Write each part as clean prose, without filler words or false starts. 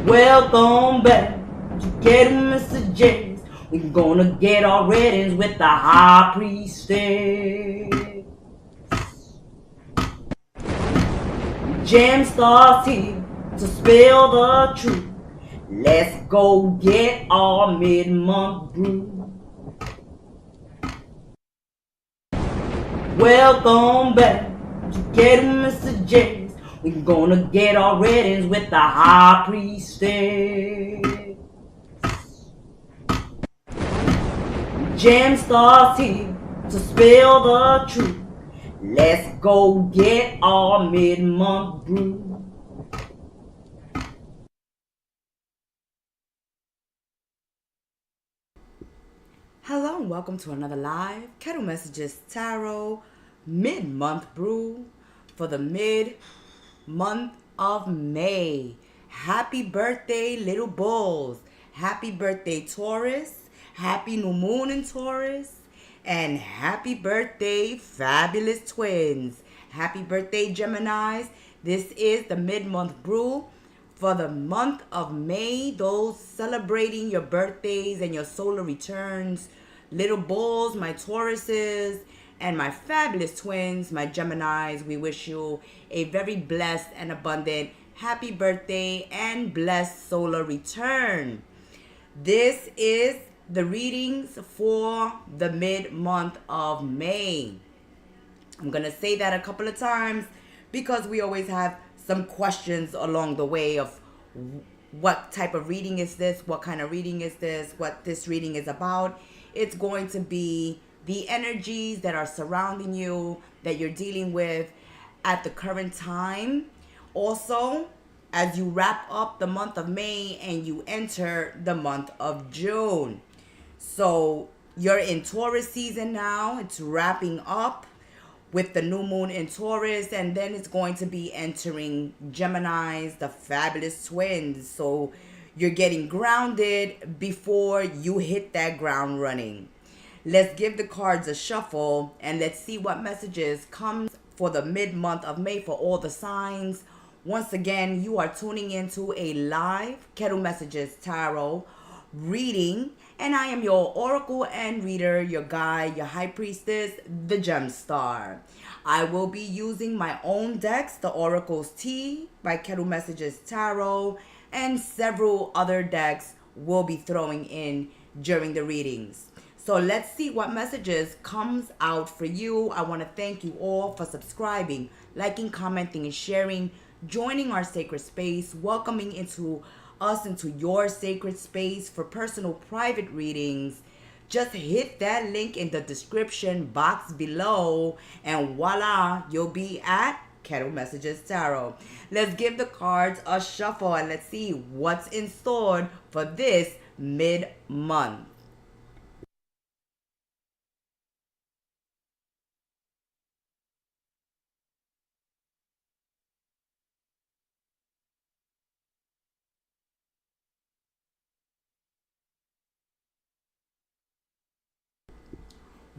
Welcome back to kettlemessages. We're gonna get our readings with the high priestess. Gemstar's here to spill the truth. Let's go get our mid-month brew. Welcome back to kettlemessages. We're gonna get our readings with the high priestess. Gemstar's here to spill the truth. Let's go get our mid-month brew. Hello and welcome to another live Kettle Messages Tarot mid-month brew for the mid-month of May. Happy birthday, little bulls. Happy birthday, Taurus. Happy new moon in Taurus. And happy birthday, fabulous twins. Happy birthday, Geminis. This is the mid-month brew for the month of May. Those celebrating your birthdays and your solar returns. Little bulls, my Tauruses, and my fabulous twins, my Geminis. We wish you a very blessed and abundant happy birthday and blessed solar return. This is the readings for the mid-month of May. I'm going to say that a couple of times because we always have some questions along the way of what type of reading is this, what kind of reading is this, what this reading is about. It's going to be the energies that are surrounding you, that you're dealing with at the current time. Also, as you wrap up the month of May and you enter the month of June. So you're in Taurus season now. It's wrapping up with the new moon in Taurus, and then it's going to be entering Geminis, the fabulous twins. So you're getting grounded before you hit that ground running. Let's give the cards a shuffle and let's see what messages come for the mid-month of May for all the signs. Once again, you are tuning into a live Kettle Messages Tarot reading, and I am your oracle and reader, your guide, your high priestess, the Gemstar. I will be using my own decks, the Oracle's Tea by Kettle Messages Tarot, and several other decks will be throwing in during the readings. So let's see what messages comes out for you. I want to thank you all for subscribing, liking, commenting, and sharing, joining our sacred space, welcoming into your sacred space for personal private readings. Just hit that link in the description box below and voila, you'll be at Kettle Messages Tarot. Let's give the cards a shuffle and let's see what's in store for this mid-month.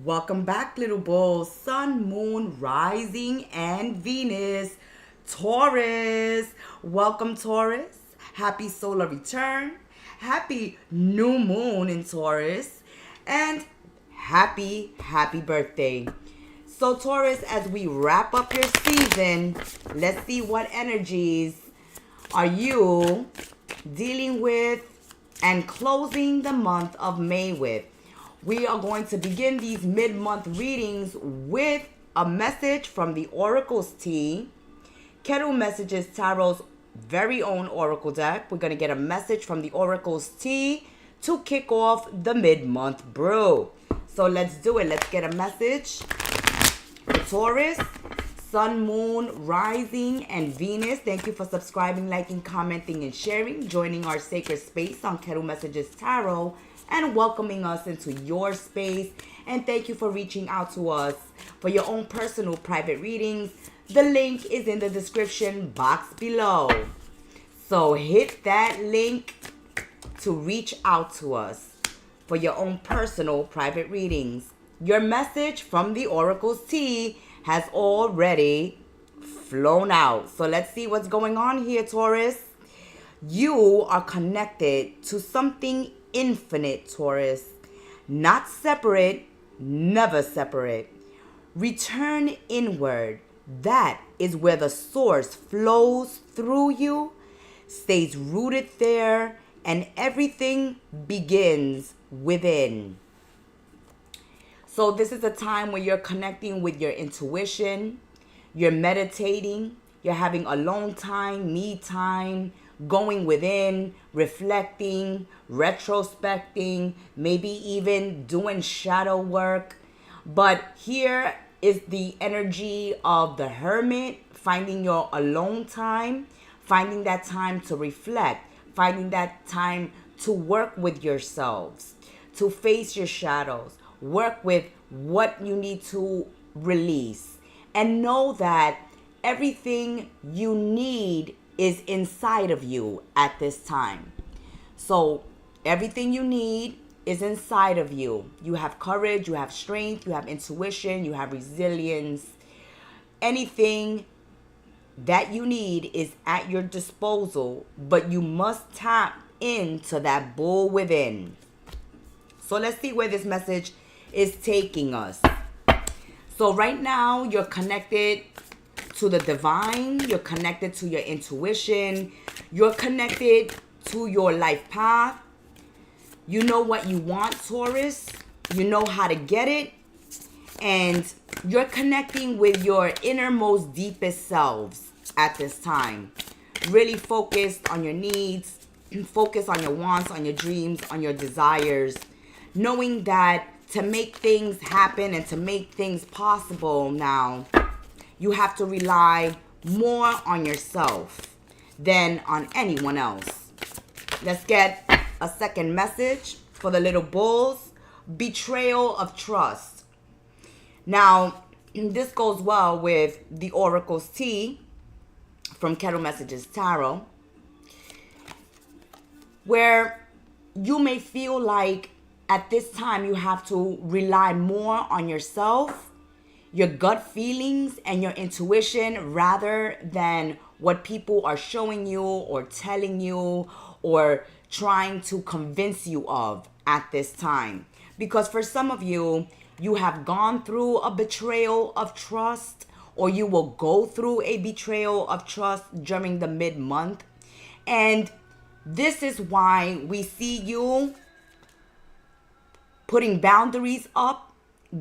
Welcome back, little bulls. Sun, moon, rising, and Venus. Taurus. Welcome, Taurus. Happy solar return. Happy new moon in Taurus. And happy birthday. So, Taurus, as we wrap up your season, let's see what energies are you dealing with and closing the month of May with. We are going to begin these mid-month readings with a message from the Oracle's Tea, Kettle Messages Tarot's very own Oracle deck. We're going to get a message from the Oracle's Tea to kick off the mid-month brew. So let's do it. Let's get a message for Taurus, Sun, Moon, Rising, and Venus. Thank you for subscribing, liking, commenting, and sharing, joining our sacred space on Kettle Messages Tarot, and welcoming us into your space. And thank you for reaching out to us for your own personal private readings. The link is in the description box below. So hit that link to reach out to us for your own personal private readings. Your message from the Oracle's Tea has already flown out. So let's see what's going on here, Taurus. You are connected to something infinite, Taurus. Not separate, never separate. Return inward. That is where the source flows through you, stays rooted there, and everything begins within. So this is a time where you're connecting with your intuition, you're meditating, you're having alone time, me time, going within, reflecting, retrospecting, maybe even doing shadow work. But here is the energy of the hermit, finding your alone time, finding that time to reflect, finding that time to work with yourselves, to face your shadows, work with what you need to release, and know that everything you need is inside of you at this time. So everything you need is inside of you. You have courage, you have strength, you have intuition, you have resilience. Anything that you need is at your disposal, but you must tap into that bull within. So let's see where this message is taking us. So right now, you're connected to the divine, you're connected to your intuition, you're connected to your life path. You know what you want, Taurus. You know how to get it. And you're connecting with your innermost, deepest selves at this time. Really focused on your needs, focus on your wants, on your dreams, on your desires. Knowing that to make things happen and to make things possible now, you have to rely more on yourself than on anyone else. Let's get a second message for the little bulls. Betrayal of trust. Now, this goes well with the Oracle's Tea from Kettle Messages Tarot, where you may feel like at this time you have to rely more on yourself, your gut feelings, and your intuition rather than what people are showing you or telling you or trying to convince you of at this time. Because for some of you, you have gone through a betrayal of trust, or you will go through a betrayal of trust during the mid-month. And this is why we see you putting boundaries up,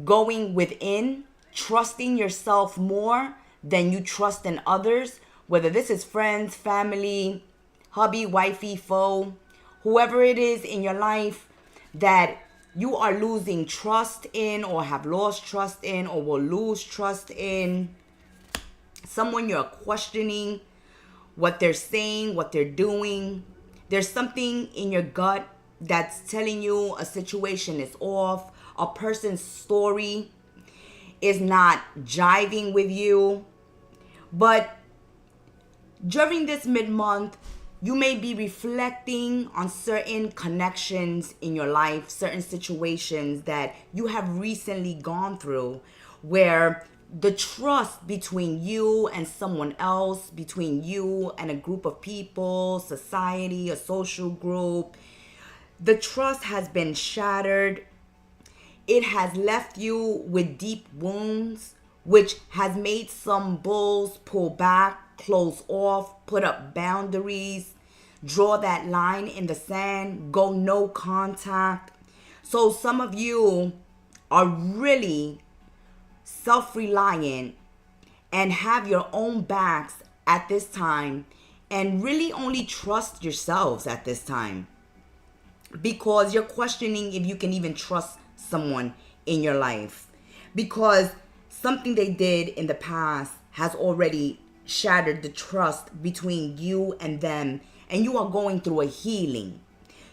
going within, trusting yourself more than you trust in others, whether this is friends, family, hubby, wifey, foe, whoever it is in your life that you are losing trust in or have lost trust in or will lose trust in. Someone you're questioning what they're saying, what they're doing. There's something in your gut that's telling you a situation is off. A person's story is not jiving with you. But during this mid-month, you may be reflecting on certain connections in your life, certain situations that you have recently gone through, where the trust between you and someone else, between you and a group of people, society, a social group, the trust has been shattered. It has left you with deep wounds, which has made some bulls pull back, close off, put up boundaries, draw that line in the sand, go no contact. So some of you are really self-reliant and have your own backs at this time and really only trust yourselves at this time because you're questioning if you can even trust someone in your life because something they did in the past has already shattered the trust between you and them, and you are going through a healing.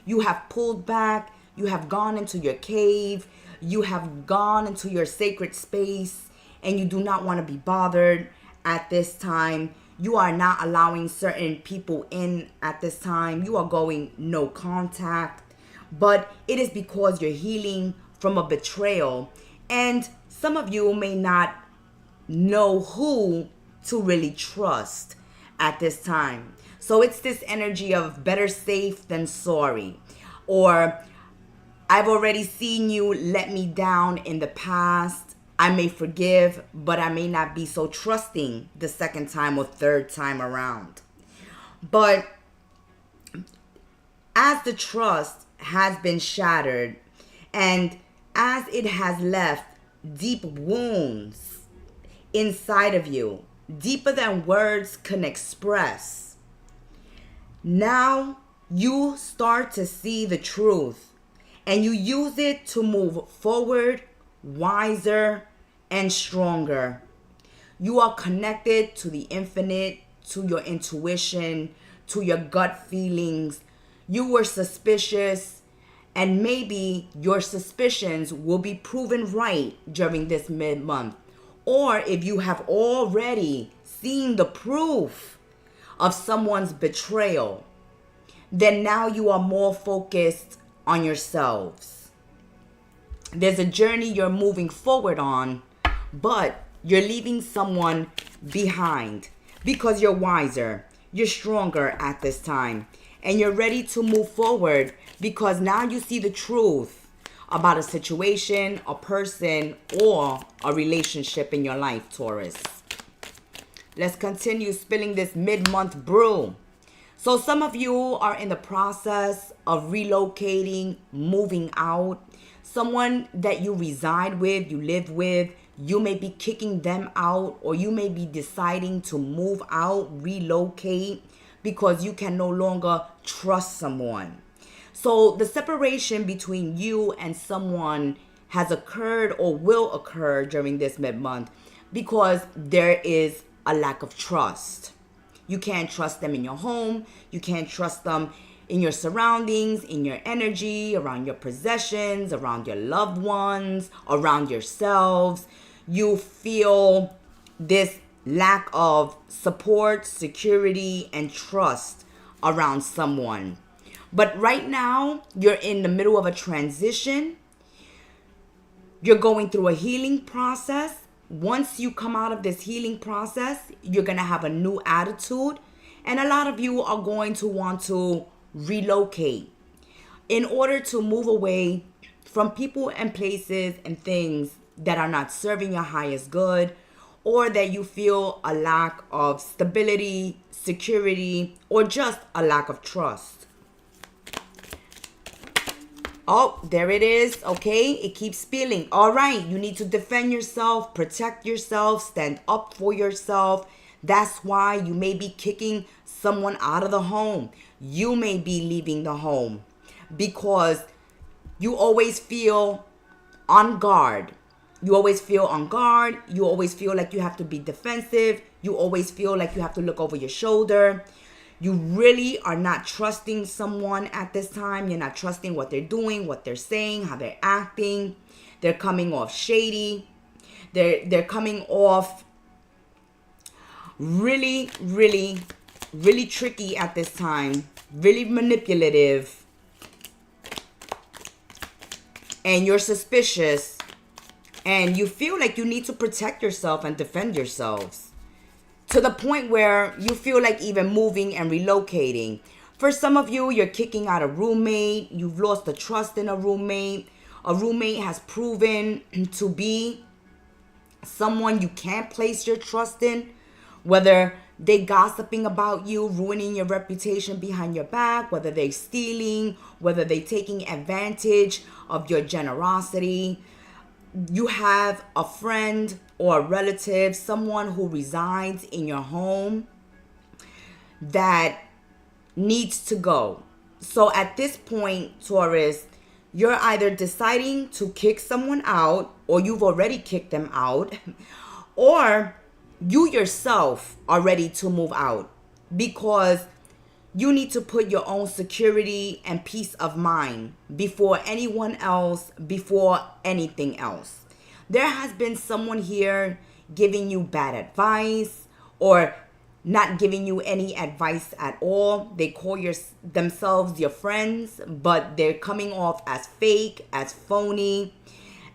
You have pulled back, you have gone into your cave, you have gone into your sacred space, and you do not want to be bothered at this time. You are not allowing certain people in at this time. You are going no contact, but it is because you're healing from a betrayal, and some of you may not know who to really trust at this time. So it's this energy of better safe than sorry. Or I've already seen you let me down in the past. I may forgive, but I may not be so trusting the second time or third time around. But as the trust has been shattered and as it has left deep wounds inside of you, deeper than words can express, now you start to see the truth and you use it to move forward, wiser and stronger. You are connected to the infinite, to your intuition, to your gut feelings. You were suspicious, and maybe your suspicions will be proven right during this mid-month. Or if you have already seen the proof of someone's betrayal, then now you are more focused on yourselves. There's a journey you're moving forward on, but you're leaving someone behind because you're wiser, you're stronger at this time, and you're ready to move forward because now you see the truth about a situation, a person, or a relationship in your life, Taurus. Let's continue spilling this mid-month brew. So some of you are in the process of relocating, moving out. Someone that you reside with, you live with, you may be kicking them out, or you may be deciding to move out, relocate, because you can no longer trust someone. So the separation between you and someone has occurred or will occur during this mid-month because there is a lack of trust. You can't trust them in your home. You can't trust them in your surroundings, in your energy, around your possessions, around your loved ones, around yourselves. You feel this lack of support, security, and trust around someone. But right now, you're in the middle of a transition. You're going through a healing process. Once you come out of this healing process, you're going to have a new attitude. And a lot of you are going to want to relocate in order to move away from people and places and things that are not serving your highest good, or that you feel a lack of stability, security, or just a lack of trust. Oh, there it is. Okay, it keeps spilling. All right, you need to defend yourself, protect yourself, stand up for yourself. That's why you may be kicking someone out of the home. You may be leaving the home because you always feel on guard. You always feel on guard. You always feel like you have to be defensive. You always feel like you have to look over your shoulder. You really are not trusting someone at this time. You're not trusting what they're doing, what they're saying, how they're acting. They're coming off shady. They're coming off really, really, really tricky at this time. Really manipulative. And you're suspicious. And you feel like you need to protect yourself and defend yourselves. To the point where you feel like even moving and relocating. For some of you, you're kicking out a roommate. You've lost the trust in a roommate. A roommate has proven to be someone you can't place your trust in. Whether they gossiping about you, ruining your reputation behind your back. Whether they're stealing. Whether they're taking advantage of your generosity. You have a friend or a relative, someone who resides in your home that needs to go. So at this point, Taurus, you're either deciding to kick someone out, or you've already kicked them out, or you yourself are ready to move out because you need to put your own security and peace of mind before anyone else, before anything else. There has been someone here giving you bad advice or not giving you any advice at all. They call themselves your friends, but they're coming off as fake, as phony,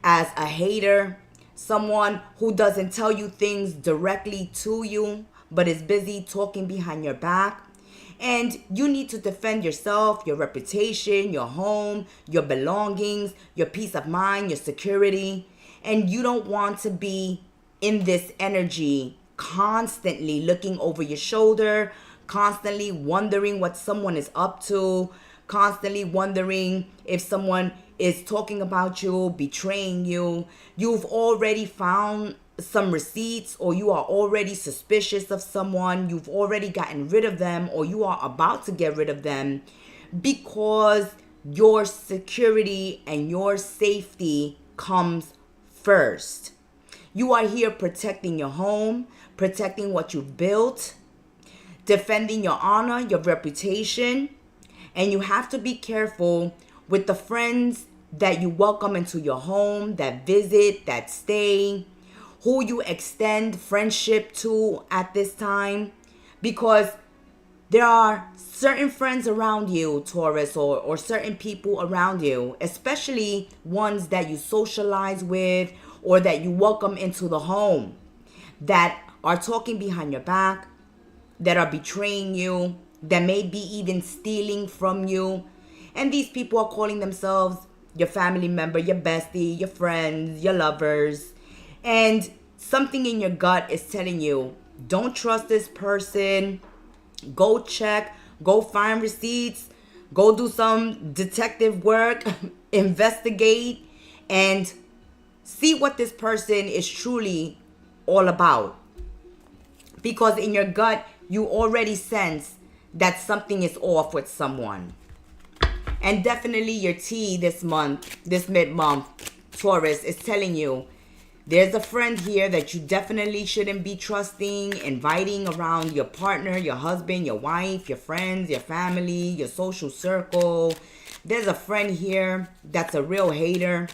as a hater. Someone who doesn't tell you things directly to you, but is busy talking behind your back. And you need to defend yourself, your reputation, your home, your belongings, your peace of mind, your security. And you don't want to be in this energy constantly looking over your shoulder, constantly wondering what someone is up to, constantly wondering if someone is talking about you, betraying you. You've already found some receipts, or you are already suspicious of someone. You've already gotten rid of them, or you are about to get rid of them, because your security and your safety comes first. You are here protecting your home, protecting what you've built, defending your honor, your reputation. And you have to be careful with the friends that you welcome into your home, that visit, that stay, who you extend friendship to at this time. Because there are certain friends around you, Taurus, or certain people around you, especially ones that you socialize with or that you welcome into the home, that are talking behind your back, that are betraying you, that may be even stealing from you. And these people are calling themselves your family member, your bestie, your friends, your lovers. And something in your gut is telling you, don't trust this person. Go check, go find receipts, go do some detective work, investigate, and see what this person is truly all about. Because in your gut, you already sense that something is off with someone. And definitely your tea this month, this mid-month, Taurus, is telling you there's a friend here that you definitely shouldn't be trusting, inviting around your partner, your husband, your wife, your friends, your family, your social circle. There's a friend here that's a real hater,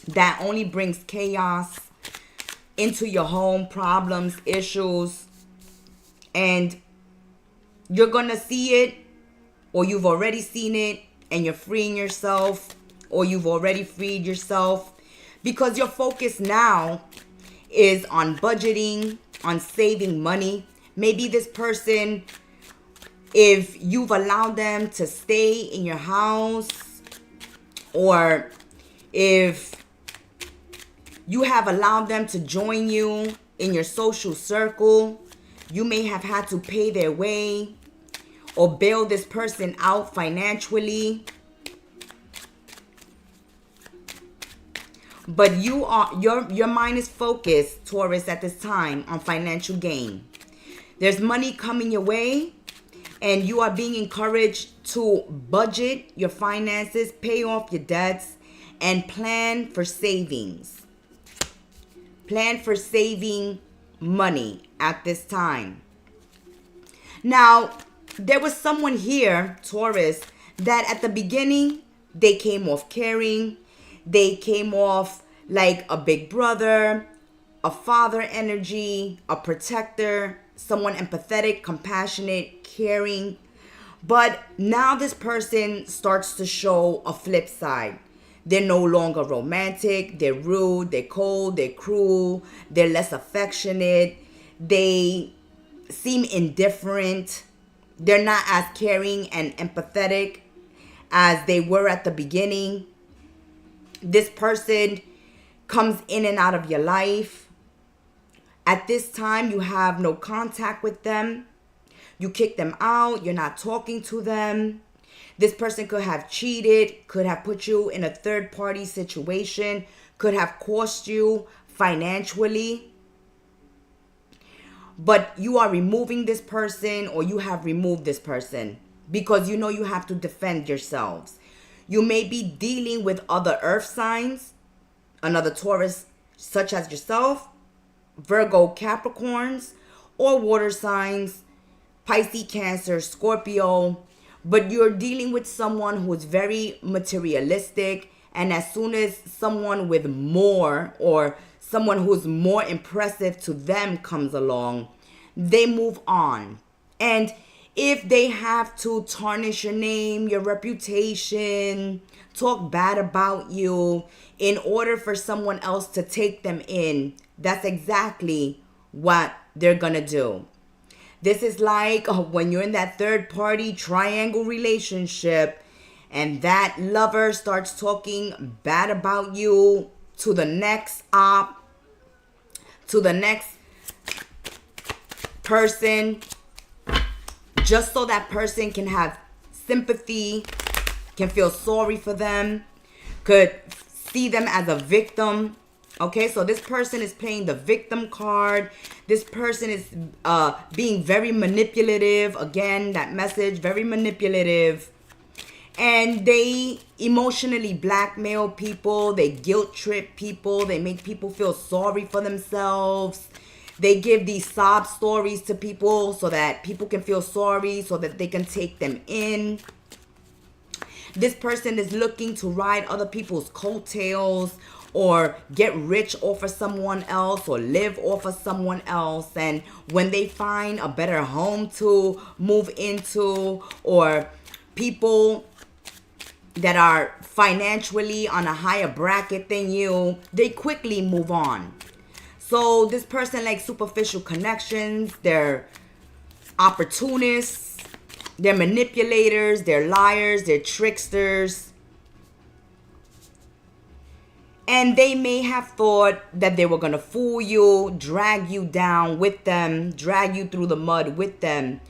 that only brings chaos into your home, problems, issues. And you're going to see it, or you've already seen it, and you're freeing yourself, or you've already freed yourself, because your focus now is on budgeting, on saving money. Maybe this person, if you've allowed them to stay in your house, or if you have allowed them to join you in your social circle, you may have had to pay their way or bail this person out financially. But your mind is focused, Taurus, at this time on financial gain. There's money coming your way, and you are being encouraged to budget your finances, pay off your debts, and plan for savings. Plan for saving money at this time. Now, there was someone here, Taurus, that at the beginning, they came off caring. They came off like a big brother, a father energy, a protector, someone empathetic, compassionate, caring. But now this person starts to show a flip side. They're no longer romantic. They're rude. They're cold. They're cruel. They're less affectionate. They seem indifferent. They're not as caring and empathetic as they were at the beginning. This person comes in and out of your life. At this time, you have no contact with them. You kick them out. You're not talking to them. This person could have cheated, could have put you in a third-party situation, could have cost you financially. But you are removing this person, or you have removed this person, because you know you have to defend yourselves. You may be dealing with other earth signs, another Taurus such as yourself, Virgo, Capricorns, or water signs, Pisces, Cancer, Scorpio. But you're dealing with someone who is very materialistic, and as soon as someone with more, or someone who's more impressive to them comes along, they move on. And if they have to tarnish your name, your reputation, talk bad about you in order for someone else to take them in, that's exactly what they're gonna do. This is like when you're in that third party triangle relationship and that lover starts talking bad about you to the next to the next person, just so that person can have sympathy, can feel sorry for them, could see them as a victim. Okay, so this person is playing the victim card. This person is being very manipulative. Again, that message, very manipulative. And they emotionally blackmail people. They guilt trip people. They make people feel sorry for themselves. They give these sob stories to people so that people can feel sorry, so that they can take them in. This person is looking to ride other people's coattails or get rich off of someone else or live off of someone else. And when they find a better home to move into, or people that are financially on a higher bracket than you, they quickly move on. So this person likes superficial connections. They're opportunists. They're manipulators. They're liars. They're tricksters. And they may have thought that they were going to fool you, drag you down with them, drag you through the mud with them.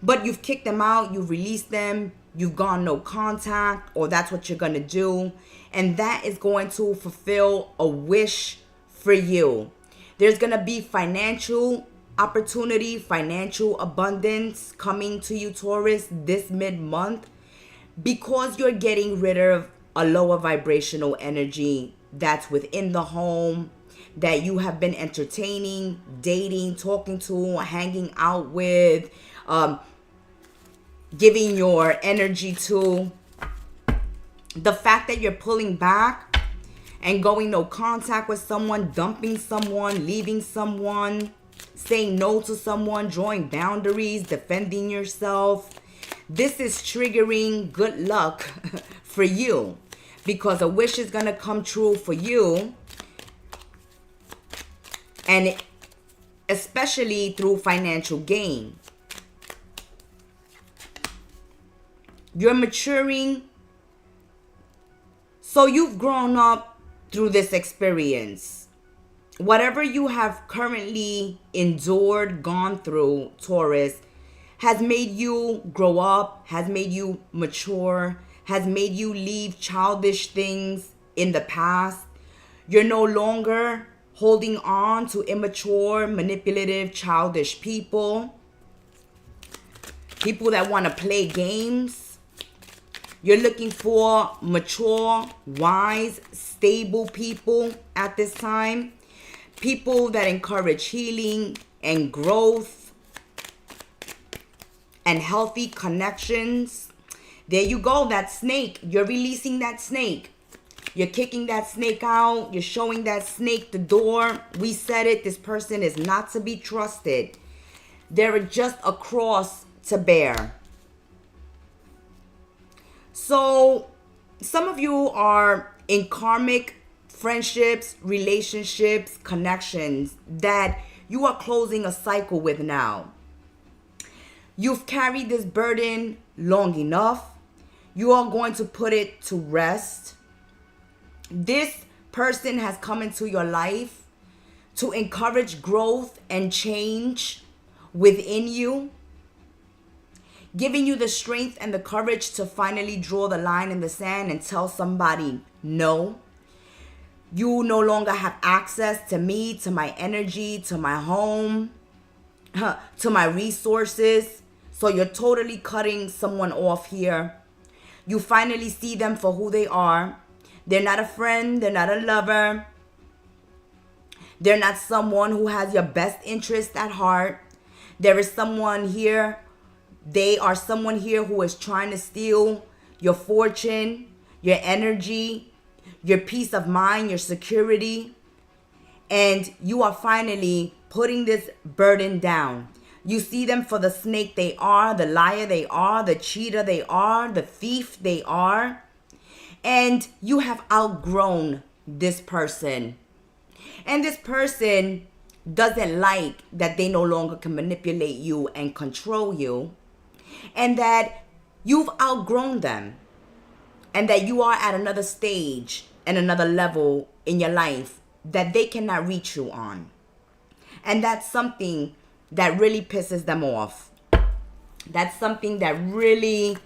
But you've kicked them out, you've released them, you've gone no contact, or that's what you're going to do. And that is going to fulfill a wish for you. There's going to be financial opportunity, financial abundance coming to you, Taurus, this mid-month, because you're getting rid of a lower vibrational energy that's within the home, that you have been entertaining, dating, talking to, hanging out with, giving your energy to. The fact that you're pulling back and going no contact with someone, dumping someone, leaving someone, saying no to someone, drawing boundaries, defending yourself. This is triggering good luck for you, because a wish is going to come true for you, and especially through financial gain. You're maturing. So you've grown up through this experience. Whatever you have currently endured, gone through, Taurus, has made you grow up, has made you mature, has made you leave childish things in the past. You're no longer holding on to immature, manipulative, childish people. People that want to play games. You're looking for mature, wise, stable people at this time. People that encourage healing and growth and healthy connections. There you go, that snake. You're releasing that snake. You're kicking that snake out. You're showing that snake the door. We said it. This person is not to be trusted. They're just a cross to bear. So some of you are in karmic friendships, relationships, connections that you are closing a cycle with now. You've carried this burden long enough. You are going to put it to rest. This person has come into your life to encourage growth and change within you, giving you the strength and the courage to finally draw the line in the sand and tell somebody no. You no longer have access to me, to my energy, to my home, to my resources. So you're totally cutting someone off here. You finally see them for who they are. They're not a friend. They're not a lover. They're not someone who has your best interest at heart. There is someone here. They are someone here who is trying to steal your fortune, your energy, your peace of mind, your security. And you are finally putting this burden down. You see them for the snake they are, the liar they are, the cheater they are, the thief they are. And you have outgrown this person. And this person doesn't like that they no longer can manipulate you and control you, and that you've outgrown them, and that you are at another stage and another level in your life that they cannot reach you on. And that's something that really pisses them off. That's something that really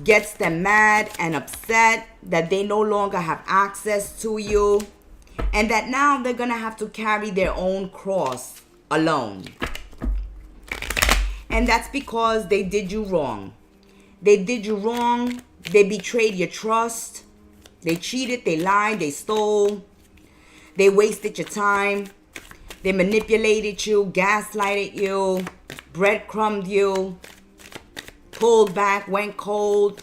gets them mad and upset, that they no longer have access to you, and that now they're gonna have to carry their own cross alone. And that's because they did you wrong. They did you wrong. They betrayed your trust. They cheated, they lied, they stole. They wasted your time. They manipulated you, gaslighted you, breadcrumbed you, pulled back, went cold.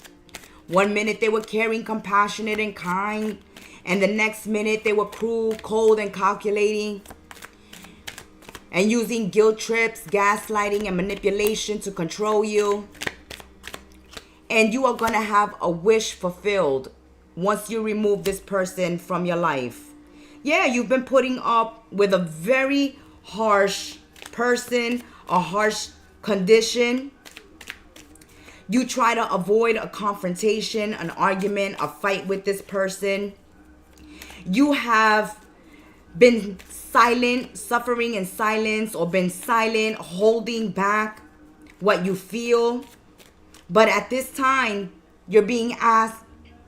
One minute they were caring, compassionate, and kind, and the next minute they were cruel, cold, and calculating, and using guilt trips, gaslighting, and manipulation to control you. And you are going to have a wish fulfilled once you remove this person from your life. Yeah, you've been putting up with a very harsh person, a harsh condition. You try to avoid a confrontation, an argument, a fight with this person. You have been silent, suffering in silence, or been silent, holding back what you feel. But at this time, you're being asked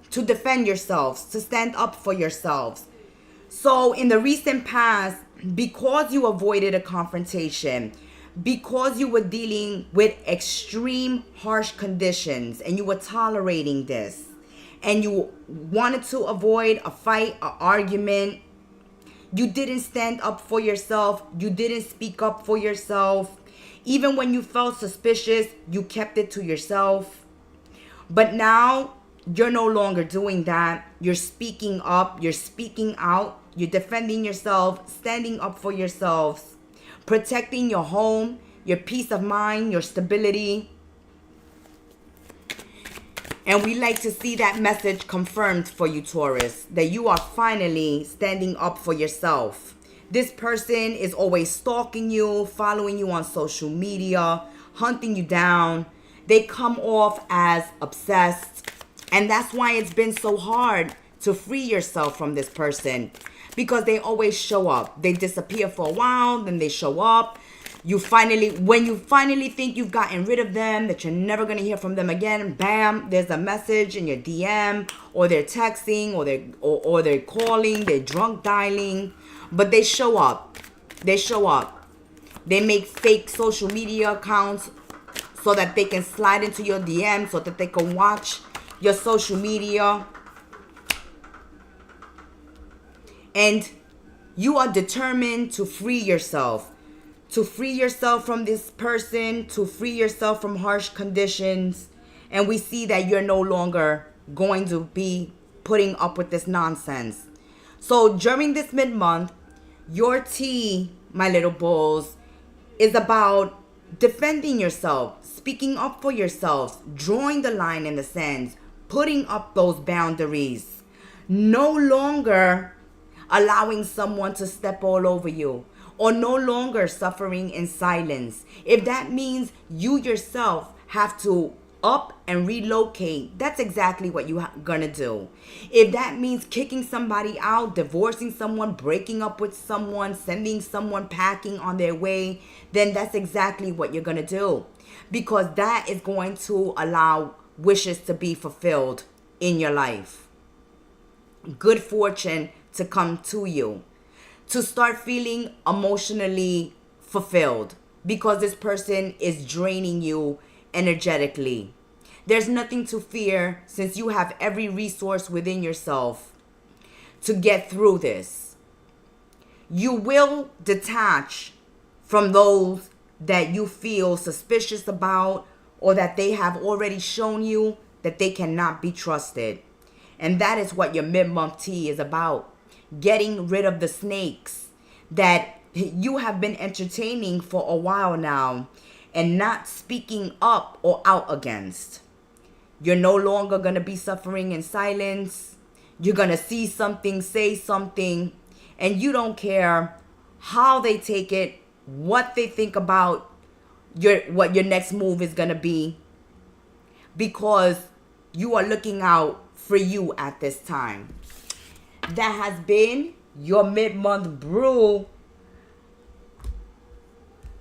to defend yourselves, to stand up for yourselves. So in the recent past, because you avoided a confrontation, because you were dealing with extreme harsh conditions and you were tolerating this, and you wanted to avoid a fight, an argument, you didn't stand up for yourself, you didn't speak up for yourself. Even when you felt suspicious, you kept it to yourself. But now, you're no longer doing that. You're speaking up, you're speaking out, you're defending yourself, standing up for yourselves, protecting your home, your peace of mind, your stability. And we like to see that message confirmed for you, Taurus, that you are finally standing up for yourself. This person is always stalking you, following you on social media, hunting you down. They come off as obsessed. And that's why it's been so hard to free yourself from this person, because they always show up. They disappear for a while, then they show up. When you finally think you've gotten rid of them, that you're never going to hear from them again, bam, there's a message in your DM, or they're texting, or they're calling, they're drunk dialing, but they show up. They show up. They make fake social media accounts so that they can slide into your DM, so that they can watch your social media. And you are determined to free yourself. To free yourself from this person, to free yourself from harsh conditions. And we see that you're no longer going to be putting up with this nonsense. So during this mid-month, your tea, my little bulls, is about defending yourself, speaking up for yourselves, drawing the line in the sand, putting up those boundaries, no longer allowing someone to step all over you, or no longer suffering in silence. If that means you yourself have to up and relocate, that's exactly what you're gonna do. If that means kicking somebody out, divorcing someone, breaking up with someone, sending someone packing on their way, then that's exactly what you're gonna do. Because that is going to allow wishes to be fulfilled in your life. Good fortune to come to you. To start feeling emotionally fulfilled, because this person is draining you energetically. There's nothing to fear, since you have every resource within yourself to get through this. You will detach from those that you feel suspicious about, or that they have already shown you that they cannot be trusted. And that is what your mid-month tea is about. Getting rid of the snakes that you have been entertaining for a while now and not speaking up or out against. You're no longer going to be suffering in silence. You're going to see something, say something, and you don't care how they take it, what they think about what your next move is going to be, because you are looking out for you at this time. That has been your mid-month brew,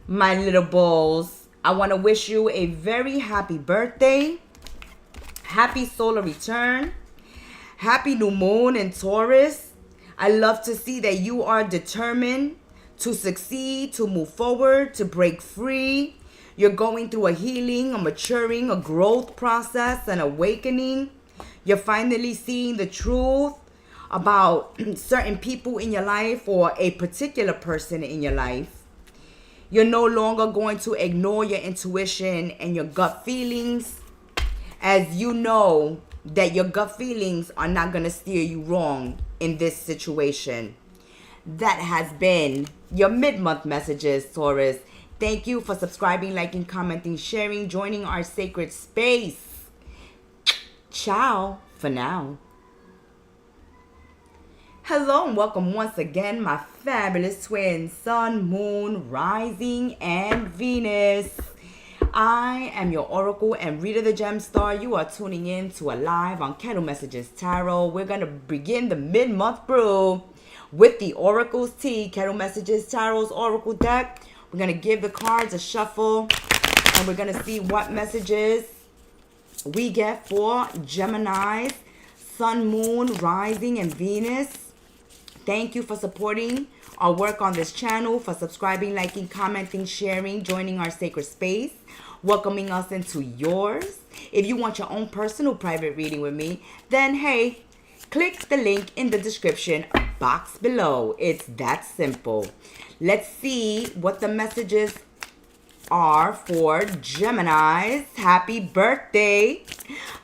my little bulls. I want to wish you a very happy birthday, happy solar return, happy new moon in Taurus. I love to see that you are determined to succeed, to move forward, to break free. You're going through a healing, a maturing, a growth process, an awakening. You're finally seeing the truth about certain people in your life or a particular person in your life. You're no longer going to ignore your intuition and your gut feelings, as you know that your gut feelings are not going to steer you wrong in this situation. That has been your mid-month messages, Taurus. Thank you for subscribing, liking, commenting, sharing, joining our sacred space. Ciao for now. Hello and welcome once again, my fabulous twins, Sun, Moon, Rising, and Venus. I am your Oracle and Reader the Gemstar. You are tuning in to a live on Kettle Messages Tarot. We're going to begin the mid-month brew with the Oracle's Tea, Kettle Messages Tarot's Oracle deck. We're going to give the cards a shuffle and we're going to see what messages we get for Geminis, Sun, Moon, Rising, and Venus. Thank you for supporting our work on this channel, for subscribing, liking, commenting, sharing, joining our sacred space, welcoming us into yours. If you want your own personal private reading with me, then hey, click the link in the description box below. It's that simple. Let's see what the messages are for Geminis. Happy birthday,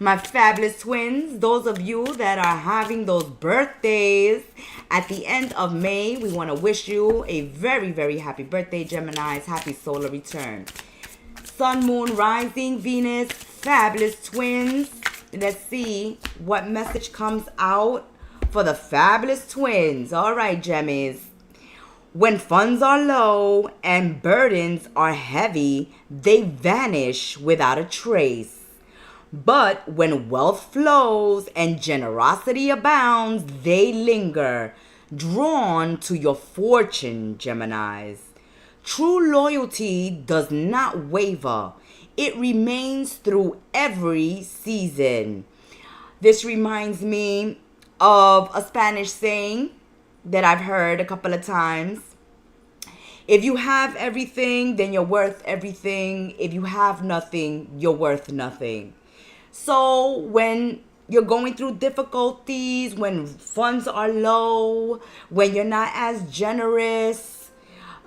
my fabulous twins. Those of you that are having those birthdays at the end of May, we want to wish you a very, very happy birthday, Geminis. Happy solar return. Sun, Moon, Rising, Venus, fabulous twins. Let's see what message comes out for the fabulous twins. All right, Gemmies. When funds are low and burdens are heavy, they vanish without a trace. But when wealth flows and generosity abounds, they linger, drawn to your fortune, Geminis. True loyalty does not waver. It remains through every season. This reminds me of a Spanish saying that I've heard a couple of times. If you have everything, then you're worth everything. If you have nothing, you're worth nothing. So when you're going through difficulties, when funds are low, when you're not as generous,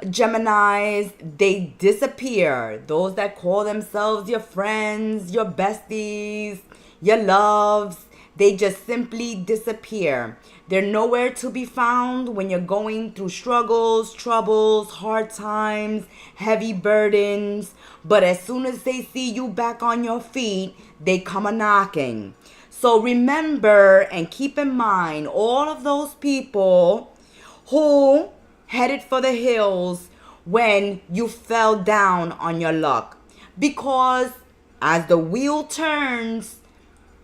Geminis, they disappear. Those that call themselves your friends, your besties, your loves, they just simply disappear. They're nowhere to be found when you're going through struggles, troubles, hard times, heavy burdens. But as soon as they see you back on your feet, they come a-knocking. So remember and keep in mind all of those people who headed for the hills when you fell down on your luck. Because as the wheel turns,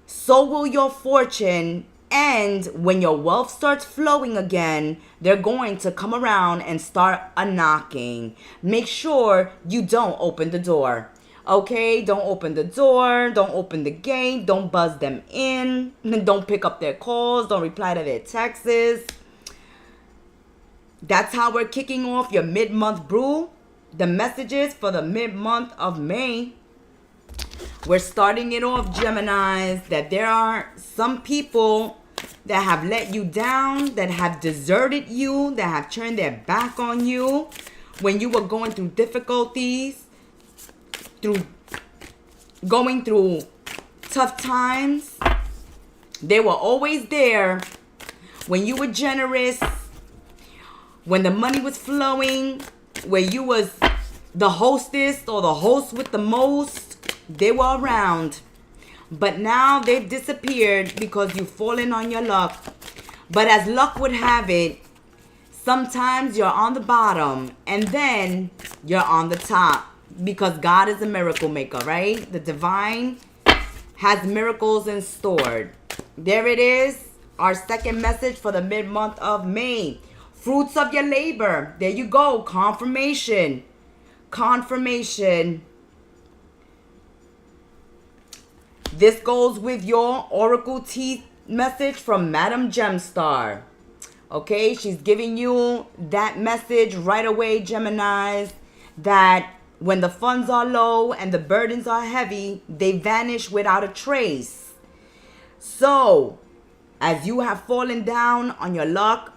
so will your fortune. And when your wealth starts flowing again, they're going to come around and start a-knocking. Make sure you don't open the door. Okay? Don't open the door. Don't open the gate. Don't buzz them in. Don't pick up their calls. Don't reply to their texts. That's how we're kicking off your mid-month brew. The messages for the mid-month of May. We're starting it off, Geminis, that there are some people that have let you down, that have deserted you, that have turned their back on you when you were going through difficulties, going through tough times. They were always there when you were generous, when the money was flowing, where you was the hostess or the host with the most. They were around. But now they've disappeared because you've fallen on your luck. But as luck would have it, Sometimes you're on the bottom and then you're on the top, because God is a miracle maker, right? The divine has miracles in store. There it is, our second message for the mid-month of May. Fruits of your labor. There you go. Confirmation. Confirmation. This goes with your Oracle Tea message from Madam Gemstar. Okay, she's giving you that message right away, Geminis, that when the funds are low and the burdens are heavy, they vanish without a trace. So, as you have fallen down on your luck,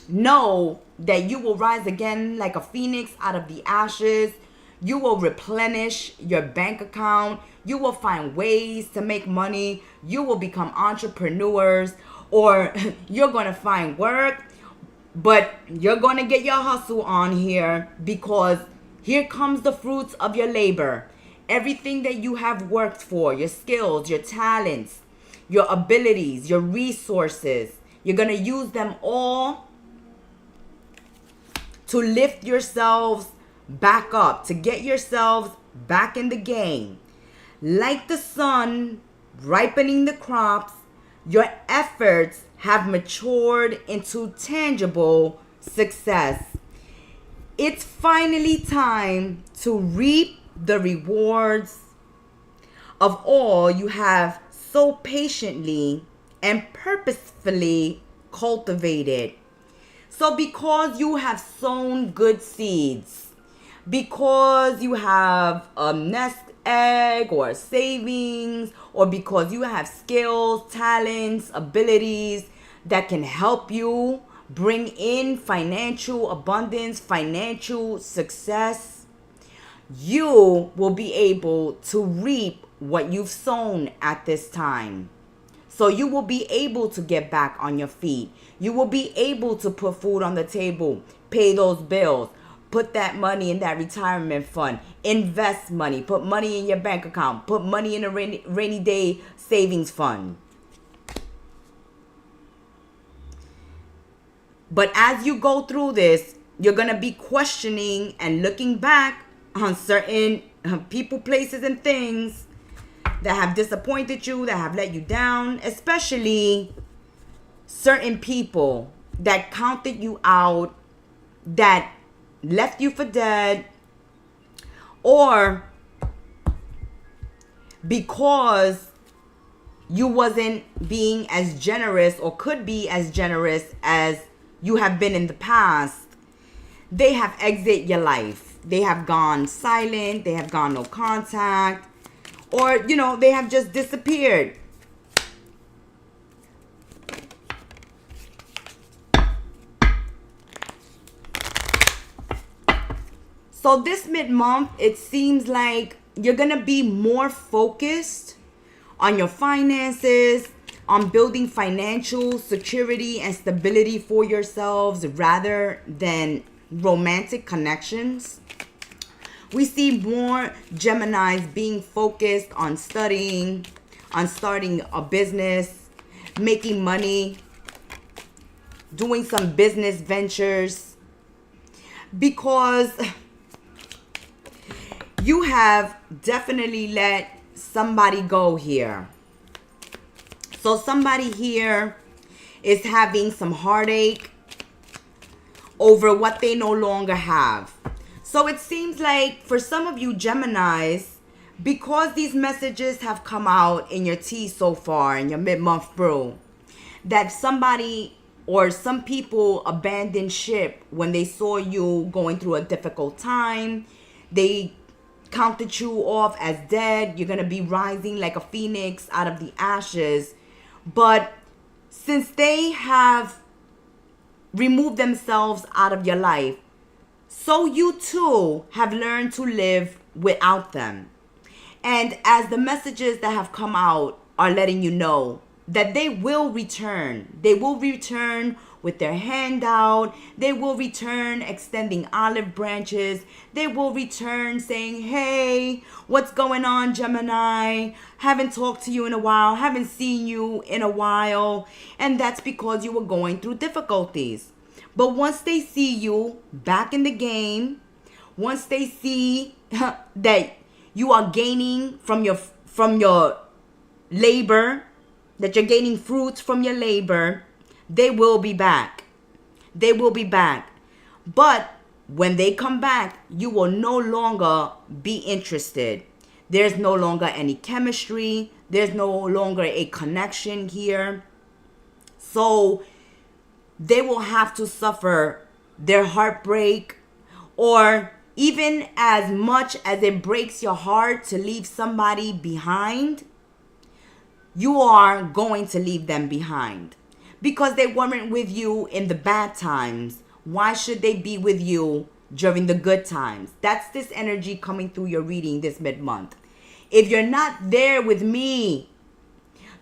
know that you will rise again like a phoenix out of the ashes. You will replenish your bank account. You will find ways to make money. You will become entrepreneurs, or you're going to find work, but you're going to get your hustle on here, because here comes the fruits of your labor. Everything that you have worked for, your skills, your talents, your abilities, your resources, you're going to use them all to lift yourselves back up, to get yourselves back in the game. Like the sun ripening the crops, your efforts have matured into tangible success. It's finally time to reap the rewards of all you have so patiently and purposefully cultivated. So because you have sown good seeds, because you have a nest egg or savings, or because you have skills, talents, abilities that can help you bring in financial abundance, financial success, you will be able to reap what you've sown at this time. So you will be able to get back on your feet. You will be able to put food on the table, pay those bills, put that money in that retirement fund, invest money, put money in your bank account, put money in a rainy day savings fund. But as you go through this, you're going to be questioning and looking back on certain people, places, and things that have disappointed you, that have let you down, especially certain people that counted you out, that left you for dead, or because you wasn't being as generous or could be as generous as you have been in the past, they have exited your life. They have gone silent, they have gone no contact, or, they have just disappeared. So this mid-month, it seems like you're going to be more focused on your finances, on building financial security and stability for yourselves rather than romantic connections. We see more Geminis being focused on studying, on starting a business, making money, doing some business ventures, because you have definitely let somebody go here. So somebody here is having some heartache over what they no longer have. So it seems like for some of you Geminis, because these messages have come out in your tea so far, in your mid-month brew, that somebody or some people abandoned ship when they saw you going through a difficult time. They counted you off as dead. You're going to be rising like a phoenix out of the ashes. But since they have removed themselves out of your life, so you too have learned to live without them. And as the messages that have come out are letting you know that they will return. They will return with their hand out. They will return extending olive branches. They will return saying, hey, what's going on, Gemini? Haven't talked to you in a while. Haven't seen you in a while. And that's because you were going through difficulties. But once they see you back in the game, once they see that you are gaining from your labor, that you're gaining fruits from your labor, they will be back. They will be back. But when they come back, you will no longer be interested. There's no longer any chemistry. There's no longer a connection here. So they will have to suffer their heartbreak, or even as much as it breaks your heart to leave somebody behind, you are going to leave them behind because they weren't with you in the bad times. Why should they be with you during the good times? That's this energy coming through your reading this mid-month. If you're not there with me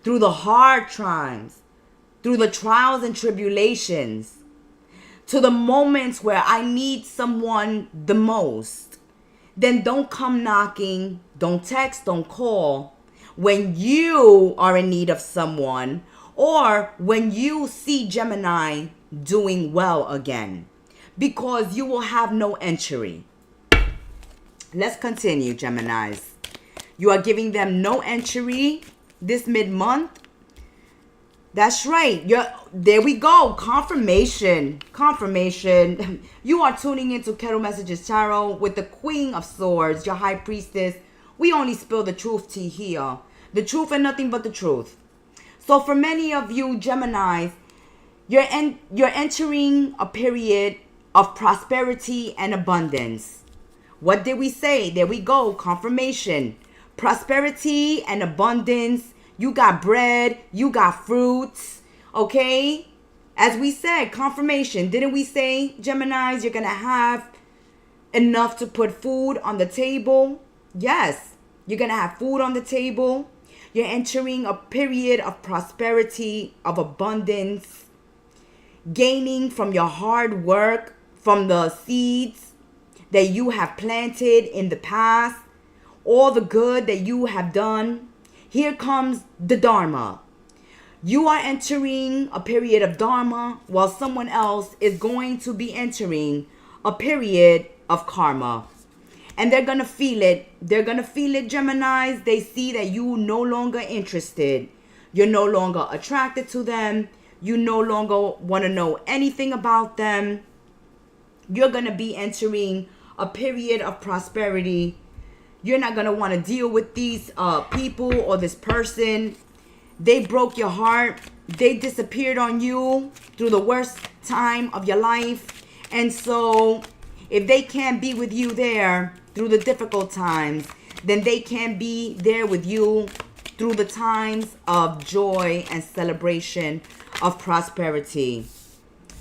through the hard times, through the trials and tribulations, to the moments where I need someone the most, then don't come knocking, don't text, don't call when you are in need of someone, or when you see Gemini doing well again, because you will have no entry. Let's continue, Geminis. You are giving them no entry this mid-month. That's right. There we go. Confirmation. Confirmation. You are tuning into Kettle Messages Tarot with the Queen of Swords, your High Priestess. We only spill the truth tea here. The truth and nothing but the truth. So for many of you Geminis, you're entering a period of prosperity and abundance. What did we say? There we go. Confirmation. Prosperity and abundance. You got bread, you got fruits, okay? As we said, confirmation. Didn't we say, Geminis, you're going to have enough to put food on the table? Yes, you're going to have food on the table. You're entering a period of prosperity, of abundance, gaining from your hard work, from the seeds that you have planted in the past, all the good that you have done. Here comes the Dharma. You are entering a period of Dharma while someone else is going to be entering a period of Karma. And they're going to feel it. They're going to feel it, Geminis. They see that you no longer interested. You're no longer attracted to them. You no longer want to know anything about them. You're going to be entering a period of prosperity. You're not going to want to deal with these people or this person. They broke your heart. They disappeared on you through the worst time of your life. And so if they can't be with you there through the difficult times, then they can be there with you through the times of joy and celebration of prosperity.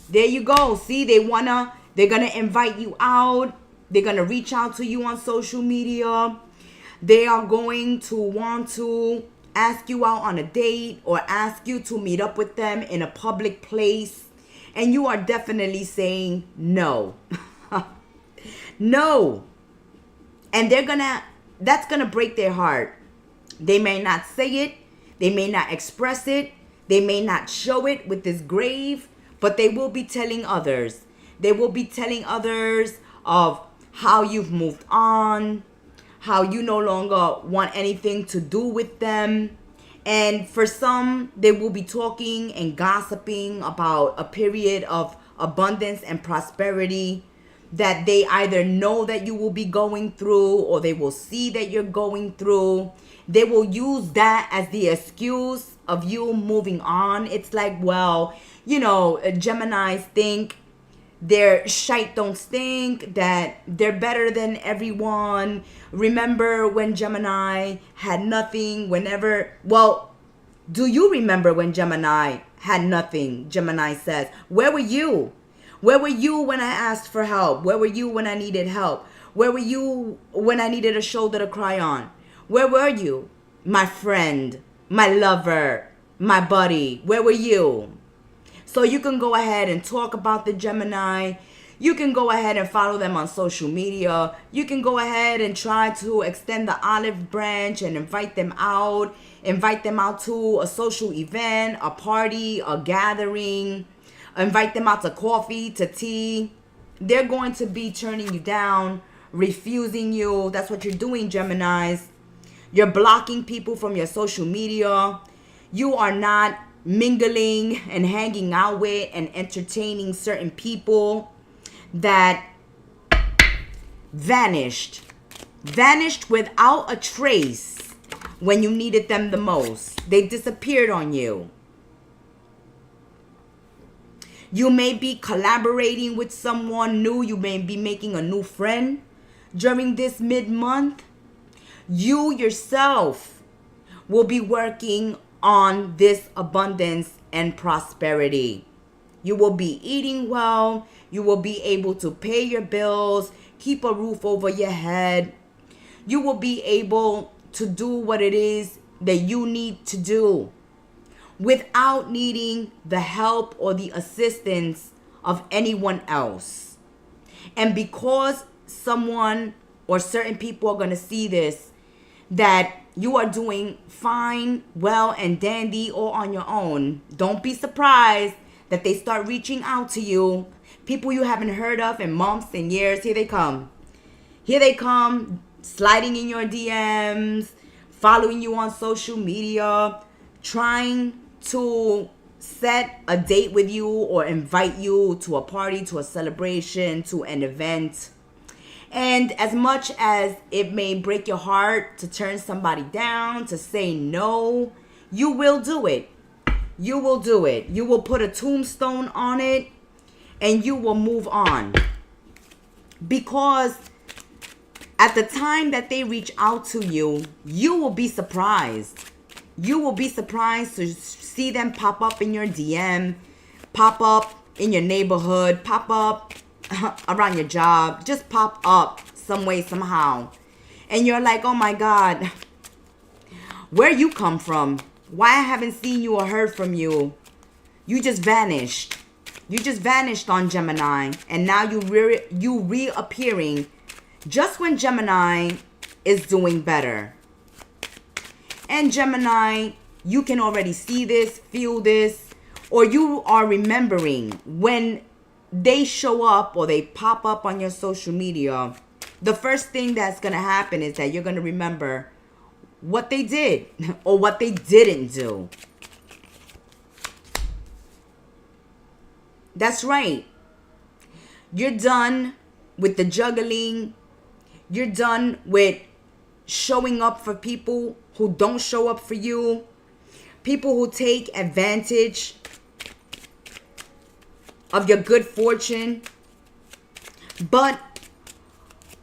There you go. See, they're going to invite you out. They're going to reach out to you on social media. They are going to want to ask you out on a date or ask you to meet up with them in a public place. And you are definitely saying no. No. And that's going to break their heart. They may not say it. They may not express it. They may not show it with this grave, but they will be telling others. They will be telling others of how you've moved on, how you no longer want anything to do with them. And for some, they will be talking and gossiping about a period of abundance and prosperity that they either know that you will be going through or they will see that you're going through. They will use that as the excuse of you moving on. It's like, well, Geminis think their shite don't stink, that they're better than everyone. Remember when Gemini had nothing? Do you remember when Gemini had nothing? Gemini says, where were you? Where were you when I asked for help? Where were you when I needed help? Where were you when I needed a shoulder to cry on? Where were you? My friend, my lover, my buddy, where were you? So you can go ahead and talk about the Gemini. You can go ahead and follow them on social media. You can go ahead and try to extend the olive branch and invite them out. Invite them out to a social event, a party, a gathering, invite them out to coffee, to tea. They're going to be turning you down, refusing you. That's what you're doing, Geminis. You're blocking people from your social media. You are not mingling and hanging out with and entertaining certain people that vanished without a trace when you needed them the most. They disappeared on you. You may be collaborating with someone new. You may be making a new friend during this mid-month. You yourself will be working on this abundance and prosperity. You will be eating well. You will be able to pay your bills, keep a roof over your head. You will be able to do what it is that you need to do without needing the help or the assistance of anyone else. And because someone or certain people are going to see this, that you are doing fine, well, and dandy all on your own, don't be surprised that they start reaching out to you. People you haven't heard of in months and years, here they come. Here they come, sliding in your DMs, following you on social media, trying to set a date with you or invite you to a party, to a celebration, to an event. And as much as it may break your heart to turn somebody down, to say no, you will do it. You will do it. You will put a tombstone on it and you will move on. Because at the time that they reach out to you, you will be surprised. You will be surprised to see them pop up in your DM, pop up in your neighborhood, pop up around your job, just pop up some way, somehow. And you're like, oh my God, where you come from? Why I haven't seen you or heard from you? You just vanished. You just vanished on Gemini. And now you reappearing just when Gemini is doing better. And Gemini, you can already see this, feel this, or you are remembering when they show up or they pop up on your social media. The first thing that's going to happen is that you're going to remember what they did or what they didn't do. That's right. You're done with the juggling. You're done with showing up for people who don't show up for you. People who take advantage of your good fortune. But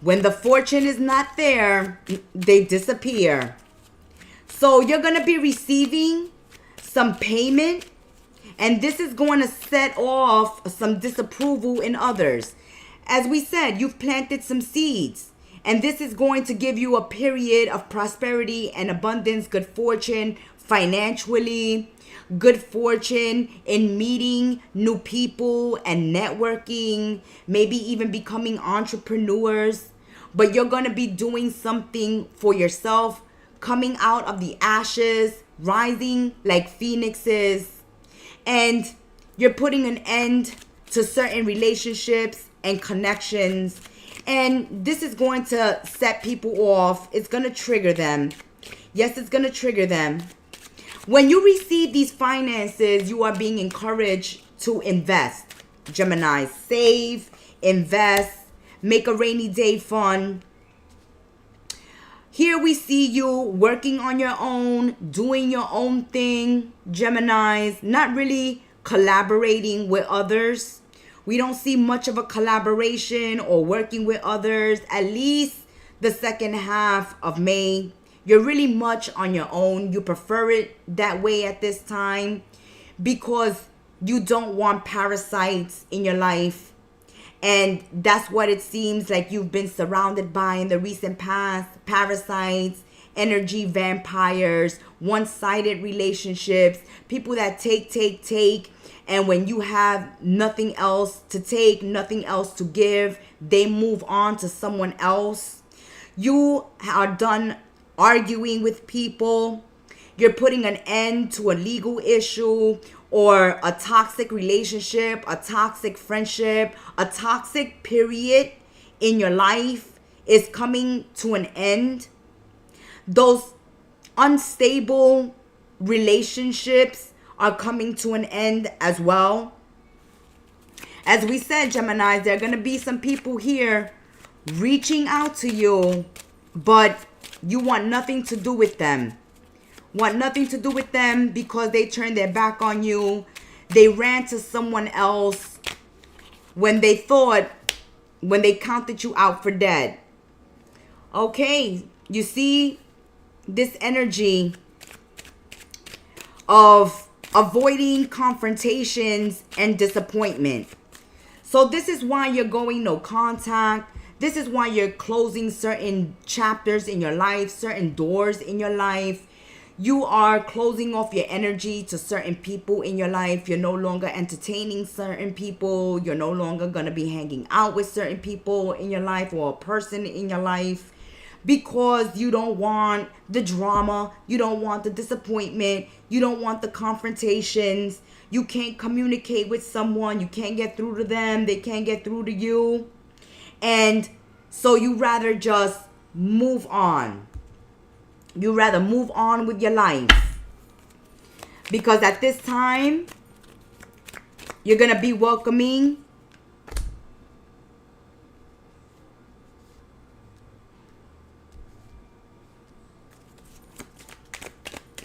when the fortune is not there, they disappear. So you're going to be receiving some payment, and this is going to set off some disapproval in others. As we said, you've planted some seeds, and this is going to give you a period of prosperity and abundance, good fortune financially, good fortune in meeting new people and networking, maybe even becoming entrepreneurs. But you're going to be doing something for yourself, coming out of the ashes, rising like phoenixes, and you're putting an end to certain relationships and connections. And this is going to set people off. It's going to trigger them. Yes, it's going to trigger them. When you receive these finances, you are being encouraged to invest. Gemini, save, invest, make a rainy day fun. Here we see you working on your own, doing your own thing. Geminis, not really collaborating with others. We don't see much of a collaboration or working with others, at least the second half of May. You're really much on your own. You prefer it that way at this time because you don't want parasites in your life. And that's what it seems like you've been surrounded by in the recent past. Parasites, energy vampires, one-sided relationships, people that take. And when you have nothing else to take, nothing else to give, they move on to someone else. You are done arguing with people. You're putting an end to a legal issue, or a toxic relationship, a toxic friendship, a toxic period in your life is coming to an end. Those unstable relationships are coming to an end as well. As we said, Gemini, there are going to be some people here reaching out to you, but you want nothing to do with them. Want nothing to do with them because they turned their back on you. They ran to someone else when they counted you out for dead. Okay, you see this energy of avoiding confrontations and disappointment. So this is why you're going no contact. This is why you're closing certain chapters in your life, certain doors in your life. You are closing off your energy to certain people in your life. You're no longer entertaining certain people. You're no longer going to be hanging out with certain people in your life or a person in your life because you don't want the drama. You don't want the disappointment. You don't want the confrontations. You can't communicate with someone. You can't get through to them. They can't get through to you. And so you rather just move on. You rather move on with your life. Because at this time, you're going to be welcoming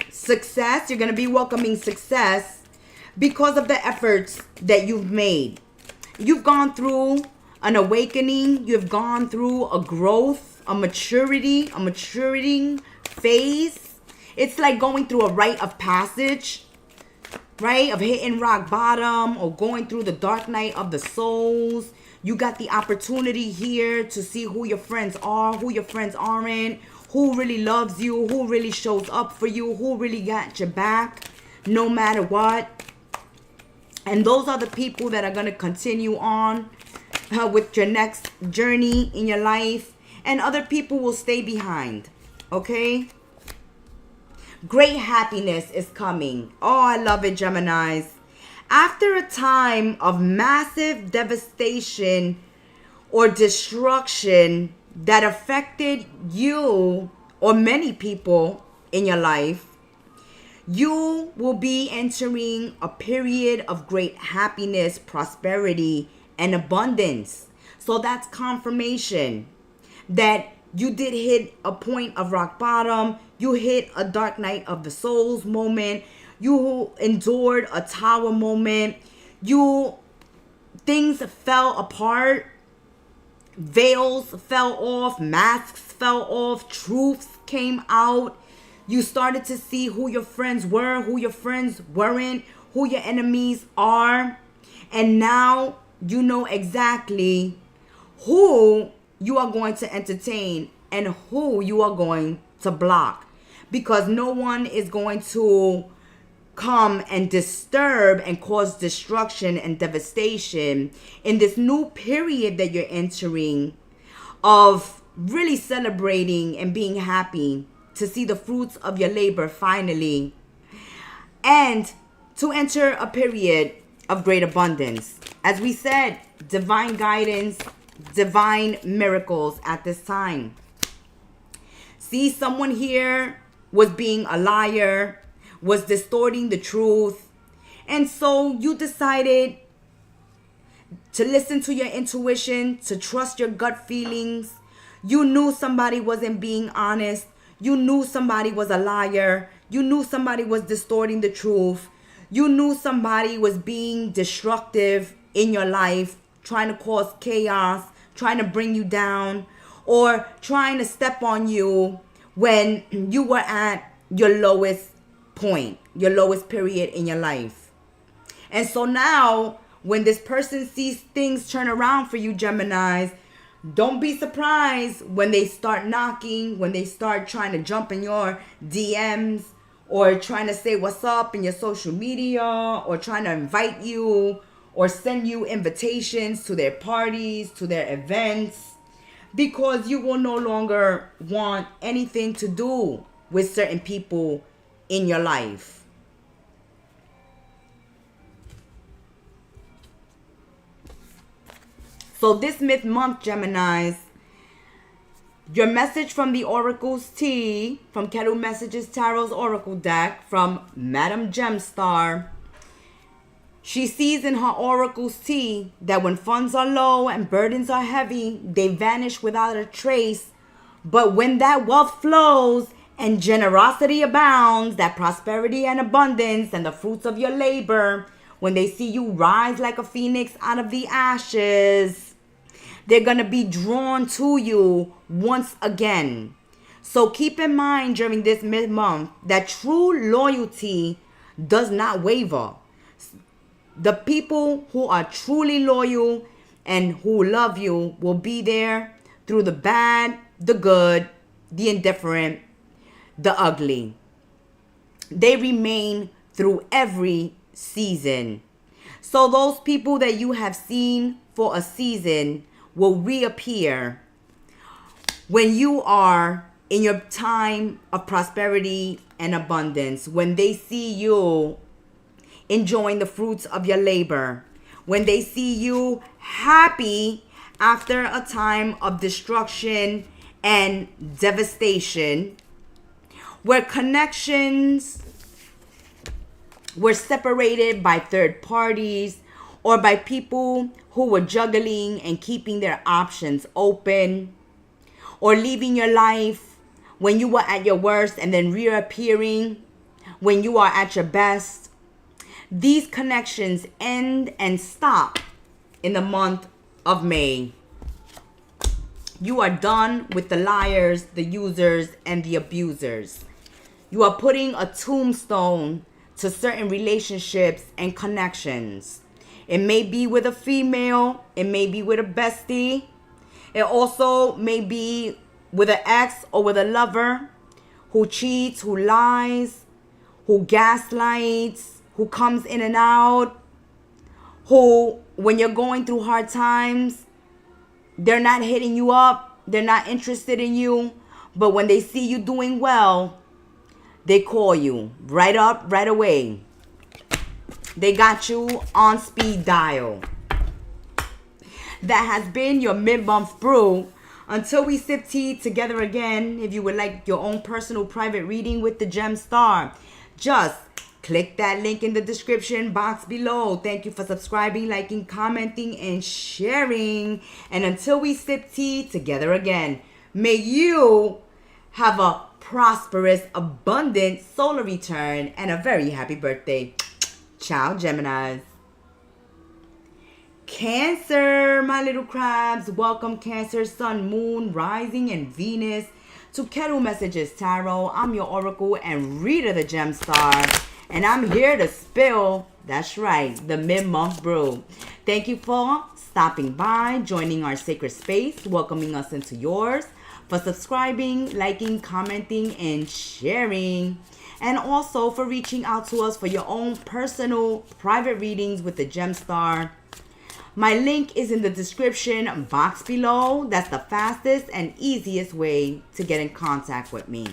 success. You're going to be welcoming success because of the efforts that you've made. You've gone through an awakening. You've gone through a growth, a maturing phase. It's like going through a rite of passage, right? Of hitting rock bottom or going through the dark night of the souls. You got the opportunity here to see who your friends are, who your friends aren't, who really loves you, who really shows up for you, who really got your back no matter what. And those are the people that are going to continue on with your next journey in your life. And other people will stay behind. Okay? Great happiness is coming. Oh, I love it, Geminis. After a time of massive devastation or destruction that affected you or many people in your life, you will be entering a period of great happiness, prosperity, and abundance. So that's confirmation that you did hit a point of rock bottom. You hit a dark night of the souls moment. You endured a tower moment. Things fell apart. Veils fell off. Masks fell off. Truths came out. You started to see who your friends were, who your friends weren't, who your enemies are. And now you know exactly who you are going to entertain and who you are going to block. Because no one is going to come and disturb and cause destruction and devastation in this new period that you're entering of really celebrating and being happy to see the fruits of your labor finally, and to enter a period of great abundance. As we said, divine guidance, divine miracles at this time. See, someone here was being a liar, was distorting the truth, and so you decided to listen to your intuition, to trust your gut feelings. You knew somebody wasn't being honest. You knew somebody was a liar. You knew somebody was distorting the truth. You knew somebody was being destructive in your life, trying to cause chaos, trying to bring you down, or trying to step on you when you were at your lowest point, your lowest period in your life. And so now, when this person sees things turn around for you, Geminis, don't be surprised when they start knocking, when they start trying to jump in your DMs, or trying to say what's up in your social media, or trying to invite you, or send you invitations to their parties, to their events, because you will no longer want anything to do with certain people in your life. So this mid-month, Geminis, your message from the Oracle's Tea, from Kettle Messages Tarot's Oracle deck, from Madam Gemstar. She sees in her Oracle's Tea that when funds are low and burdens are heavy, they vanish without a trace. But when that wealth flows and generosity abounds, that prosperity and abundance and the fruits of your labor, when they see you rise like a phoenix out of the ashes, they're going to be drawn to you once again. So keep in mind during this mid-month that true loyalty does not waver. The people who are truly loyal and who love you will be there through the bad, the good, the indifferent, the ugly. They remain through every season. So those people that you have seen for a season will reappear when you are in your time of prosperity and abundance, when they see you enjoying the fruits of your labor, when they see you happy after a time of destruction and devastation, where connections were separated by third parties or by people who were juggling and keeping their options open, or leaving your life when you were at your worst and then reappearing when you are at your best. These connections end and stop in the month of May. You are done with the liars, the users, and the abusers. You are putting a tombstone to certain relationships and connections. It may be with a female. It may be with a bestie. It also may be with an ex or with a lover who cheats, who lies, who gaslights, who comes in and out, who, when you're going through hard times, they're not hitting you up, they're not interested in you, but when they see you doing well, they call you right up, right away. They got you on speed dial. That has been your mid-month brew. Until we sip tea together again, if you would like your own personal private reading with the Gemstar, just click that link in the description box below. Thank you for subscribing, liking, commenting, and sharing. And until we sip tea together again, may you have a prosperous, abundant solar return and a very happy birthday. Ciao, Geminis. Cancer, my little crabs. Welcome, Cancer, Sun, Moon, Rising, and Venus to Kettle Messages Tarot. I'm your Oracle and Reader, the Gemstar. And I'm here to spill, that's right, the mid-month brew. Thank you for stopping by, joining our sacred space, welcoming us into yours, for subscribing, liking, commenting, and sharing. And also for reaching out to us for your own personal private readings with the Gemstar. My link is in the description box below. That's the fastest and easiest way to get in contact with me.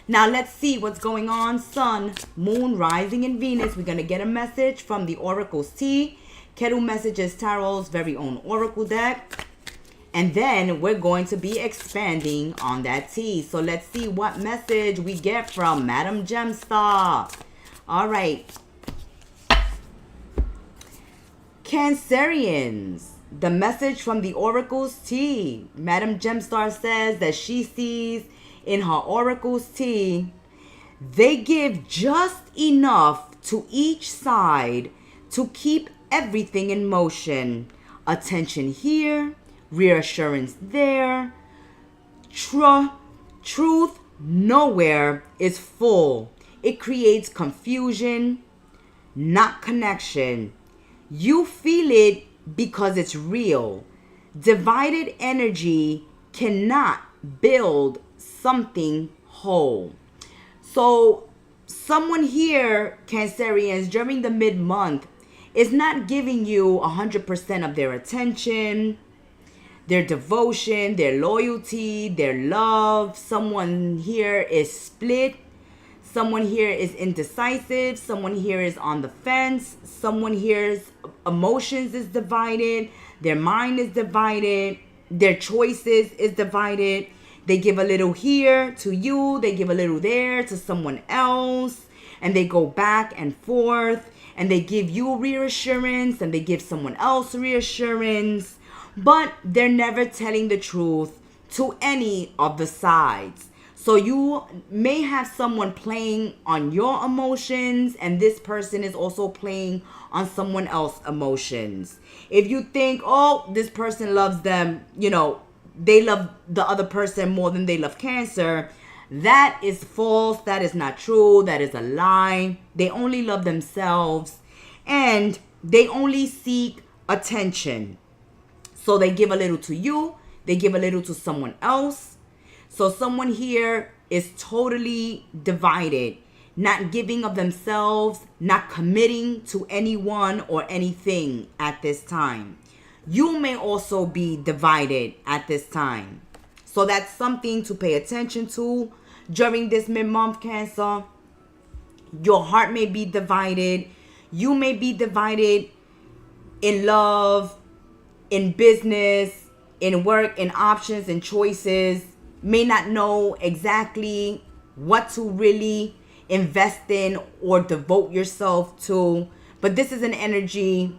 Now let's see what's going on. Sun, Moon, Rising, and Venus. We're going to get a message from the Oracle's Tea, Kettle Messages Tarot's very own Oracle deck. And then we're going to be expanding on that tea. So let's see what message we get from Madam Gemstar. All right. Cancerians, the message from the Oracle's Tea. Madam Gemstar says that she sees in her Oracle's Tea, they give just enough to each side to keep everything in motion. Attention here, reassurance there. Truth nowhere is full. It creates confusion, not connection. You feel it because it's real. Divided energy cannot build something whole. So someone here, Cancerians, during the mid-month is not giving you 100% of their attention, their devotion, their loyalty, their love. Someone here is split. Someone here is indecisive. Someone here is on the fence. Someone here's emotions is divided. Their mind is divided. Their choices is divided. They give a little here to you. They give a little there to someone else. And they go back and forth. And they give you reassurance. And they give someone else reassurance. But they're never telling the truth to any of the sides. So you may have someone playing on your emotions, and this person is also playing on someone else's emotions. If you think, oh, this person loves them, they love the other person more than they love Cancer, that is false. That is not true. That is a lie. They only love themselves, and they only seek attention. So they give a little to you. They give a little to someone else. So someone here is totally divided, not giving of themselves, not committing to anyone or anything at this time. You may also be divided at this time. So that's something to pay attention to during this mid-month, Cancer. Your heart may be divided. You may be divided in love, in business, in work, in options, in choices. May not know exactly what to really invest in or devote yourself to. But this is an energy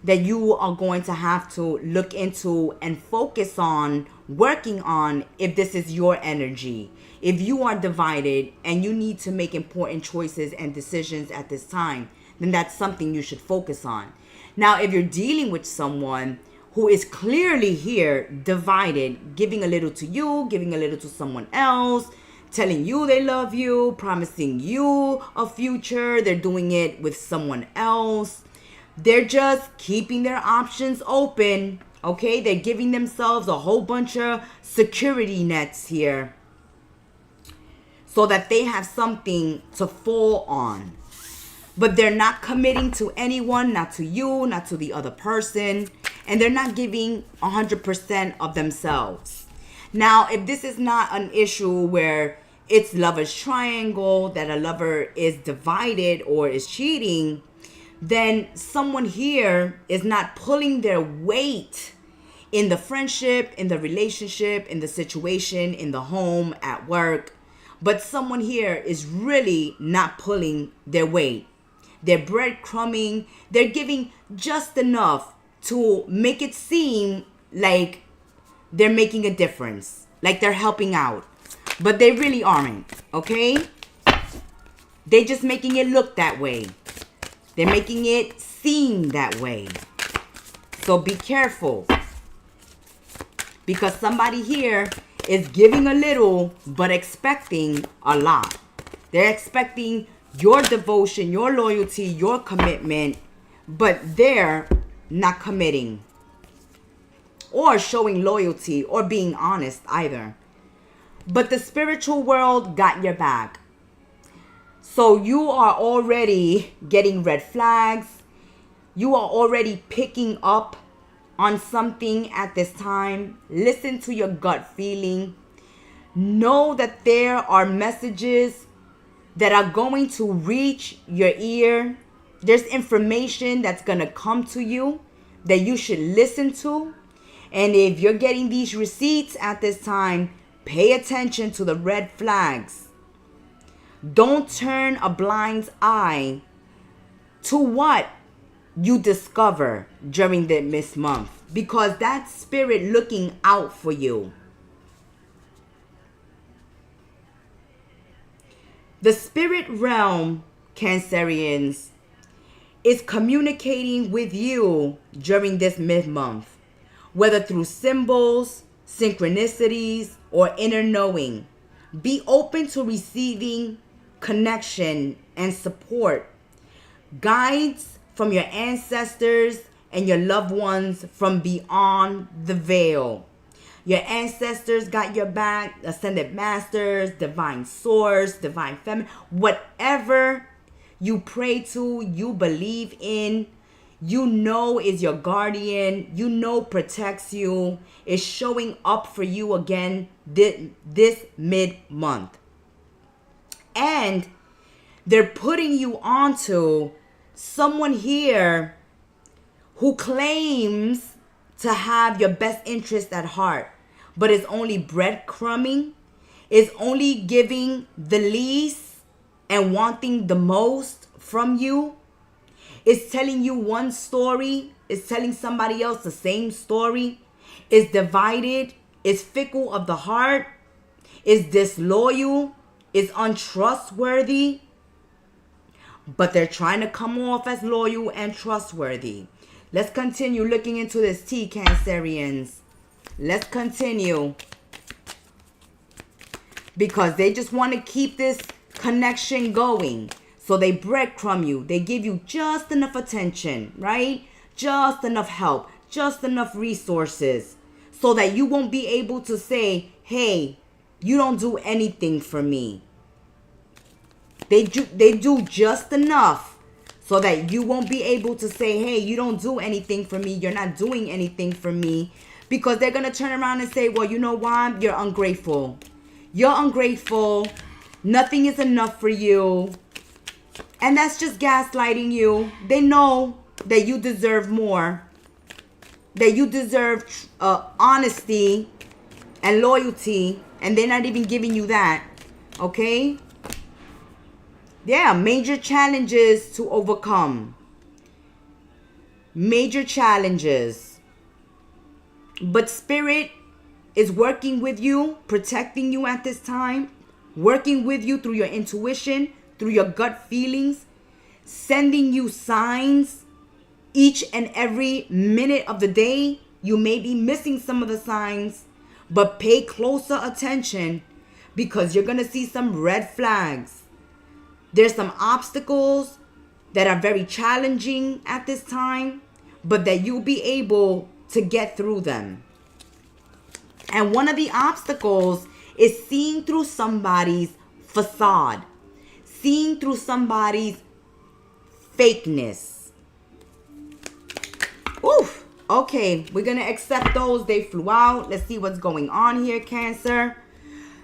that you are going to have to look into and focus on, working on, if this is your energy. If you are divided and you need to make important choices and decisions at this time, then that's something you should focus on. Now, if you're dealing with someone who is clearly here divided, giving a little to you, giving a little to someone else, telling you they love you, promising you a future, they're doing it with someone else. They're just keeping their options open, okay? They're giving themselves a whole bunch of security nets here so that they have something to fall on. But they're not committing to anyone, not to you, not to the other person. And they're not giving 100% of themselves. Now, if this is not an issue where it's lover's triangle, that a lover is divided or is cheating, then someone here is not pulling their weight in the friendship, in the relationship, in the situation, in the home, at work. But someone here is really not pulling their weight. They're breadcrumbing. They're giving just enough to make it seem like they're making a difference, like they're helping out. But they really aren't, okay? They're just making it look that way. They're making it seem that way. So be careful. Because somebody here is giving a little, but expecting a lot. They're expecting your devotion, your loyalty, your commitment, but they're not committing or showing loyalty or being honest either. But the spiritual world got your back. So you are already getting red flags. You are already picking up on something at this time. Listen to your gut feeling. Know that there are messages that are going to reach your ear. There's information that's going to come to you that you should listen to. And if you're getting these receipts at this time, pay attention to the red flags. Don't turn a blind eye to what you discover during this month, because that's spirit looking out for you. The spirit realm, Cancerians, is communicating with you during this mid-month, whether through symbols, synchronicities, or inner knowing. Be open to receiving connection and support, guides from your ancestors and your loved ones from beyond the veil. Your ancestors got your back, ascended masters, divine source, divine feminine, whatever you pray to, you believe in, you know is your guardian, you know protects you, is showing up for you again this mid-month. And they're putting you onto someone here who claims to have your best interest at heart, but is only breadcrumbing, is only giving the least and wanting the most from you, is telling you one story, is telling somebody else the same story, is divided, is fickle of the heart, is disloyal, is untrustworthy, but they're trying to come off as loyal and trustworthy. Let's continue looking into this tea, Cancerians. Let's continue. Because they just want to keep this connection going. So they breadcrumb you. They give you just enough attention, right? Just enough help. Just enough resources. So that you won't be able to say, hey, you don't do anything for me. They do just enough so that you won't be able to say, hey, you don't do anything for me. You're not doing anything for me. Because they're going to turn around and say, well, you know why? You're ungrateful. You're ungrateful. Nothing is enough for you. And that's just gaslighting you. They know that you deserve more. That you deserve honesty and loyalty. And they're not even giving you that. Okay? Yeah, major challenges to overcome. Major challenges. But Spirit is working with you, protecting you at this time, working with you through your intuition, through your gut feelings, sending you signs each and every minute of the day. You may be missing some of the signs, but pay closer attention because you're going to see some red flags. There's some obstacles that are very challenging at this time, but that you'll be able to get through them. And one of the obstacles is seeing through somebody's facade, seeing through somebody's fakeness. Oof. Okay, we're going to accept those. They flew out. Let's see what's going on here, Cancer.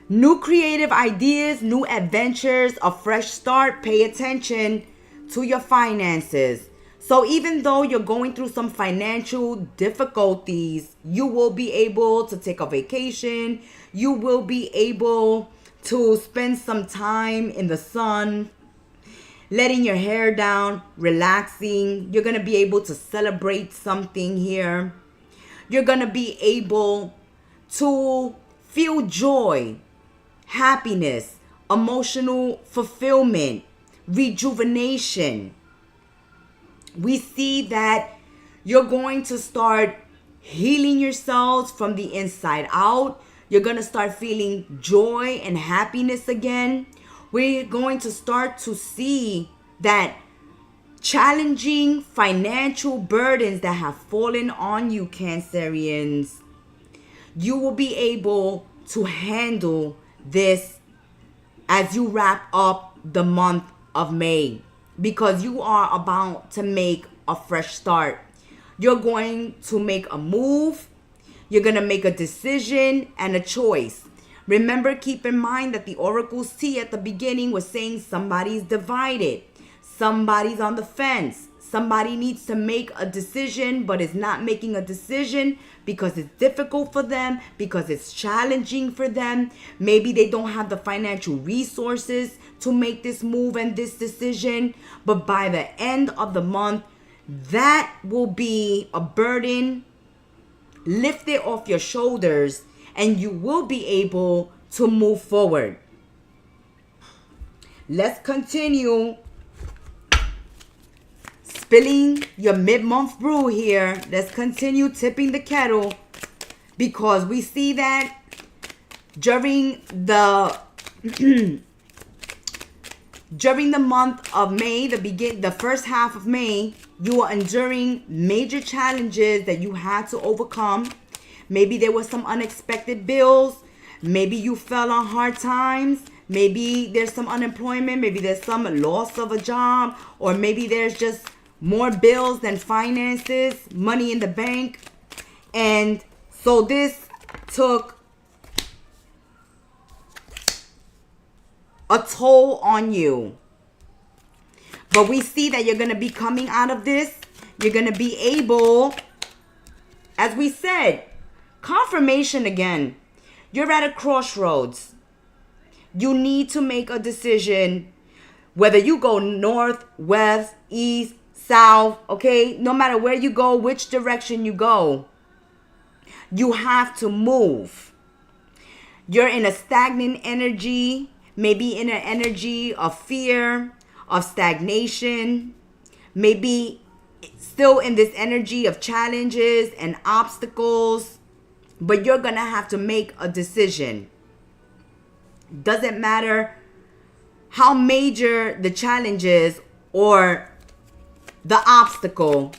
New creative ideas, new adventures, a fresh start. Pay attention to your finances. So even though you're going through some financial difficulties, you will be able to take a vacation. You will be able to spend some time in the sun, letting your hair down, relaxing. You're going to be able to celebrate something here. You're going to be able to feel joy, happiness, emotional fulfillment, rejuvenation. We see that you're going to start healing yourselves from the inside out. You're going to start feeling joy and happiness again. We're going to start to see that challenging financial burdens that have fallen on you, Cancerians, you will be able to handle this as you wrap up the month of May, because you are about to make a fresh start. You're going to make a move. You're going to make a decision and a choice. Remember, keep in mind that the oracle's tea at the beginning was saying somebody's divided. Somebody's on the fence. Somebody needs to make a decision but is not making a decision because it's difficult for them, because it's challenging for them. Maybe they don't have the financial resources to make this move and this decision. But by the end of the month, that will be a burden lifted off your shoulders and you will be able to move forward. Let's continue spilling your mid-month brew here. Let's continue tipping the kettle, because we see that during the month of May, the first half of May, you are enduring major challenges that you had to overcome. Maybe there were some unexpected bills. Maybe you fell on hard times. Maybe there's some unemployment. Maybe there's some loss of a job. Or maybe there's just more bills than finances, money in the bank. And so this took a toll on you. But we see that you're going to be coming out of this. You're going to be able as we said, confirmation again. You're at a crossroads. You need to make a decision, whether you go north, west, east, south, okay? No matter where you go, which direction you go, you have to move. You're in a stagnant energy, maybe in an energy of fear, of stagnation, maybe still in this energy of challenges and obstacles, but you're gonna have to make a decision. Doesn't matter how major the challenge is or the obstacle.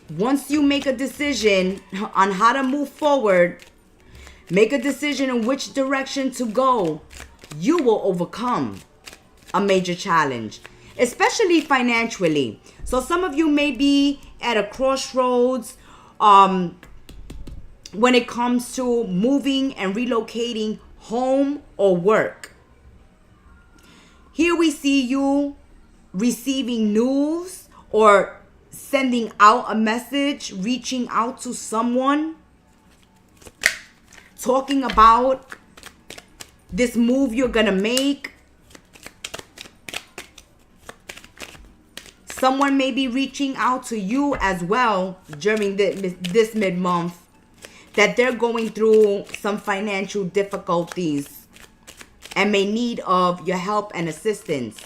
Once you make a decision on how to move forward, make a decision in which direction to go, you will overcome a major challenge, especially financially. So some of you may be at a crossroads when it comes to moving and relocating home or work. Here we see you receiving news or sending out a message, reaching out to someone, talking about this move you're gonna make. Someone may be reaching out to you as well during this mid-month, that they're going through some financial difficulties and may need of your help and assistance.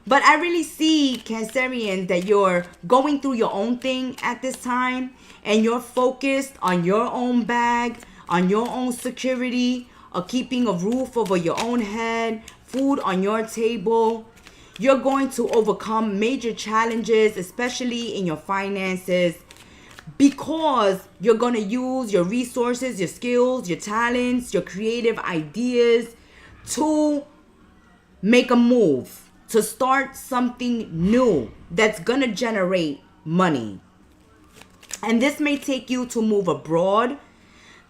But I really see, Cancerians, that you're going through your own thing at this time, and you're focused on your own bag, on your own security, of keeping a roof over your own head, food on your table. You're going to overcome major challenges, especially in your finances, because you're going to use your resources, your skills, your talents, your creative ideas to make a move, to start something new that's going to generate money. And this may take you to move abroad,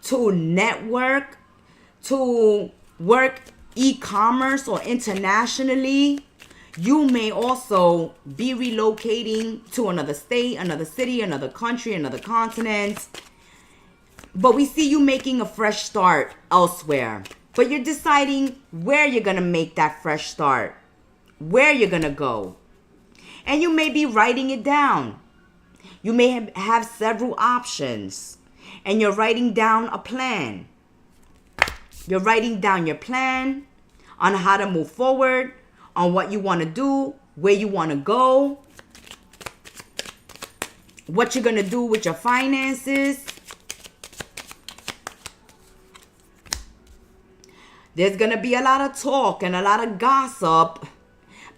to network, to work e-commerce or internationally. You may also be relocating to another state, another city, another country, another continent. But we see you making a fresh start elsewhere. But you're deciding where you're going to make that fresh start, where you're going to go. And you may be writing it down. You may have several options. And you're writing down a plan. You're writing down your plan on how to move forward, on what you want to do, where you want to go, what you're going to do with your finances. There's going to be a lot of talk and a lot of gossip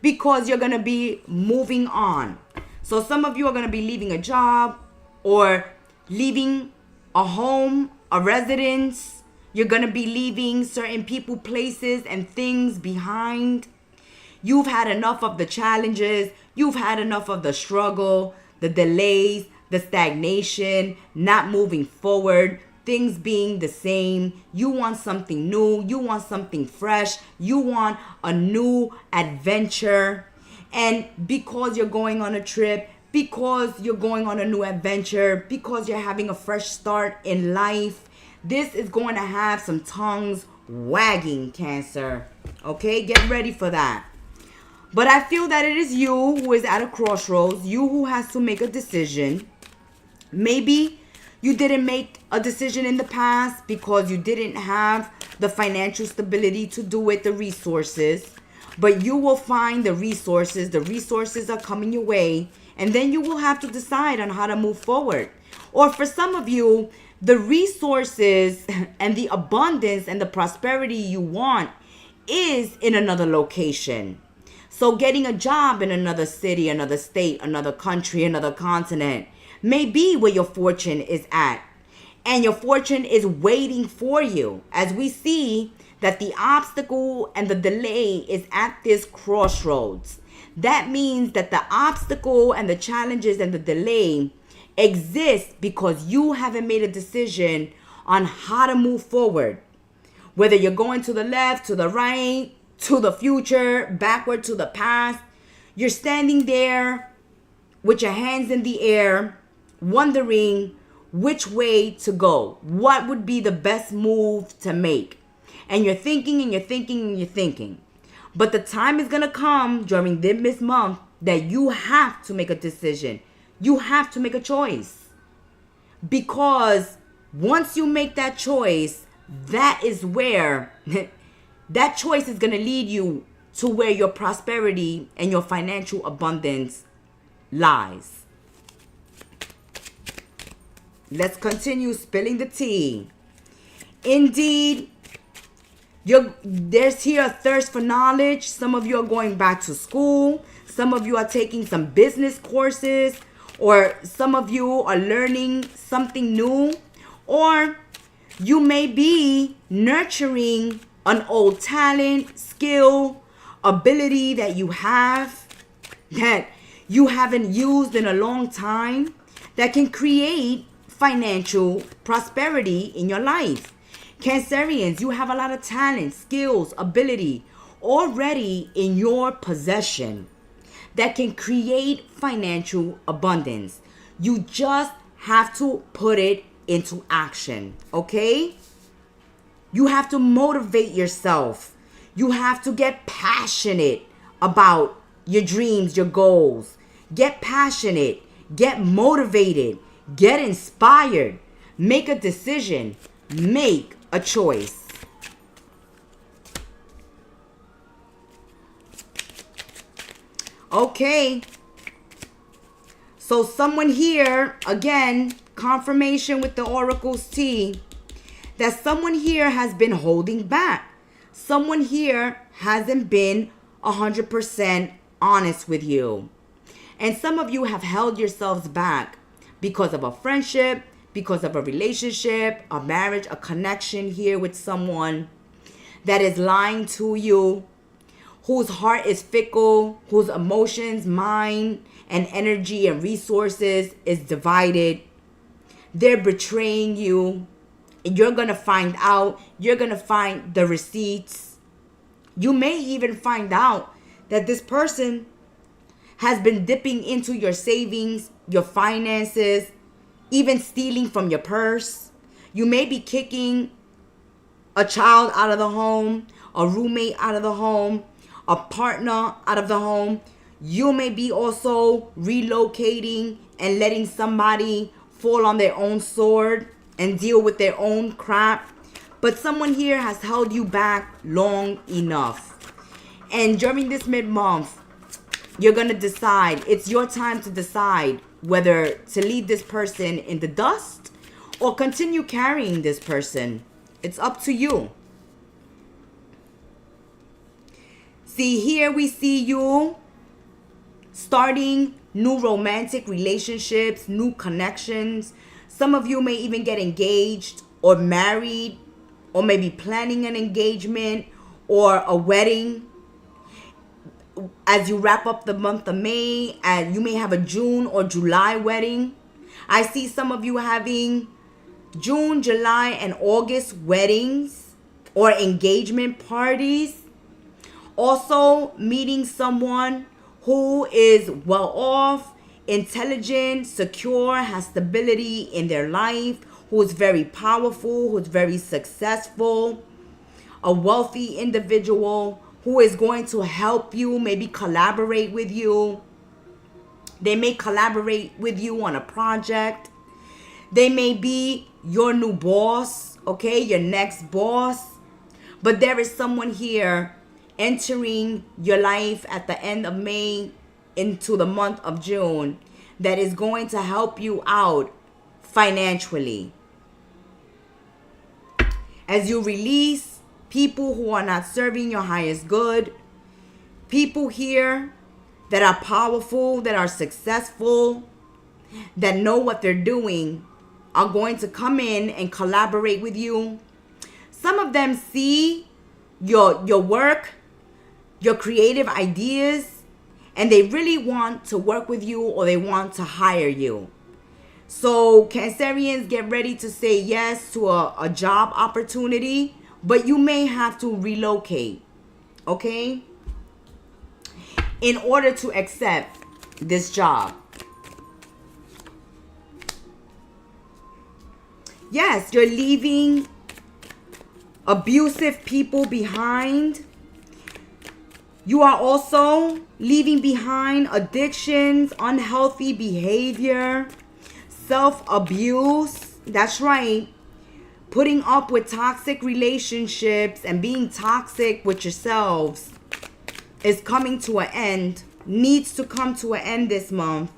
because you're going to be moving on. So some of you are going to be leaving a job or leaving a home, a residence. You're going to be leaving certain people, places, and things behind. You've had enough of the challenges. You've had enough of the struggle, the delays, the stagnation, not moving forward, things being the same. You want something new. You want something fresh. You want a new adventure. And because you're going on a trip, because you're going on a new adventure, because you're having a fresh start in life, this is going to have some tongues wagging, Cancer. Okay, get ready for that. But I feel that it is you who is at a crossroads, you who has to make a decision. Maybe you didn't make a decision in the past because you didn't have the financial stability to do it, the resources. But you will find the resources. The resources are coming your way. And then you will have to decide on how to move forward. Or for some of you, the resources and the abundance and the prosperity you want is in another location. So getting a job in another city, another state, another country, another continent may be where your fortune is at. And your fortune is waiting for you. As we see that the obstacle and the delay is at this crossroads. That means that the obstacle and the challenges and the delay exist because you haven't made a decision on how to move forward. Whether you're going to the left, to the right, to the future, backward, to the past, you're standing there with your hands in the air, wondering which way to go. What would be the best move to make? And you're thinking and you're thinking and you're thinking. But the time is going to come during this month that you have to make a decision. You have to make a choice. Because once you make that choice, that is where that choice is going to lead you to where your prosperity and your financial abundance lies. Let's continue spilling the tea. Indeed, there's here a thirst for knowledge. Some of you are going back to school. Some of you are taking some business courses. Or some of you are learning something new. Or you may be nurturing an old talent, skill, ability that you have that you haven't used in a long time that can create financial prosperity in your life. Cancerians, you have a lot of talent, skills, ability already in your possession that can create financial abundance. You just have to put it into action, okay? You have to motivate yourself. You have to get passionate about your dreams, your goals. Get passionate, get motivated, get inspired, make a decision, make a choice. Okay. So someone here, again, confirmation with the Oracle's tea, that someone here has been holding back. Someone here hasn't been 100% honest with you. And some of you have held yourselves back because of a friendship, because of a relationship, a marriage, a connection here with someone that is lying to you, whose heart is fickle, whose emotions, mind, and energy and resources is divided. They're betraying you. You're going to find out. You're going to find the receipts. You may even find out that this person has been dipping into your savings, your finances, even stealing from your purse. You may be kicking a child out of the home, a roommate out of the home, a partner out of the home. You may be also relocating and letting somebody fall on their own sword and deal with their own crap. But someone here has held you back long enough. And during this mid-month, you're going to decide. It's your time to decide whether to leave this person in the dust or continue carrying this person. It's up to you. See, here we see you starting new romantic relationships, new connections. Some of you may even get engaged or married, or maybe planning an engagement or a wedding. As you wrap up the month of May, and you may have a June or July wedding. I see some of you having June, July, and August weddings or engagement parties. Also meeting someone who is well off, intelligent, secure, has stability in their life, who is very powerful, who is very successful, a wealthy individual who is going to help you, maybe collaborate with you. They may collaborate with you on a project. They may be your new boss, okay, your next boss. But there is someone here entering your life at the end of May into the month of June that is going to help you out financially. As you release people who are not serving your highest good, people here that are powerful, that are successful, that know what they're doing, are going to come in and collaborate with you. Some of them see your work, your creative ideas, and they really want to work with you, or they want to hire you. So Cancerians, get ready to say yes to a job opportunity, but you may have to relocate, okay, in order to accept this job. Yes, you're leaving abusive people behind. You are also leaving behind addictions, unhealthy behavior, self-abuse. That's right. Putting up with toxic relationships and being toxic with yourselves is coming to an end. Needs to come to an end this month.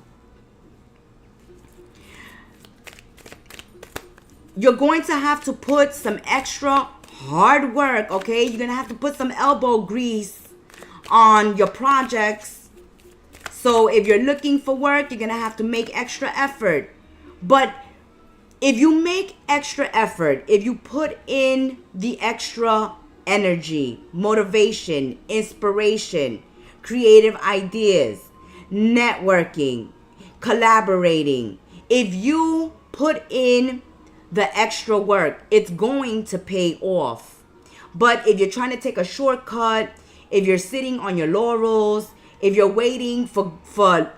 You're going to have to put some extra hard work, okay? You're going to have to put some elbow grease on your projects. So if you're looking for work, you're going to have to make extra effort. But if you make extra effort, if you put in the extra energy, motivation, inspiration, creative ideas, networking, collaborating, if you put in the extra work, it's going to pay off. But if you're trying to take a shortcut, if you're sitting on your laurels, if you're waiting for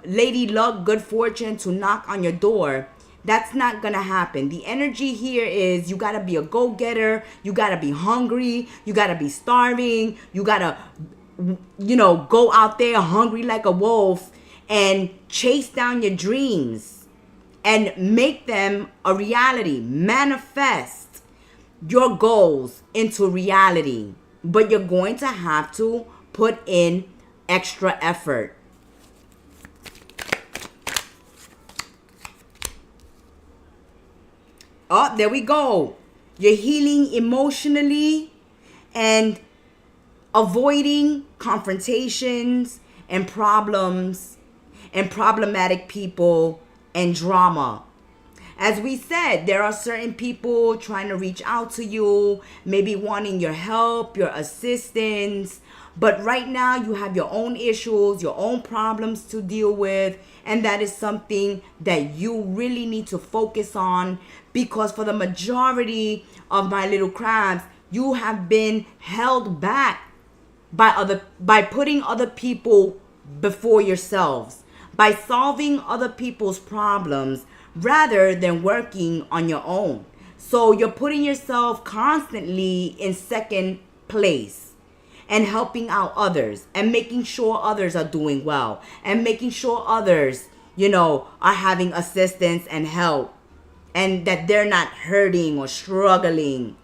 Lady Luck, good fortune to knock on your door, that's not gonna happen. The energy here is you gotta be a go-getter, you gotta be hungry, you gotta be starving, you gotta, go out there hungry like a wolf and chase down your dreams and make them a reality. Manifest your goals into reality. But you're going to have to put in extra effort. Oh, there we go. You're healing emotionally and avoiding confrontations and problems and problematic people and drama. As we said, there are certain people trying to reach out to you, maybe wanting your help, your assistance. But right now you have your own issues, your own problems to deal with. And that is something that you really need to focus on, because for the majority of my little crabs, you have been held back by putting other people before yourselves, by solving other people's problems rather than working on your own. So you're putting yourself constantly in second place and helping out others and making sure others are doing well and making sure others, are having assistance and help and that they're not hurting or struggling.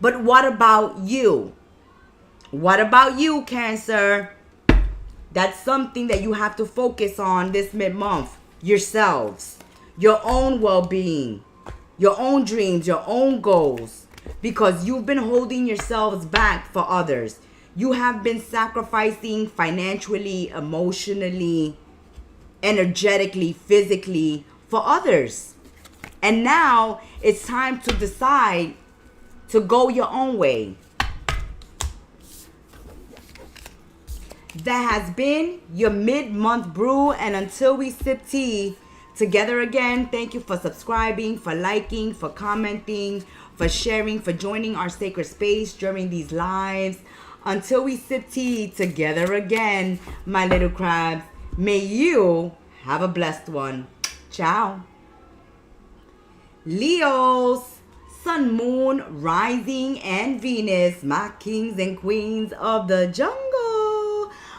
But what about you? What about you, Cancer? That's something that you have to focus on this mid-month. Yourselves, your own well-being, your own dreams, your own goals. Because you've been holding yourselves back for others. You have been sacrificing financially, emotionally, energetically, physically for others. And now it's time to decide to go your own way. That has been your mid-month brew, and until we sip tea together again, thank you for subscribing, for liking, for commenting, for sharing, for joining our sacred space during these lives. Until we sip tea together again, my little crabs, may you have a blessed one. Ciao. Leos, Sun, Moon, Rising, and Venus, my kings and queens of the jungle.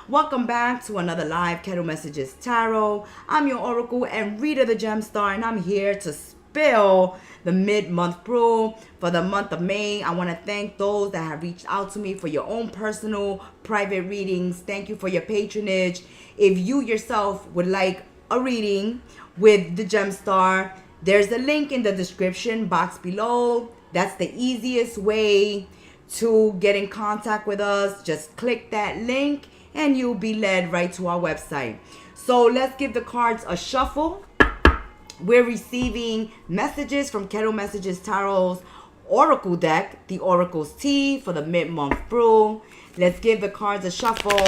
Welcome back to another live Kettle Messages Tarot. I'm your Oracle and reader, the Gemstar, and I'm here to spill the mid-month brew for the month of May. I want to thank those that have reached out to me for your own personal private readings. Thank you for your patronage. If you yourself would like a reading with the Gemstar, there's a link in the description box below. That's the easiest way to get in contact with us. Just click that link and you'll be led right to our website. So let's give the cards a shuffle. We're receiving messages from Kettle Messages Tarot's Oracle deck, the Oracle's Tea for the mid-month brew. Let's give the cards a shuffle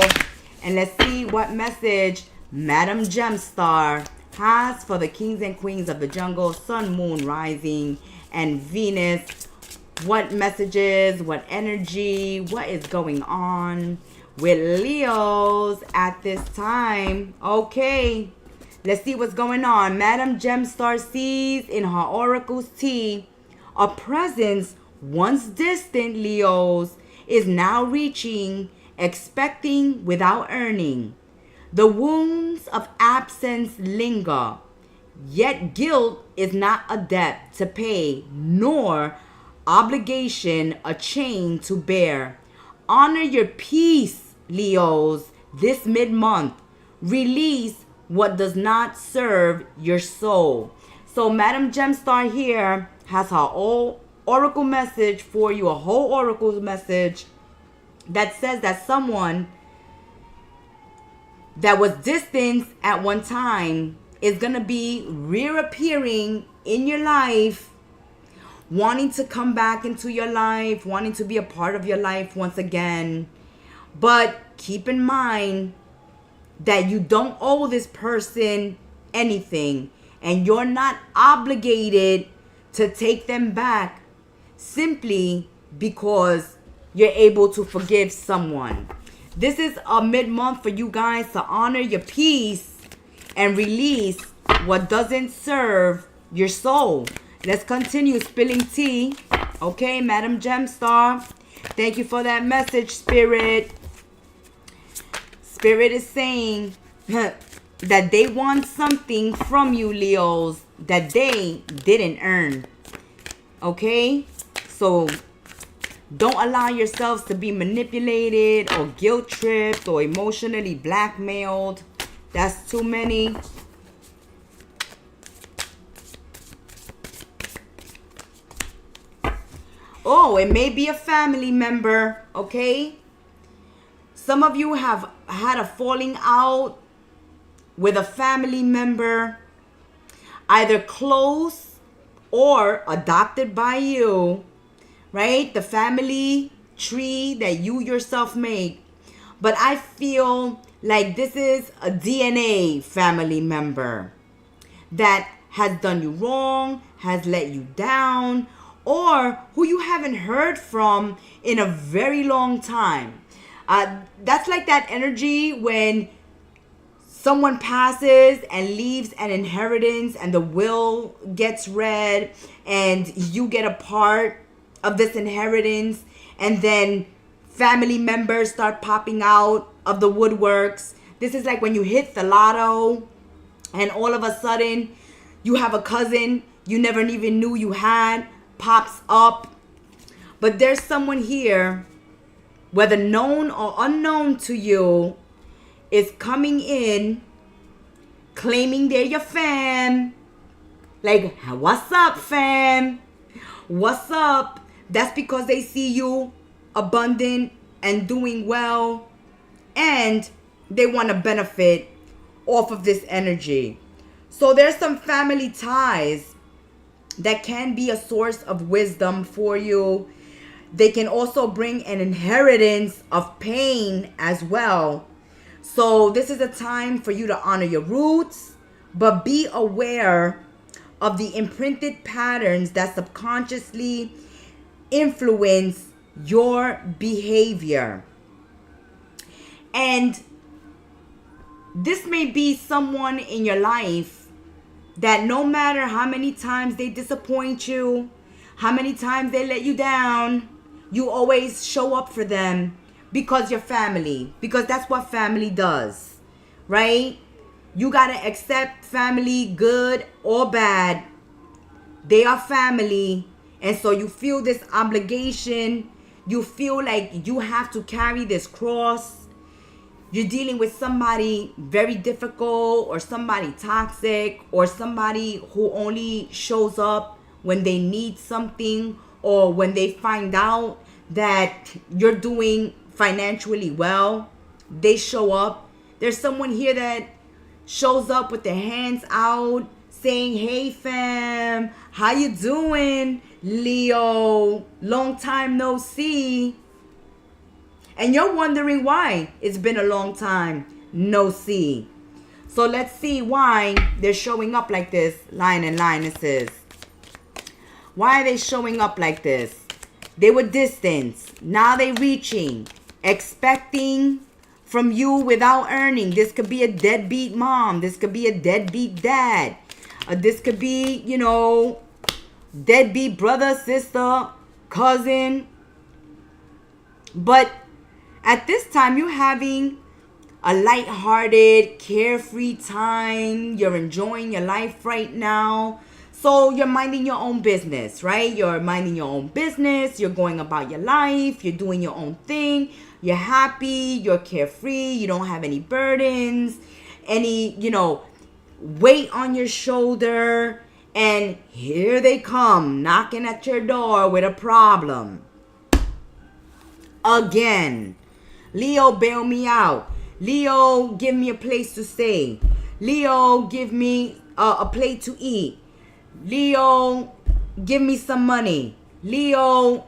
and let's see what message Madam Gemstar has for the kings and queens of the jungle, Sun, Moon, Rising, and Venus. What messages, what energy, what is going on with Leos at this time? Okay, Let's see what's going on. Madam Gemstar sees in her oracle's tea a presence once distant, Leos, is now reaching, expecting without earning. The wounds of absence linger, yet guilt is not a debt to pay, nor obligation a chain to bear. Honor your peace, Leos, this mid-month. Release what does not serve your soul. So Madam Gemstar here has her whole oracle message for you, a whole oracle message that says that someone that was distant at one time is going to be reappearing in your life, wanting to come back into your life, wanting to be a part of your life once again. But keep in mind that you don't owe this person anything, and you're not obligated to take them back simply because you're able to forgive someone. This is a mid-month for you guys to honor your peace and release what doesn't serve your soul. Let's continue spilling tea. Okay, Madam Gemstar. Thank you for that message, Spirit. Spirit is saying that they want something from you, Leos, that they didn't earn. Okay? So don't allow yourselves to be manipulated or guilt tripped or emotionally blackmailed. That's too many. Oh, it may be a family member, okay? Some of you have had a falling out with a family member, either close or adopted by you, right? The family tree that you yourself made. But I feel like this is a DNA family member that has done you wrong, has let you down, or who you haven't heard from in a very long time. That's like that energy when someone passes and leaves an inheritance and the will gets read and you get a part of this inheritance, and then family members start popping out of the woodworks. This is like when you hit the lotto and all of a sudden you have a cousin you never even knew you had pops up. But there's someone here, whether known or unknown to you, is coming in claiming they're your fam. Like, what's up, fam? What's up? That's because they see you abundant and doing well, and they want to benefit off of this energy. So there's some family ties that can be a source of wisdom for you. They can also bring an inheritance of pain as well. So this is a time for you to honor your roots, but be aware of the imprinted patterns that subconsciously influence your behavior. And this may be someone in your life that no matter how many times they disappoint you, how many times they let you down, you always show up for them because you're family. Because that's what family does, right? You gotta accept family, good or bad. They are family. And so you feel this obligation. You feel like you have to carry this cross. You're dealing with somebody very difficult, or somebody toxic, or somebody who only shows up when they need something, or when they find out that you're doing financially well, they show up. There's someone here that shows up with their hands out saying, hey fam, how you doing, Leo? Long time no see. And you're wondering why it's been a long time no see. So let's see why they're showing up like this, lion and lionesses. Why are they showing up like this? They were distant. Now they're reaching, expecting from you without earning. This could be a deadbeat mom. This could be a deadbeat dad. This could be, you know, deadbeat brother, sister, cousin. But at this time, you're having a lighthearted, carefree time. You're enjoying your life right now. So you're minding your own business, right? You're minding your own business. You're going about your life. You're doing your own thing. You're happy. You're carefree. You don't have any burdens, any, you know, weight on your shoulder. And here they come, knocking at your door with a problem. Again. Leo, bail me out. Leo, give me a place to stay. Leo, give me a plate to eat. Leo, give me some money. Leo.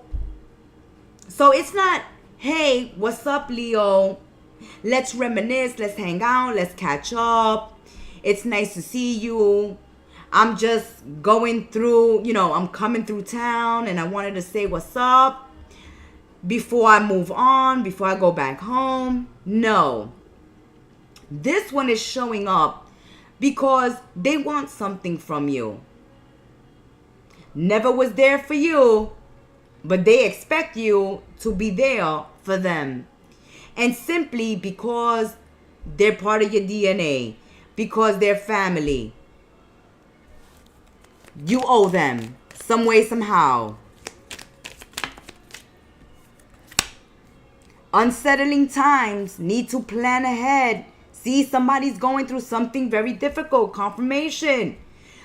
So it's not, hey, what's up, Leo? Let's reminisce. Let's hang out. Let's catch up. It's nice to see you. I'm just going through, you know, I'm coming through town and I wanted to say what's up before I move on, before I go back home. No. This one is showing up because they want something from you. Never was there for you, but they expect you to be there for them. And simply because they're part of your DNA, because they're family, you owe them some way, somehow. Unsettling times, need to plan ahead. See, somebody's going through something very difficult. Confirmation.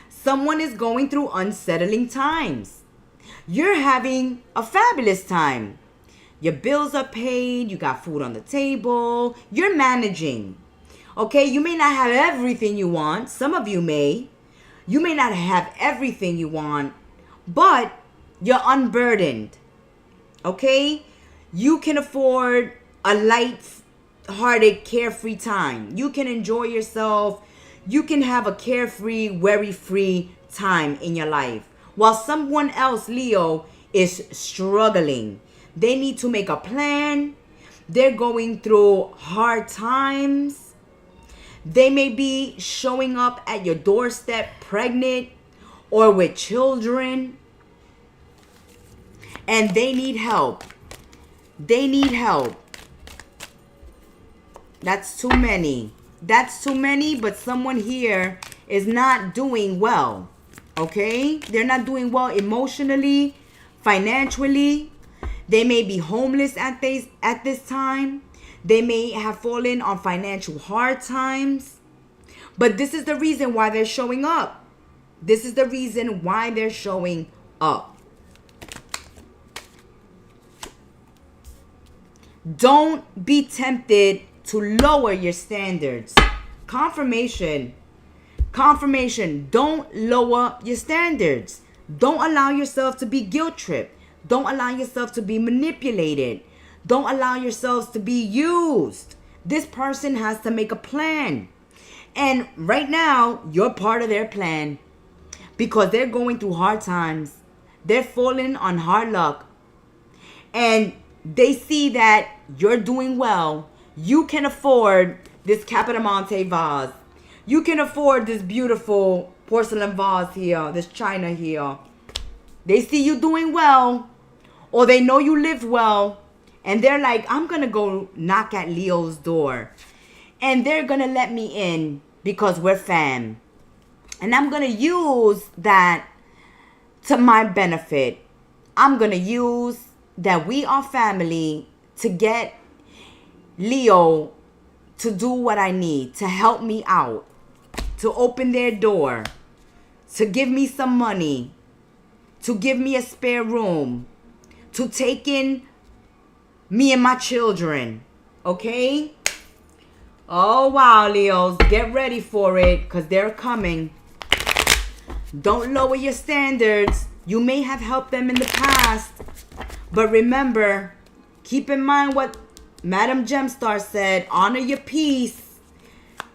Someone is going through unsettling times. You're having a fabulous time. Your bills are paid. You got food on the table. You're managing. Okay, you may not have everything you want. Some of you may. You may not have everything you want, but you're unburdened. Okay? You can afford a light-hearted, carefree time. You can enjoy yourself. You can have a carefree, worry-free time in your life. While someone else, Leo, is struggling. They need to make a plan. They're going through hard times. They may be showing up at your doorstep pregnant or with children. And they need help. They need help. That's too many. That's too many, but someone here is not doing well. Okay? They're not doing well emotionally, financially. They may be homeless at this time. They may have fallen on financial hard times. But this is the reason why they're showing up. This is the reason why they're showing up. Don't be tempted to lower your standards. Confirmation. Confirmation. Don't lower your standards. Don't allow yourself to be guilt tripped. Don't allow yourself to be manipulated. Don't allow yourselves to be used. This person has to make a plan. And right now, you're part of their plan because they're going through hard times. They're falling on hard luck. And they see that you're doing well. You can afford this Capricorn vase. You can afford this beautiful porcelain vase here, this china here. They see you doing well, or they know you live well, and they're like, I'm going to go knock at Leo's door. And they're going to let me in because we're fam. And I'm going to use that to my benefit. I'm going to use that we are family to get Leo to do what I need, to help me out, to open their door, to give me some money, to give me a spare room, to take in me and my children. Okay? Oh, wow, Leos. Get ready for it because they're coming. Don't lower your standards. You may have helped them in the past. But remember, keep in mind what Madam Gemstar said. Honor your peace.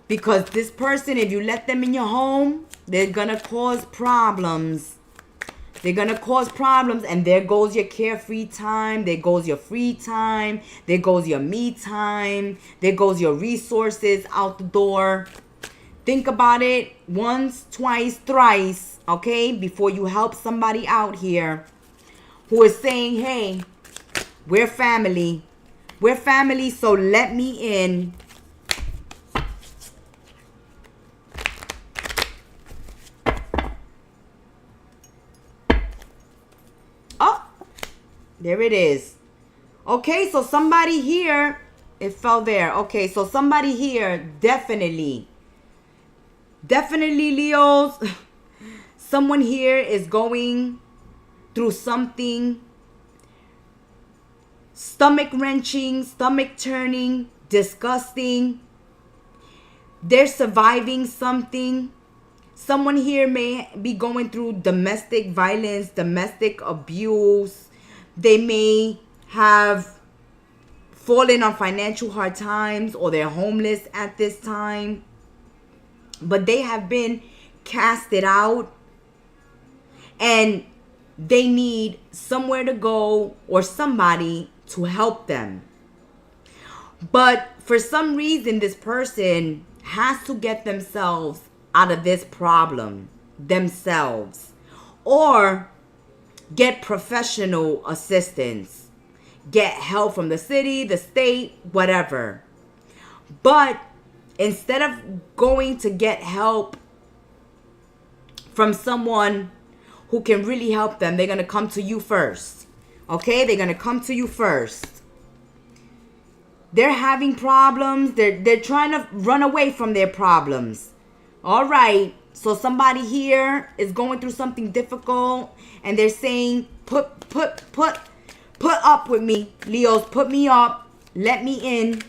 Because this person, if you let them in your home, they're going to cause problems. They're going to cause problems, and there goes your carefree time. There goes your free time. There goes your me time. There goes your resources out the door. Think about it once, twice, thrice, okay, before you help somebody out here who is saying, hey, we're family. We're family, so let me in. Oh, there it is. Okay, so somebody here, it fell there. Okay, so somebody here, definitely, Leos, someone here is going through something stomach wrenching, stomach turning, disgusting. They're surviving something. Someone here may be going through domestic violence, domestic abuse. They may have fallen on financial hard times, or they're homeless at this time. But they have been casted out, and they need somewhere to go or somebody to help them. But for some reason, this person has to get themselves out of this problem themselves, or get professional assistance, get help from the city, the state, whatever. But instead of going to get help from someone who can really help them, they're going to come to you first. Okay? They're going to come to you first. They're having problems. They're trying to run away from their problems. All right. So somebody here is going through something difficult, and they're saying, put up with me, Leos. Put me up. Let me in.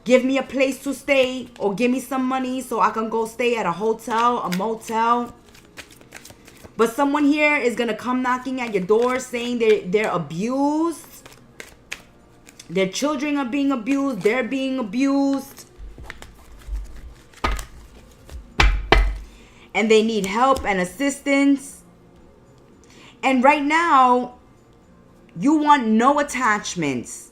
Give me a place to stay, or give me some money so I can go stay at a hotel, a motel. But someone here is going to come knocking at your door saying they're abused. Their children are being abused. They're being abused. And they need help and assistance. And right now, you want no attachments.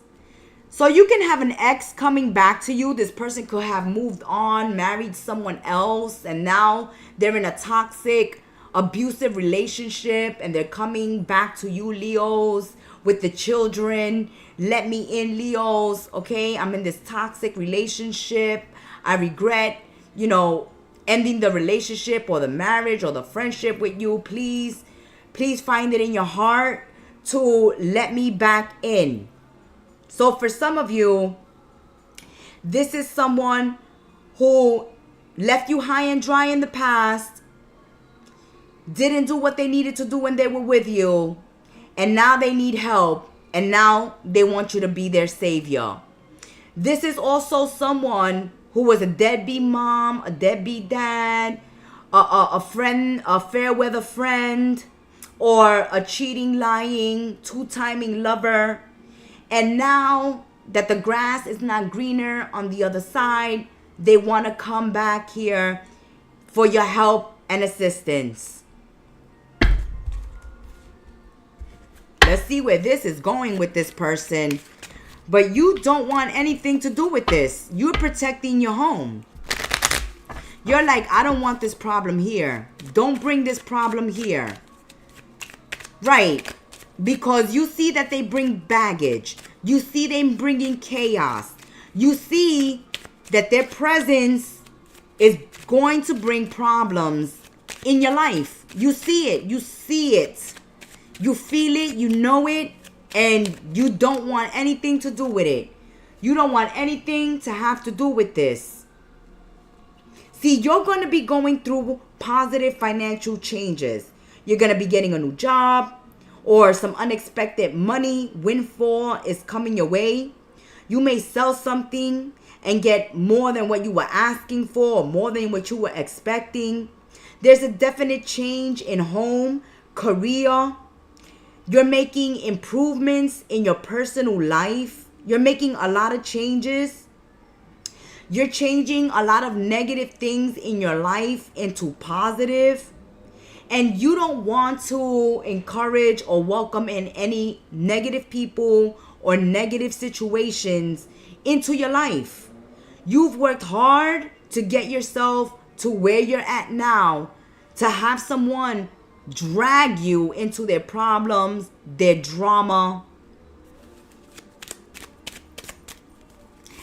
So you can have an ex coming back to you. This person could have moved on, married someone else, and now they're in a toxic, abusive relationship, and they're coming back to you, Leos, with the children. Let me in, Leos. Okay, I'm in this toxic relationship. I regret, ending the relationship or the marriage or the friendship with you. Please find it in your heart to let me back in. So for some of you, this is someone who left you high and dry in the past, didn't do what they needed to do when they were with you, and now they need help, and now they want you to be their savior. This is also someone who was a deadbeat mom, a deadbeat dad, a friend, a fair weather friend, or a cheating, lying, two-timing lover. And now that the grass is not greener on the other side, they want to come back here for your help and assistance. Let's see where this is going with this person. But you don't want anything to do with this. You're protecting your home. You're like, I don't want this problem here. Don't bring this problem here. Right. Because you see that they bring baggage. You see them bringing chaos. You see that their presence is going to bring problems in your life. You see it. You see it. You feel it. You know it. And you don't want anything to do with it. You don't want anything to have to do with this. See, you're going to be going through positive financial changes. You're going to be getting a new job, or some unexpected money windfall is coming your way. You may sell something and get more than what you were asking for, or more than what you were expecting. There's a definite change in home, career. You're making improvements in your personal life. You're making a lot of changes. You're changing a lot of negative things in your life into positive. And you don't want to encourage or welcome in any negative people or negative situations into your life. You've worked hard to get yourself to where you're at now, to have someone drag you into their problems, their drama.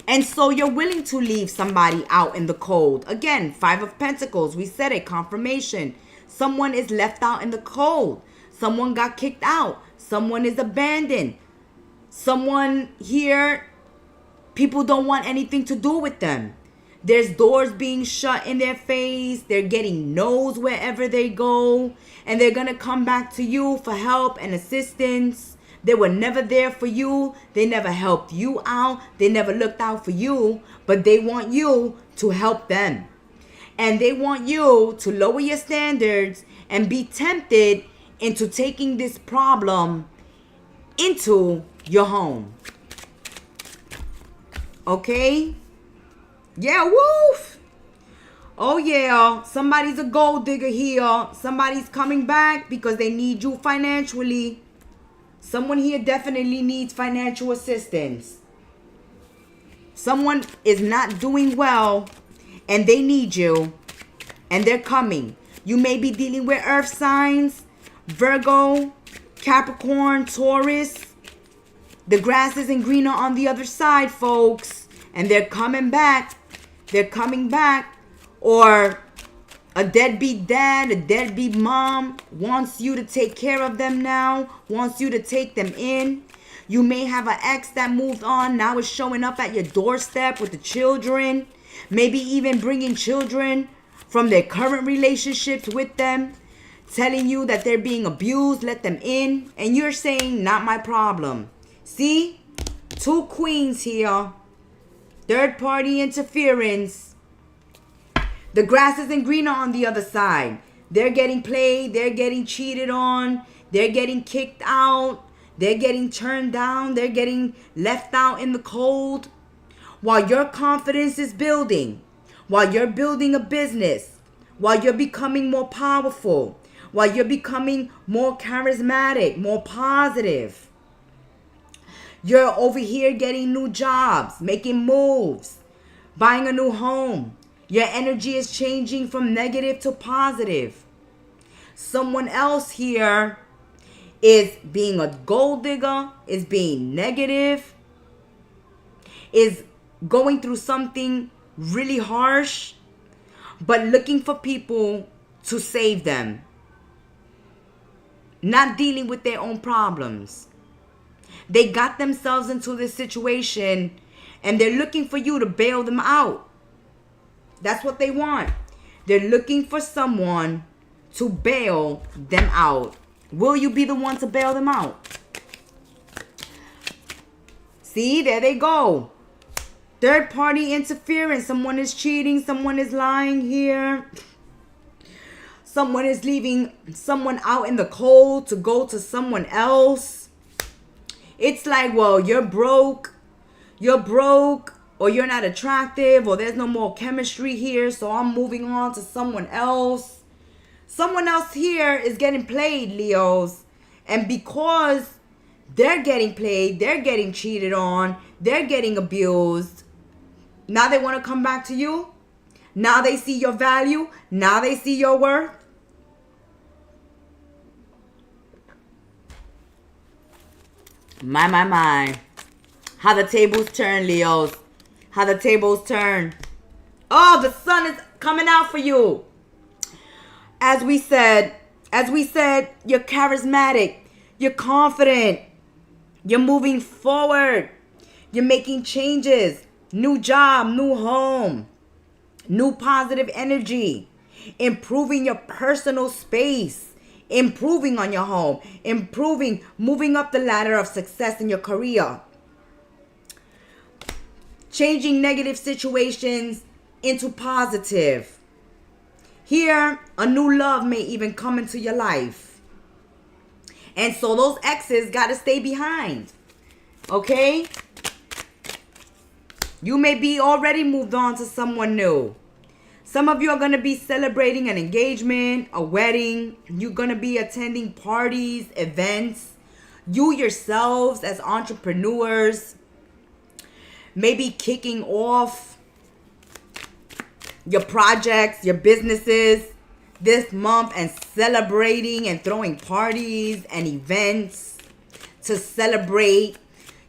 And so you're willing to leave somebody out in the cold. Again, 5 of Pentacles, we said it, confirmation. Someone is left out in the cold. Someone got kicked out. Someone is abandoned. Someone here, people don't want anything to do with them. There's doors being shut in their face. They're getting no's wherever they go. And they're going to come back to you for help and assistance. They were never there for you. They never helped you out. They never looked out for you. But they want you to help them. And they want you to lower your standards and be tempted into taking this problem into your home. Okay? Yeah, woof. Oh yeah, somebody's a gold digger here. Somebody's coming back because they need you financially. Someone here definitely needs financial assistance. Someone is not doing well and they need you and they're coming. You may be dealing with earth signs, Virgo, Capricorn, Taurus. The grass isn't greener on the other side, folks. And they're coming back. They're coming back. Or a deadbeat dad, a deadbeat mom wants you to take care of them now, wants you to take them in. You may have an ex that moved on, now is showing up at your doorstep with the children. Maybe even bringing children from their current relationships with them, telling you that they're being abused, let them in. And you're saying, not my problem. See? 2 queens here. Third party interference. The grass isn't greener on the other side. They're getting played. They're getting cheated on. They're getting kicked out. They're getting turned down. They're getting left out in the cold. While your confidence is building, while you're building a business, while you're becoming more powerful, while you're becoming more charismatic, more positive, you're over here getting new jobs, making moves, buying a new home. Your energy is changing from negative to positive. Someone else here is being a gold digger, is being negative, is going through something really harsh, but looking for people to save them. Not dealing with their own problems. They got themselves into this situation and they're looking for you to bail them out. That's what they want. They're looking for someone to bail them out. Will you be the one to bail them out? See, there they go. Third party interference. Someone is cheating. Someone is lying here. Someone is leaving someone out in the cold to go to someone else. It's like, well, you're broke. You're broke. Or you're not attractive, or there's no more chemistry here, so I'm moving on to someone else. Someone else here is getting played, Leos. And because they're getting played, they're getting cheated on, they're getting abused, now they want to come back to you. Now they see your value. Now they see your worth. My. How the tables turn, Leos. How the tables turn. Oh, the sun is coming out for you. As we said, you're charismatic. You're confident. You're moving forward. You're making changes. New job, new home. New positive energy. Improving your personal space. Improving on your home. Improving, moving up the ladder of success in your career. Changing negative situations into positive. Here, a new love may even come into your life. And so those exes got to stay behind. Okay? You may be already moved on to someone new. Some of you are going to be celebrating an engagement, a wedding. You're going to be attending parties, events. You yourselves as entrepreneurs, maybe kicking off your projects, your businesses this month and celebrating and throwing parties and events to celebrate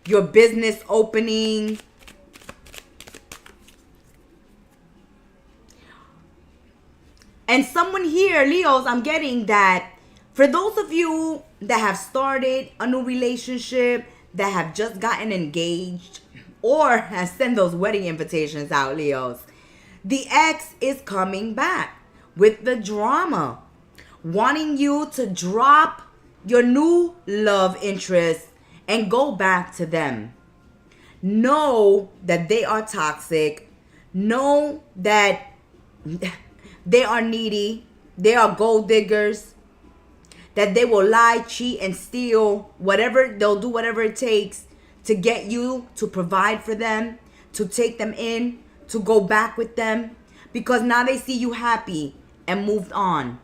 your business opening. And someone here, Leos, I'm getting that for those of you that have started a new relationship, that have just gotten engaged, or have sent those wedding invitations out, Leos, the ex is coming back with the drama, wanting you to drop your new love interest and go back to them. Know that they are toxic. Know that they are needy. They are gold diggers. That they will lie, cheat, and steal. They'll do whatever it takes to get you to provide for them, to take them in, to go back with them. Because now they see you happy and moved on.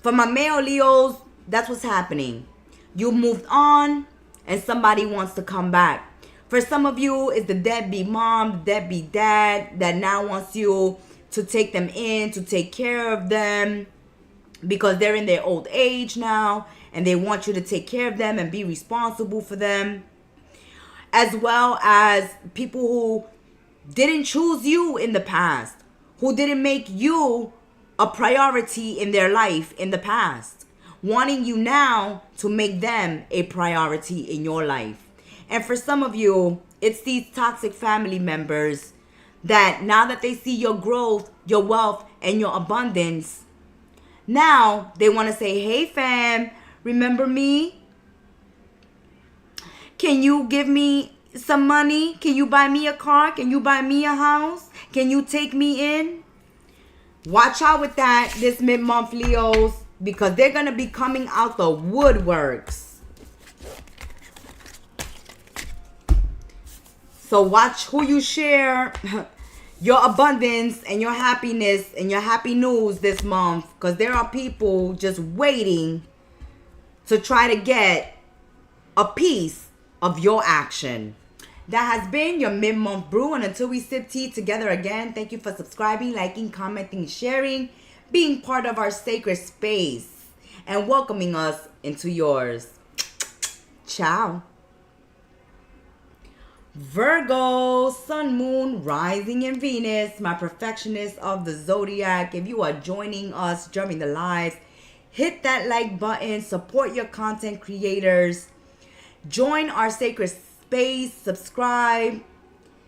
For my male Leos, that's what's happening. You moved on and somebody wants to come back. For some of you, it's the deadbeat mom, deadbeat dad that now wants you to take them in, to take care of them because they're in their old age now and they want you to take care of them and be responsible for them. As well as people who didn't choose you in the past, who didn't make you a priority in their life in the past, wanting you now to make them a priority in your life. And for some of you, it's these toxic family members that now that they see your growth, your wealth, and your abundance, now they want to say, hey fam, remember me? Can you give me some money? Can you buy me a car? Can you buy me a house? Can you take me in? Watch out with that this mid-month, Leos, because they're going to be coming out the woodworks. So watch who you share your abundance and your happiness and your happy news this month, because there are people just waiting to try to get a piece of your action. That has been your mid-month brew, and until we sip tea together again, thank you for subscribing, liking, commenting, sharing, being part of our sacred space, and welcoming us into yours. Ciao. Virgo, Sun, Moon, Rising, and Venus, my perfectionists of the Zodiac. If you are joining us during the lives, hit that like button, support your content creators, join our sacred space, subscribe,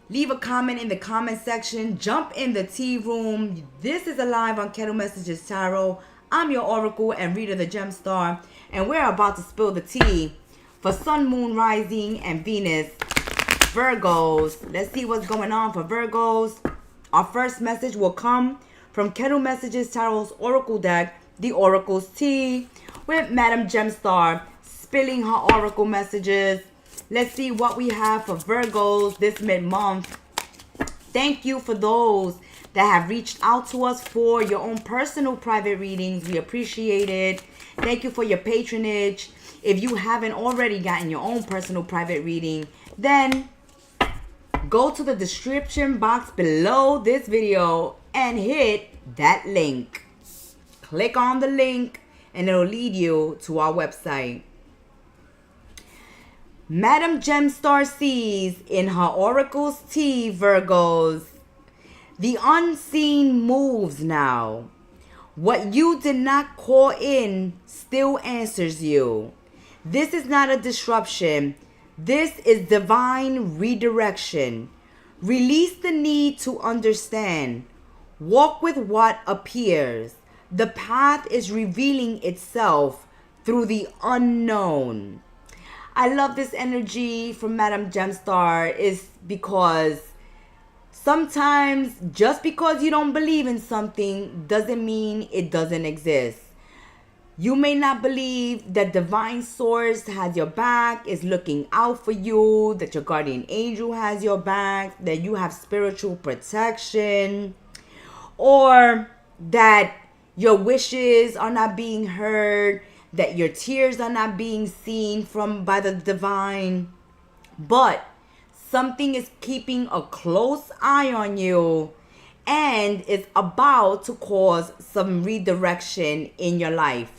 leave a comment in the comment section, jump in the tea room. This is a live on Kettle Messages Tarot. I'm your oracle and reader, the Gemstar, and we're about to spill the tea for Sun, Moon, Rising, and Venus. Virgos, let's see what's going on for Virgos. Our first message will come from Kettle Messages Tarot's Oracle deck, the Oracle's Tea, with Madam Gemstar spilling her Oracle messages. Let's see what we have for Virgos this mid-month. Thank you for those that have reached out to us for your own personal private readings. We appreciate it. Thank you for your patronage. If you haven't already gotten your own personal private reading, then go to the description box below this video and hit that link. Click on the link and it'll lead you to our website. Madam Gemstar sees in her Oracle's Tea, Virgos, the unseen moves now. What you did not call in still answers you. This is not a disruption. This is divine redirection. Release the need to understand. Walk with what appears. The path is revealing itself through the unknown. I love this energy from Madam Gemstar is because sometimes just because you don't believe in something doesn't mean it doesn't exist. You may not believe that divine source has your back, is looking out for you, that your guardian angel has your back, that you have spiritual protection, or that your wishes are not being heard, that your tears are not being seen from by the divine, but something is keeping a close eye on you and is about to cause some redirection in your life.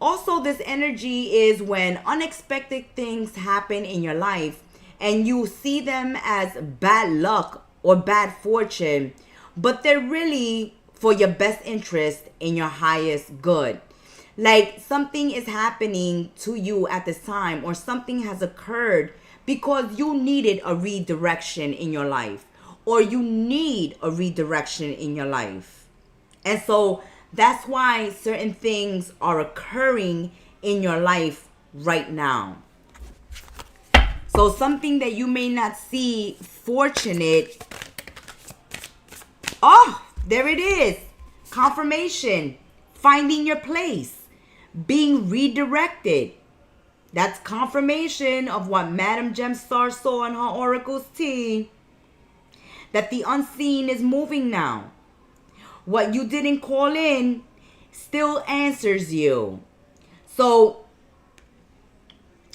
Also, this energy is when unexpected things happen in your life and you see them as bad luck or bad fortune, but they're really for your best interest in your highest good. Like something is happening to you at this time, or something has occurred because you needed a redirection in your life, or you need a redirection in your life. And so that's why certain things are occurring in your life right now. So something that you may not see fortunate. Oh, there it is. Confirmation. Finding your place. Being redirected. That's confirmation of what Madam Gemstar saw on her oracle's tea. That the unseen is moving now. What you didn't call in still answers you. So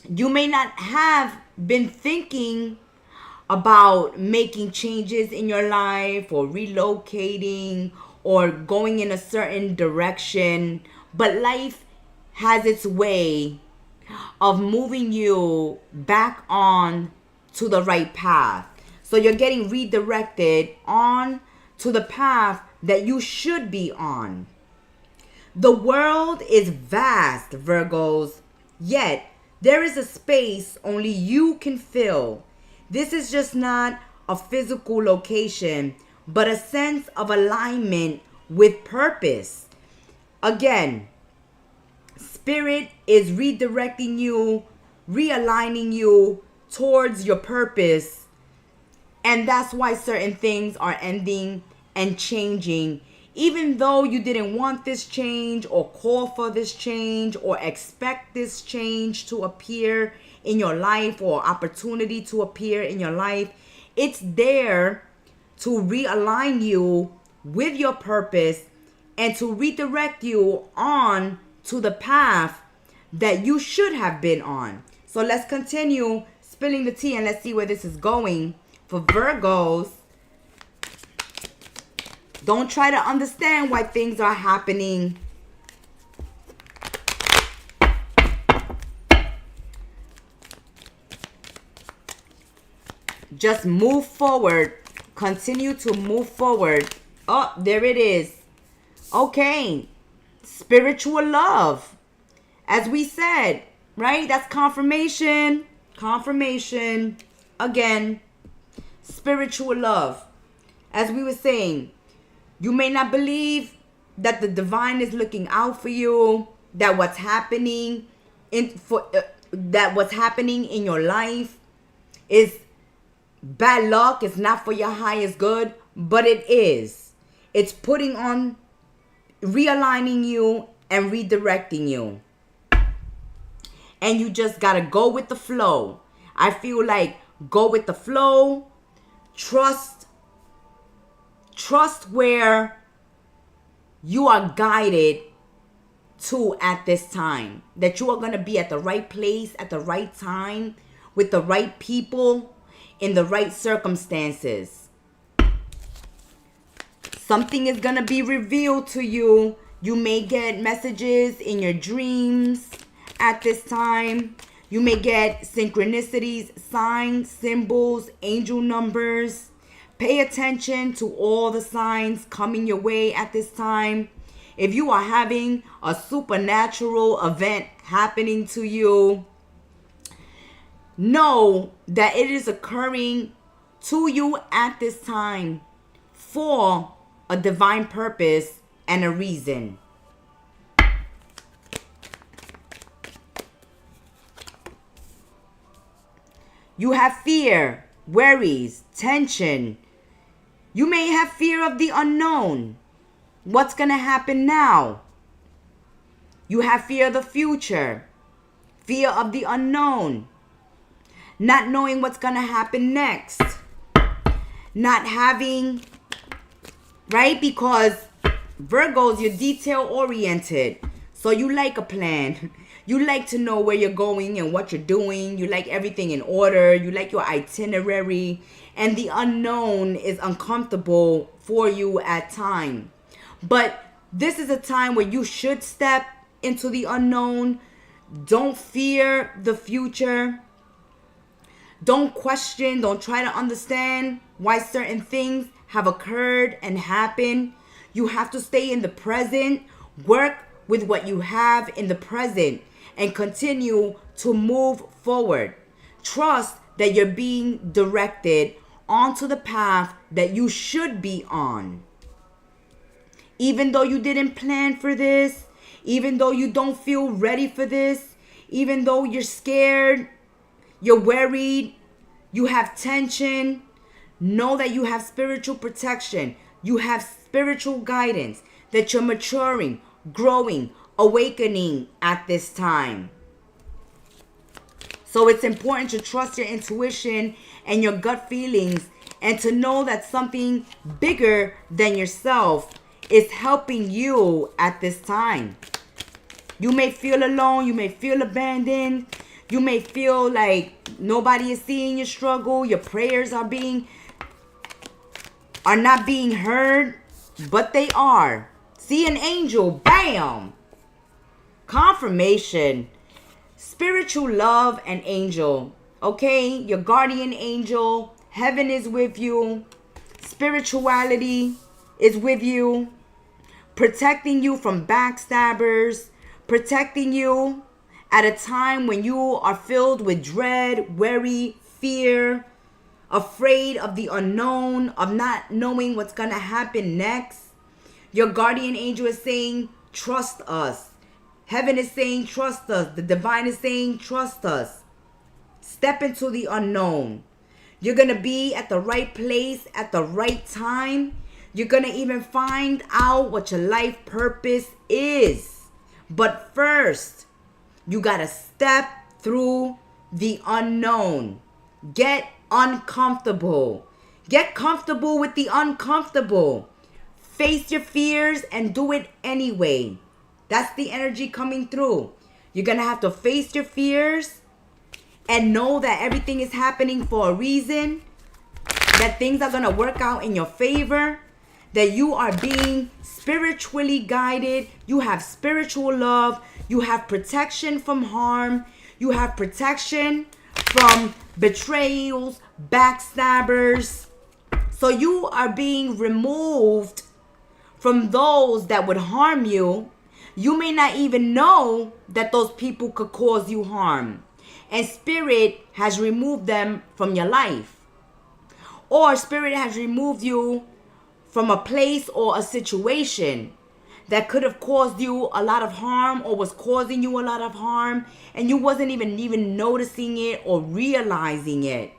you may not have been thinking about making changes in your life or relocating or going in a certain direction, but life has its way of moving you back on to the right path. So you're getting redirected on to the path that you should be on. The world is vast, Virgos, yet there is a space only you can fill. This is just not a physical location, but a sense of alignment with purpose. Again, Spirit is redirecting you, realigning you towards your purpose. And that's why certain things are ending and changing. Even though you didn't want this change or call for this change or expect this change to appear in your life or opportunity to appear in your life, it's there to realign you with your purpose and to redirect you on to the path that you should have been on. So let's continue spilling the tea and let's see where this is going for Virgos. Don't try to understand why things are happening. Just move forward. Continue to move forward. Oh, there it is. Okay. Spiritual love. As we said, right? That's confirmation. Confirmation. Again, spiritual love. As we were saying, you may not believe that the divine is looking out for you, that what's happening in your life is bad luck, it's not for your highest good, but it is. It's putting on, realigning you and redirecting you. And you just gotta go with the flow. I feel like go with the flow. Trust where you are guided to at this time. That you are going to be at the right place at the right time with the right people in the right circumstances. Something is going to be revealed to you. You may get messages in your dreams at this time. You may get synchronicities, signs, symbols, angel numbers. Pay attention to all the signs coming your way at this time. If you are having a supernatural event happening to you, know that it is occurring to you at this time for a divine purpose and a reason. You have fear, worries, tension. You may have fear of the unknown. What's going to happen now? You have fear of the future. Fear of the unknown. Not knowing what's going to happen next. Not having right? Because Virgos, you're detail-oriented. So you like a plan. You like to know where you're going and what you're doing. You like everything in order. You like your itinerary. And the unknown is uncomfortable for you at times. But this is a time where you should step into the unknown. Don't fear the future. Don't question. Don't try to understand why certain things have occurred and happened. You have to stay in the present. Work with what you have in the present and continue to move forward. Trust that you're being directed onto the path that you should be on. Even though you didn't plan for this, even though you don't feel ready for this, even though you're scared, you're worried, you have tension, know that you have spiritual protection. You have spiritual guidance, that you're maturing, growing, awakening at this time. So it's important to trust your intuition and your gut feelings and to know that something bigger than yourself is helping you at this time. You may feel alone. You may feel abandoned. You may feel like nobody is seeing your struggle. Your prayers are not being heard, but they are. See an angel, bam! Confirmation. Spiritual love and angel. Okay? Your guardian angel. Heaven is with you. Spirituality is with you. Protecting you from backstabbers. Protecting you at a time when you are filled with dread, worry, fear, afraid of the unknown, of not knowing what's going to happen next. Your guardian angel is saying, trust us. Heaven is saying, trust us. The divine is saying, trust us. Step into the unknown. You're going to be at the right place at the right time. You're going to even find out what your life purpose is. But first, you got to step through the unknown. Get uncomfortable. Get comfortable with the uncomfortable. Face your fears and do it anyway. That's the energy coming through. You're going to have to face your fears and know that everything is happening for a reason. That things are going to work out in your favor. That you are being spiritually guided. You have spiritual love. You have protection from harm. You have protection from betrayals, backstabbers. So you are being removed from those that would harm you. You may not even know that those people could cause you harm. And Spirit has removed them from your life. Or Spirit has removed you from a place or a situation that could have caused you a lot of harm or was causing you a lot of harm, and you wasn't even noticing it or realizing it.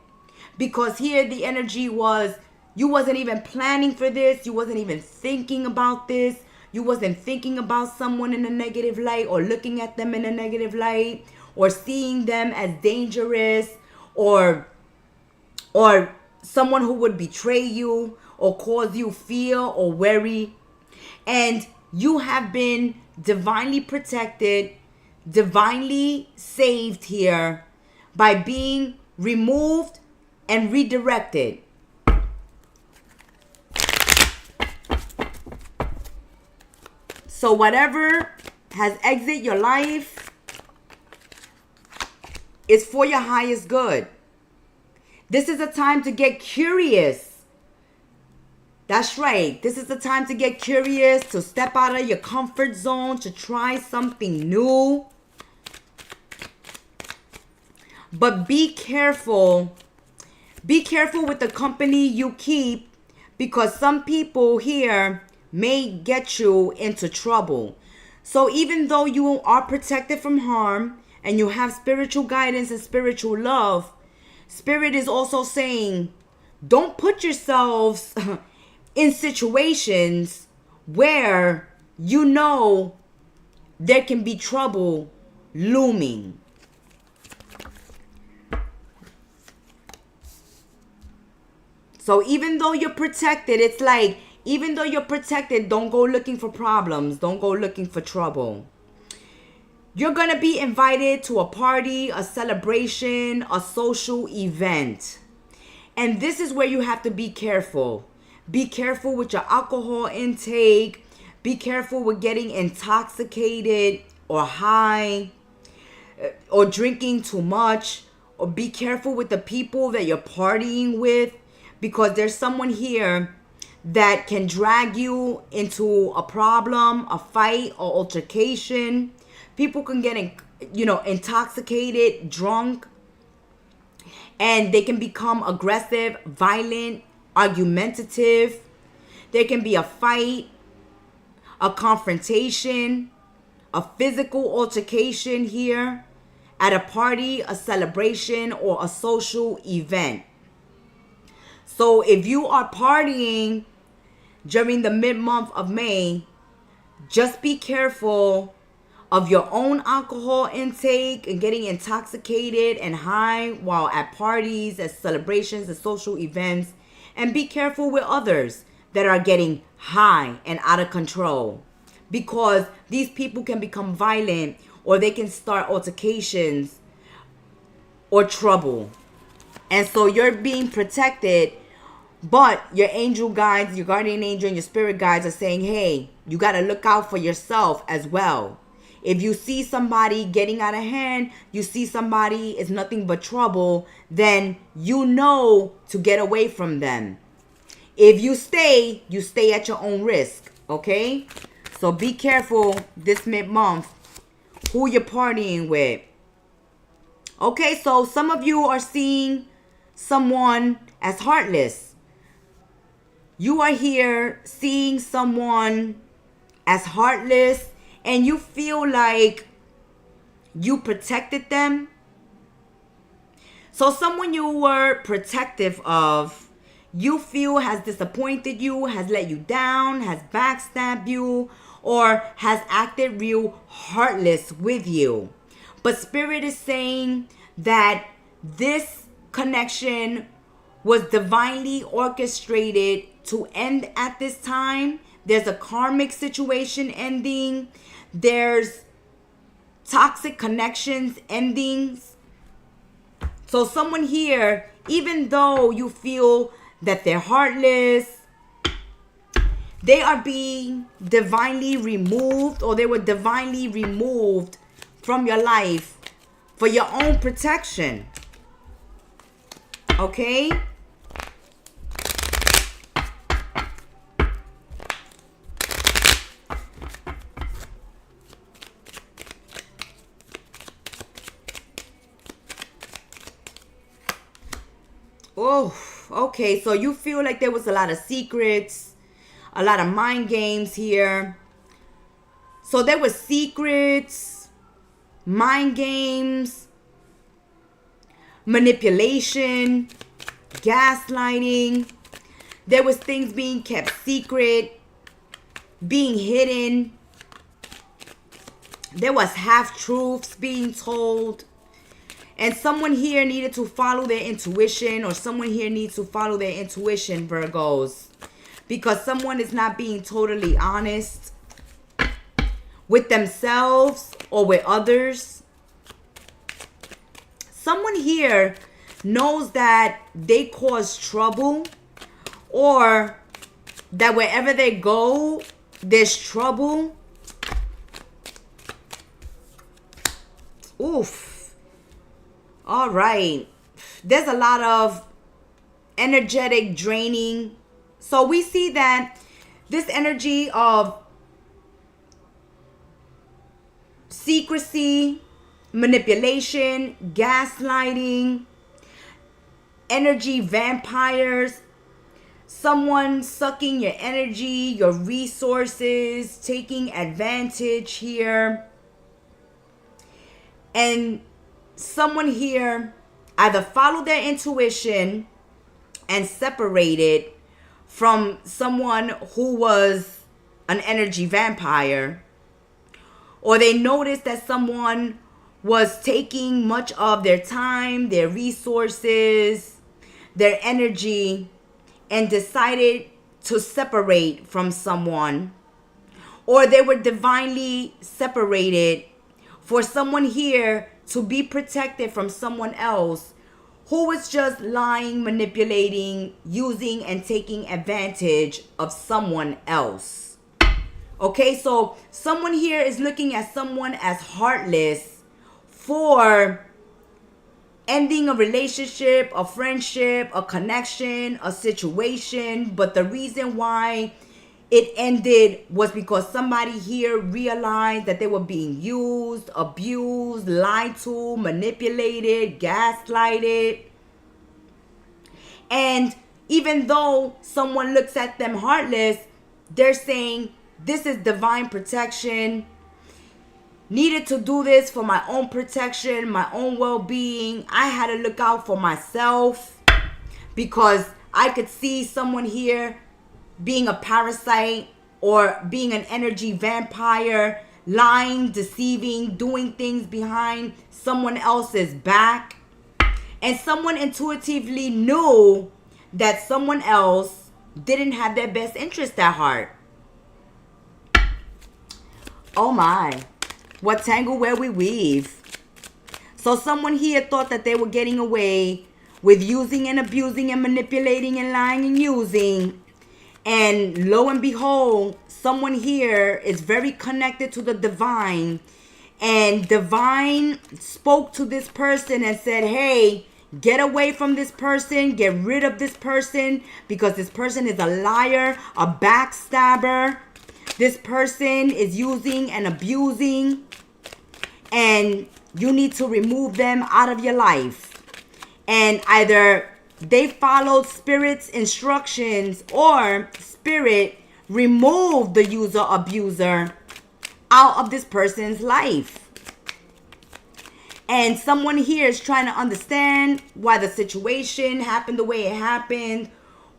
Because here the energy was, you wasn't even planning for this. You wasn't even thinking about this. You wasn't thinking about someone in a negative light or looking at them in a negative light or seeing them as dangerous or someone who would betray you or cause you fear or worry. And you have been divinely protected, divinely saved here by being removed and redirected. So whatever has exited your life is for your highest good. This is a time to get curious. That's right. This is the time to get curious, to step out of your comfort zone, to try something new. But be careful. Be careful with the company you keep, because some people here may get you into trouble. So even though you are protected from harm and you have spiritual guidance and spiritual love, Spirit is also saying, don't put yourselves in situations where you know there can be trouble looming. So even though you're protected, it's like Even though you're protected, don't go looking for problems. Don't go looking for trouble. You're going to be invited to a party, a celebration, a social event. And this is where you have to be careful. Be careful with your alcohol intake. Be careful with getting intoxicated or high or drinking too much. Or be careful with the people that you're partying with, because there's someone here that can drag you into a problem, a fight, or altercation. People can get, intoxicated, drunk, and they can become aggressive, violent, argumentative. There can be a fight, a confrontation, a physical altercation here at a party, a celebration, or a social event. So if you are partying during the mid-month of May, just be careful of your own alcohol intake and getting intoxicated and high while at parties, at celebrations, at social events. And be careful with others that are getting high and out of control, because these people can become violent, or they can start altercations or trouble. And so you're being protected, but your angel guides, your guardian angel and your spirit guides are saying, hey, you got to look out for yourself as well. If you see somebody getting out of hand, you see somebody is nothing but trouble, then you know to get away from them. If you stay at your own risk, okay? So be careful this mid-month who you're partying with. Okay, so some of you are seeing someone as heartless. You are here seeing someone as heartless, and you feel like you protected them. So someone you were protective of, you feel has disappointed you, has let you down, has backstabbed you, or has acted real heartless with you. But Spirit is saying that this connection was divinely orchestrated to end at this time. There's a karmic situation ending. There's toxic connections endings. So someone here, even though you feel that they're heartless, they are being divinely removed, or they were divinely removed from your life for your own protection. Okay? Oh, okay. So you feel like there was a lot of secrets, a lot of mind games here. So there were secrets, mind games, manipulation, gaslighting. There was things being kept secret, being hidden. There was half-truths being told. And someone here needed to follow their intuition, or someone here needs to follow their intuition, Virgos. Because someone is not being totally honest with themselves or with others. Someone here knows that they cause trouble, or that wherever they go, there's trouble. Oof. All right. There's a lot of energetic draining. So we see that this energy of secrecy, manipulation, gaslighting, energy vampires, someone sucking your energy, your resources, taking advantage here. And someone here either followed their intuition and separated from someone who was an energy vampire, or they noticed that someone was taking much of their time, their resources, their energy, and decided to separate from someone, or they were divinely separated for someone here to be protected from someone else who was just lying, manipulating, using, and taking advantage of someone else. Okay, so someone here is looking at someone as heartless for ending a relationship, a friendship, a connection, a situation. But the reason why it ended was because somebody here realized that they were being used, abused, lied to, manipulated, gaslighted. And even though someone looks at them heartless, they're saying, this is divine protection. Needed to do this for my own protection, my own well-being. I had to look out for myself because I could see someone here being a parasite or being an energy vampire, lying, deceiving, doing things behind someone else's back. And someone intuitively knew that someone else didn't have their best interest at heart. Oh my. What tangle where we weave. So someone here thought that they were getting away with using and abusing and manipulating and lying and using. And lo and behold, someone here is very connected to the divine. And divine spoke to this person and said, hey, get away from this person. Get rid of this person because this person is a liar, a backstabber. This person is using and abusing. And you need to remove them out of your life. And either they followed spirit's instructions or spirit removed the user abuser out of this person's life. And someone here is trying to understand why the situation happened the way it happened,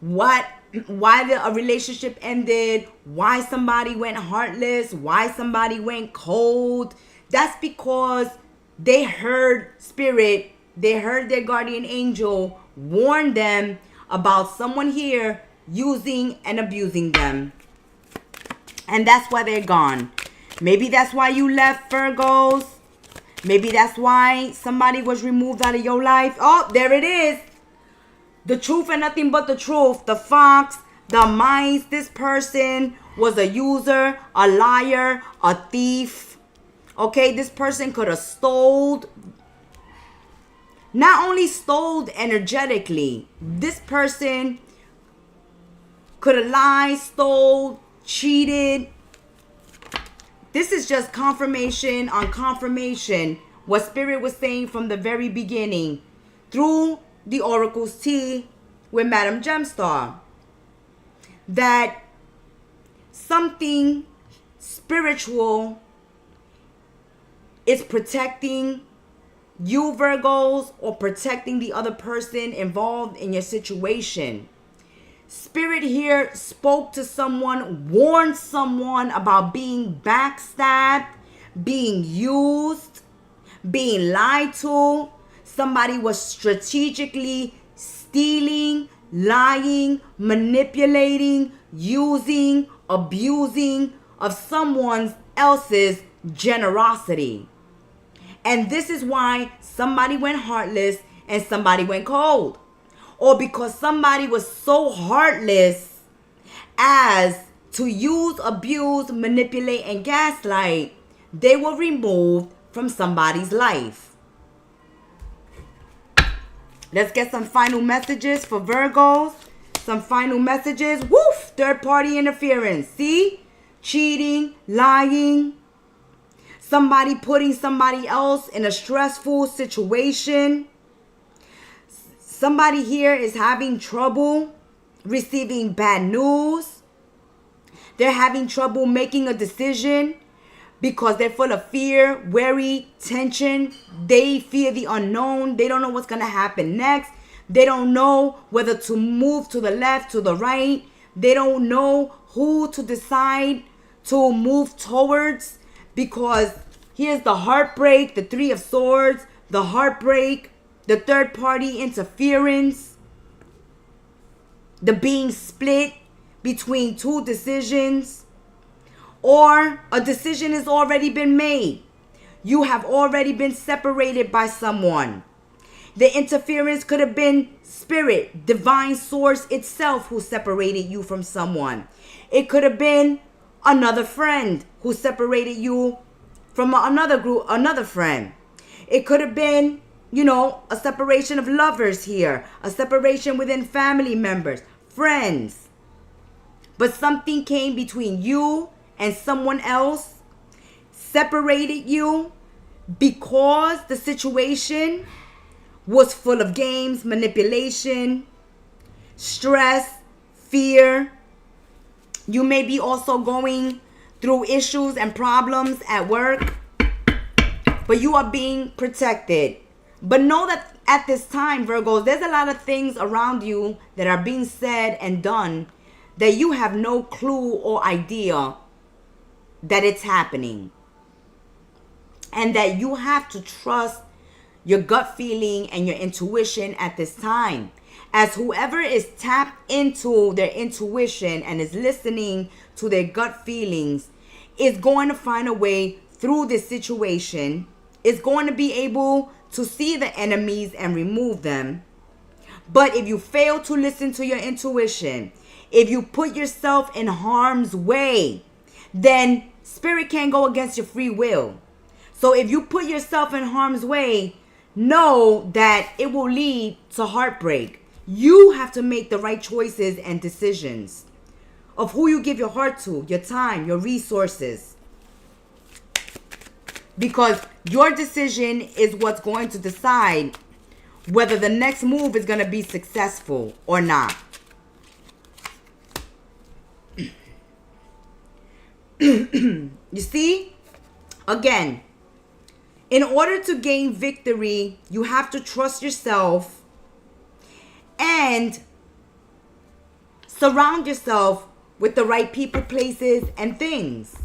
why a relationship ended, why somebody went heartless, why somebody went cold. That's because they heard spirit, they heard their guardian angel warn them about someone here using and abusing them. And that's why they're gone. Maybe that's why you left, Virgos. Maybe that's why somebody was removed out of your life. Oh, there it is. The truth and nothing but the truth. The fox, the mice. This person was a user, a liar, a thief. Okay, this person could have stole. Not only stole energetically, this person could have lied, stole, cheated. This is just confirmation on confirmation. What Spirit was saying from the very beginning through the Oracle's tea with Madame Gemstar. That something spiritual is protecting you, Virgos, or protecting the other person involved in your situation. Spirit here spoke to someone, warned someone about being backstabbed, being used, being lied to. Somebody was strategically stealing, lying, manipulating, using, abusing of someone else's generosity. And this is why somebody went heartless and somebody went cold. Or because somebody was so heartless as to use, abuse, manipulate, and gaslight, they were removed from somebody's life. Let's get some final messages for Virgos. Some final messages. Woof! Third party interference. See? Cheating, lying. Somebody putting somebody else in a stressful situation. Somebody here is having trouble receiving bad news. They're having trouble making a decision because they're full of fear, worry, tension. They fear the unknown. They don't know what's going to happen next. They don't know whether to move to the left, to the right. They don't know who to decide to move towards. Because here's the heartbreak, the Three of Swords, the heartbreak, the third party interference, the being split, between two decisions, or a decision has already been made. You have already been separated by someone. The interference could have been spirit, divine source itself who separated you from someone. It could have been another friend who separated you from another group, another friend. It could have been, a separation of lovers here, a separation within family members, friends. But something came between you and someone else, separated you because the situation was full of games, manipulation, stress, fear. You may be also going through issues and problems at work, but you are being protected. But know that at this time, Virgos, there's a lot of things around you that are being said and done that you have no clue or idea that it's happening. And that you have to trust your gut feeling and your intuition at this time. As whoever is tapped into their intuition and is listening to their gut feelings is going to find a way through this situation, is going to be able to see the enemies and remove them. But if you fail to listen to your intuition, if you put yourself in harm's way, then spirit can't go against your free will. So if you put yourself in harm's way, know that it will lead to heartbreak. You have to make the right choices and decisions of who you give your heart to, your time, your resources. Because your decision is what's going to decide whether the next move is going to be successful or not. You see? Again, in order to gain victory, you have to trust yourself and surround yourself with the right people, places, and things.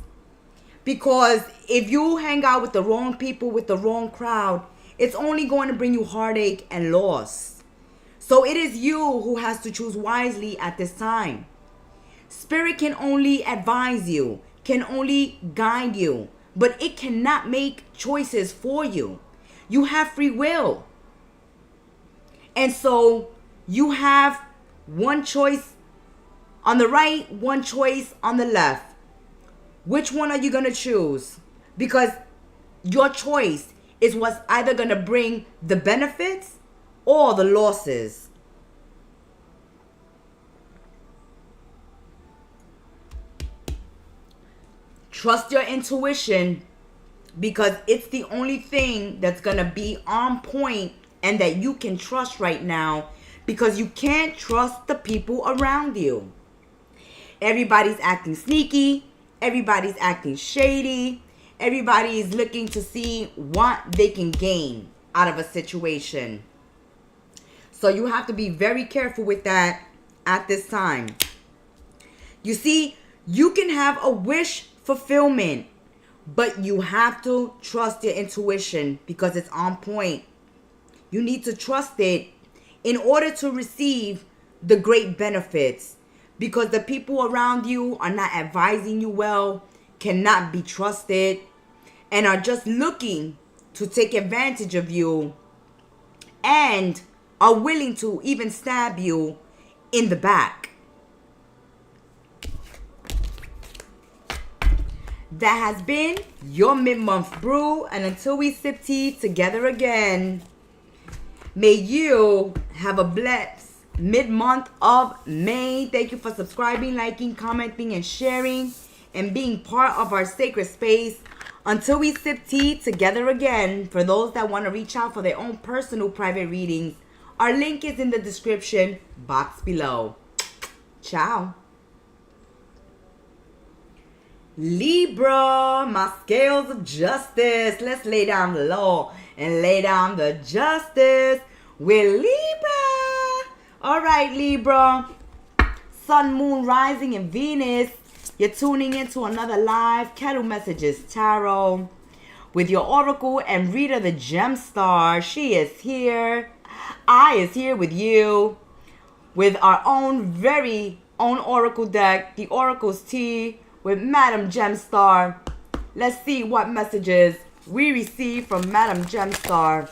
Because if you hang out with the wrong people, with the wrong crowd, it's only going to bring you heartache and loss. So it is you who has to choose wisely at this time. Spirit can only advise you, can only guide you, but it cannot make choices for you. You have free will. And so you have one choice on the right, one choice on the left. Which one are you going to choose? Because your choice is what's either going to bring the benefits or the losses. Trust your intuition, because it's the only thing that's going to be on point and that you can trust right now, because you can't trust the people around you. Everybody's acting sneaky. Everybody's acting shady. Everybody's looking to see what they can gain out of a situation. So you have to be very careful with that at this time. You see, you can have a wish fulfillment, but you have to trust your intuition because it's on point. You need to trust it in order to receive the great benefits, because the people around you are not advising you well, cannot be trusted, and are just looking to take advantage of you and are willing to even stab you in the back. That has been your mid-month brew, and until we sip tea together again, may you have a blessed mid-month of May. Thank you for subscribing, liking, commenting, and sharing, and being part of our sacred space. Until we sip tea together again, for those that want to reach out for their own personal private readings, our link is in the description box below. Ciao. Libra, my scales of justice. Let's lay down the law and lay down the justice with Libra. All right, Libra. Sun, Moon, Rising, and Venus. You're tuning into another live Kettle Messages Tarot with your oracle and reader, the Gemstar. She is here. I is here with you with our own very own oracle deck, the Oracle's Tea with Madam Gemstar. Let's see what messages we receive from Madam Gemstar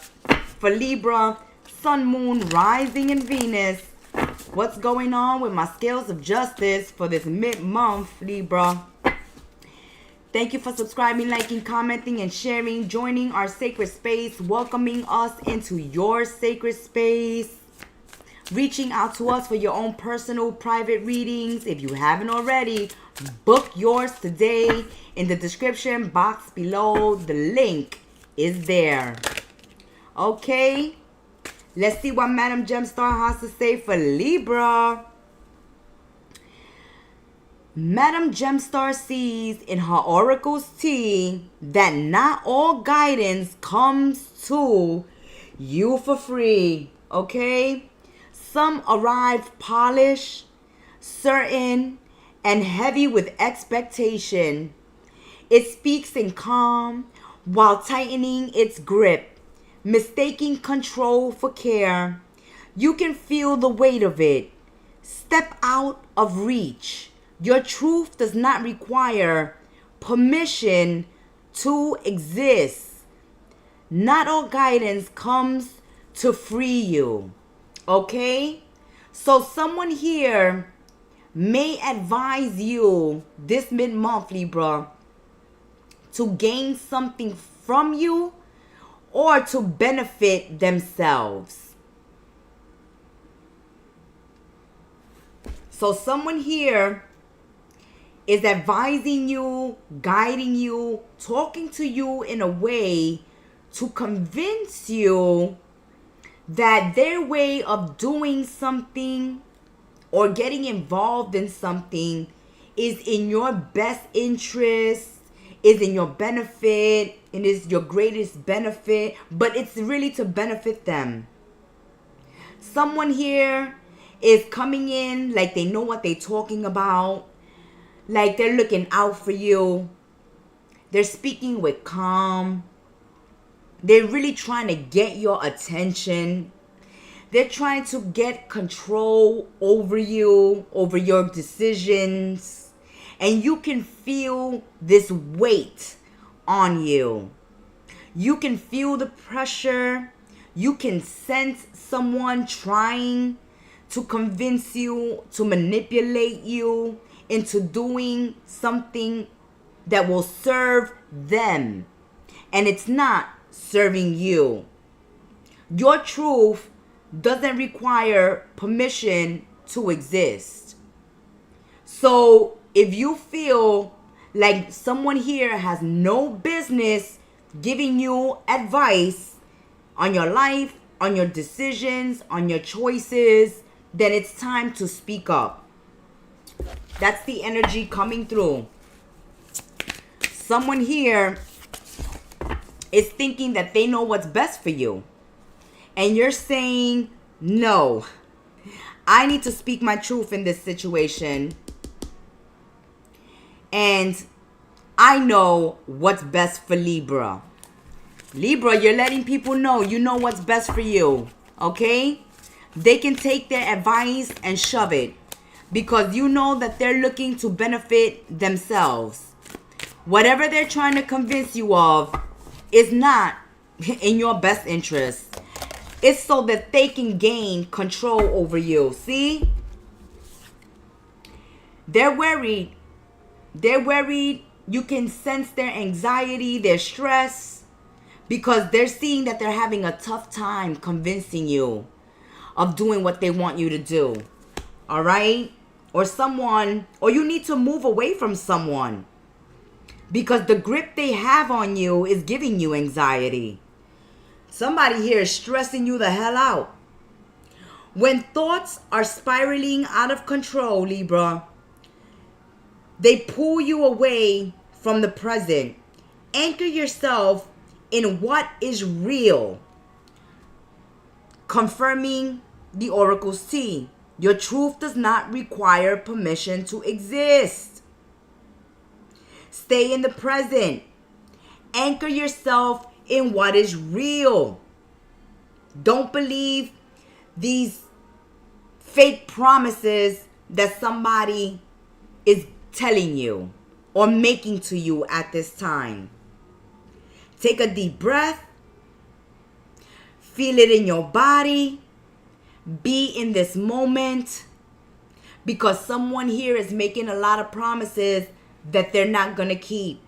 for Libra, Sun, Moon, Rising, and Venus. What's going on with my scales of justice for this mid-month, Libra? Thank you for subscribing, liking, commenting, and sharing, joining our sacred space, welcoming us into your sacred space, reaching out to us for your own personal private readings. If you haven't already, book yours today in the description box below. The link is there. Okay, let's see what Madam Gemstar has to say for Libra. Madam Gemstar sees in her oracle's tea that not all guidance comes to you for free, okay? Some arrive polished, certain, and heavy with expectation. It speaks in calm while tightening its grip, mistaking control for care. You can feel the weight of it. Step out of reach. Your truth does not require permission to exist. Not all guidance comes to free you. Okay? So someone here may advise you this mid-month, Libra, to gain something from you or to benefit themselves. So someone here is advising you, guiding you, talking to you in a way to convince you that their way of doing something or getting involved in something is in your best interest, is in your benefit, and is your greatest benefit, but it's really to benefit them. Someone here is coming in like they know what they're talking about. Like they're looking out for you. They're speaking with calm. They're really trying to get your attention. They're trying to get control over you, over your decisions. And you can feel this weight on you. You can feel the pressure. You can sense someone trying to convince you, to manipulate you into doing something that will serve them, and it's not serving you. Your truth doesn't require permission to exist. So if you feel like someone here has no business giving you advice on your life, on your decisions, on your choices, then it's time to speak up. That's the energy coming through. Someone here is thinking that they know what's best for you. And you're saying, no, I need to speak my truth in this situation. And I know what's best for Libra. Libra, you're letting people know you know what's best for you. Okay? They can take their advice and shove it, because you know that they're looking to benefit themselves. Whatever they're trying to convince you of is not in your best interest. It's so that they can gain control over you. See? They're worried. They're worried. You can sense their anxiety, their stress, because they're seeing that they're having a tough time convincing you of doing what they want you to do. All right? Or you need to move away from someone because the grip they have on you is giving you anxiety. Somebody here is stressing you the hell out. When thoughts are spiraling out of control, Libra, they pull you away from the present. Anchor yourself in what is real. Confirming the oracle's tea. Your truth does not require permission to exist. Stay in the present. Anchor yourself in what is real. Don't believe these fake promises that somebody is telling you or making to you at this time. Take a deep breath. Feel it in your body. Be in this moment, because someone here is making a lot of promises that they're not going to keep.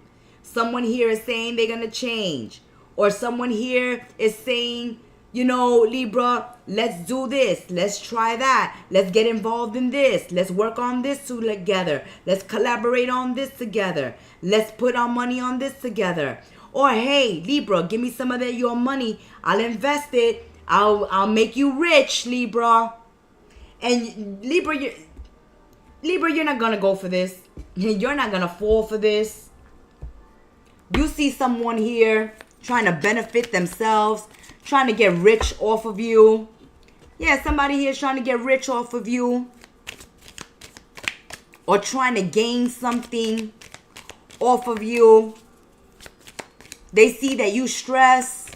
Someone here is saying they're going to change. Or someone here is saying, you know, Libra, let's do this. Let's try that. Let's get involved in this. Let's work on this together. Let's collaborate on this together. Let's put our money on this together. Or, hey, Libra, give me some of your money. I'll invest it. I'll make you rich, Libra. And Libra, you're not going to go for this. You're not going to fall for this. You see someone here trying to benefit themselves, trying to get rich off of you. Yeah, somebody here is trying to get rich off of you. Or trying to gain something off of you. They see that you stress.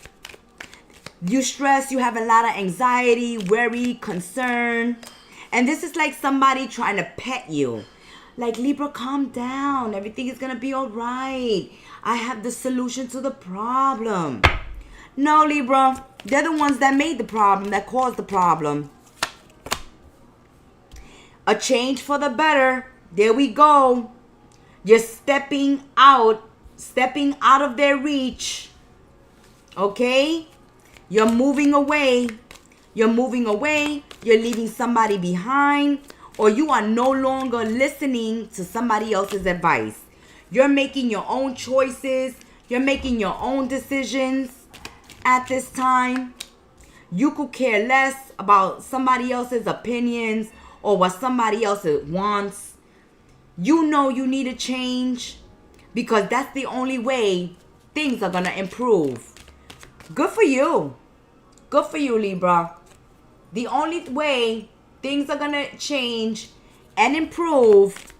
You have a lot of anxiety, worry, concern. And this is like somebody trying to pet you. Like, Libra, calm down. Everything is going to be all right. I have the solution to the problem. No, Libra. They're the ones that made the problem, that caused the problem. A change for the better. There we go. You're stepping out of their reach. Okay? You're moving away. You're leaving somebody behind. Or you are no longer listening to somebody else's advice. You're making your own choices. You're making your own decisions at this time. You could care less about somebody else's opinions or what somebody else wants. You know you need a change, because that's the only way things are going to improve. Good for you. Good for you, Libra. The only way things are going to change and improve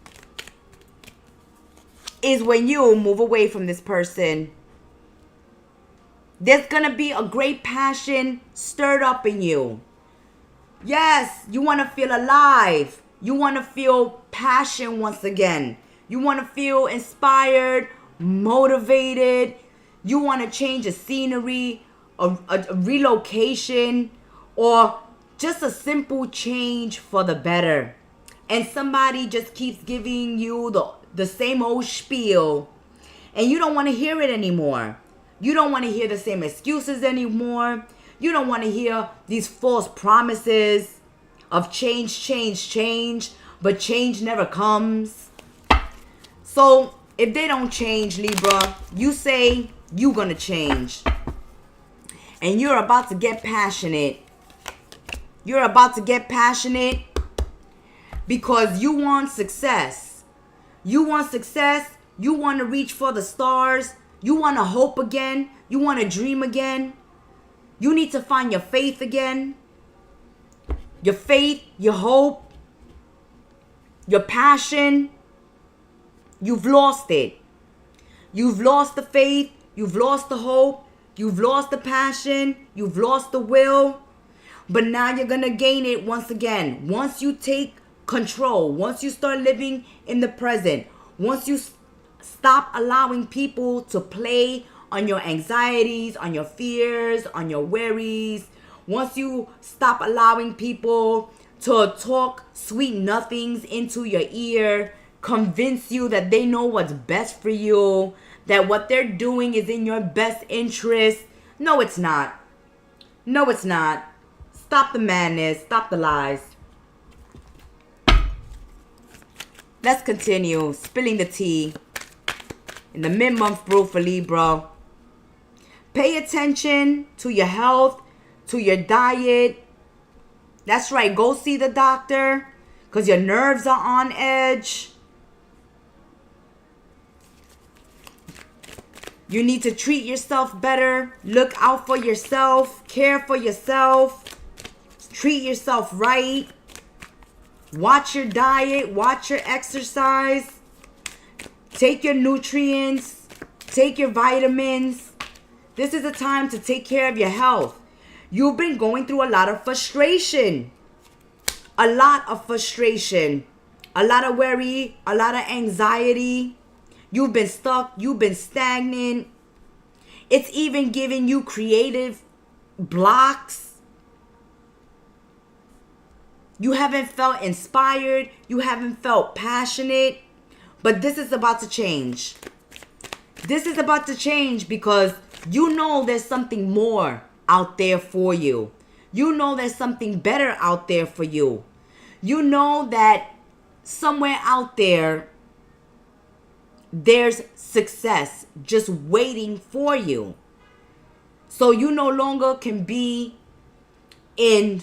is when you move away from this person. There's going to be a great passion stirred up in you. Yes, you want to feel alive. You want to feel passion once again. You want to feel inspired, motivated. You want to change the scenery, a relocation, or just a simple change for the better. And somebody just keeps giving you the same old spiel, and you don't want to hear it anymore. You don't want to hear the same excuses anymore. You don't want to hear these false promises of change, but change never comes. So if they don't change, Libra, you say you're going to change. And you're about to get passionate. You're about to get passionate because you want success. You want success. You want to reach for the stars. You want to hope again. You want to dream again. You need to find your faith again. Your faith, your hope, your passion. You've lost it. You've lost the faith. You've lost the hope. You've lost the passion. You've lost the will. But now you're going to gain it once again. Once you take control. Once you start living in the present. Once you stop allowing people to play on your anxieties, on your fears, on your worries. Once you stop allowing people to talk sweet nothings into your ear, convince you that they know what's best for you, that what they're doing is in your best interest. No, it's not. No, it's not. Stop the madness. Stop the lies. Let's continue spilling the tea in the mid-month brew for Libra. Pay attention to your health, to your diet. That's right. Go see the doctor because your nerves are on edge. You need to treat yourself better. Look out for yourself. Care for yourself. Treat yourself right. Watch your diet. Watch your exercise. Take your nutrients. Take your vitamins. This is a time to take care of your health. You've been going through a lot of frustration. A lot of frustration. a lot of worry, a lot of anxiety. You've been stuck. You've been stagnant. It's even giving you creative blocks. You haven't felt inspired. You haven't felt passionate. But this is about to change. This is about to change because you know there's something more out there for you. You know there's something better out there for you. You know that somewhere out there, there's success just waiting for you. So you no longer can be in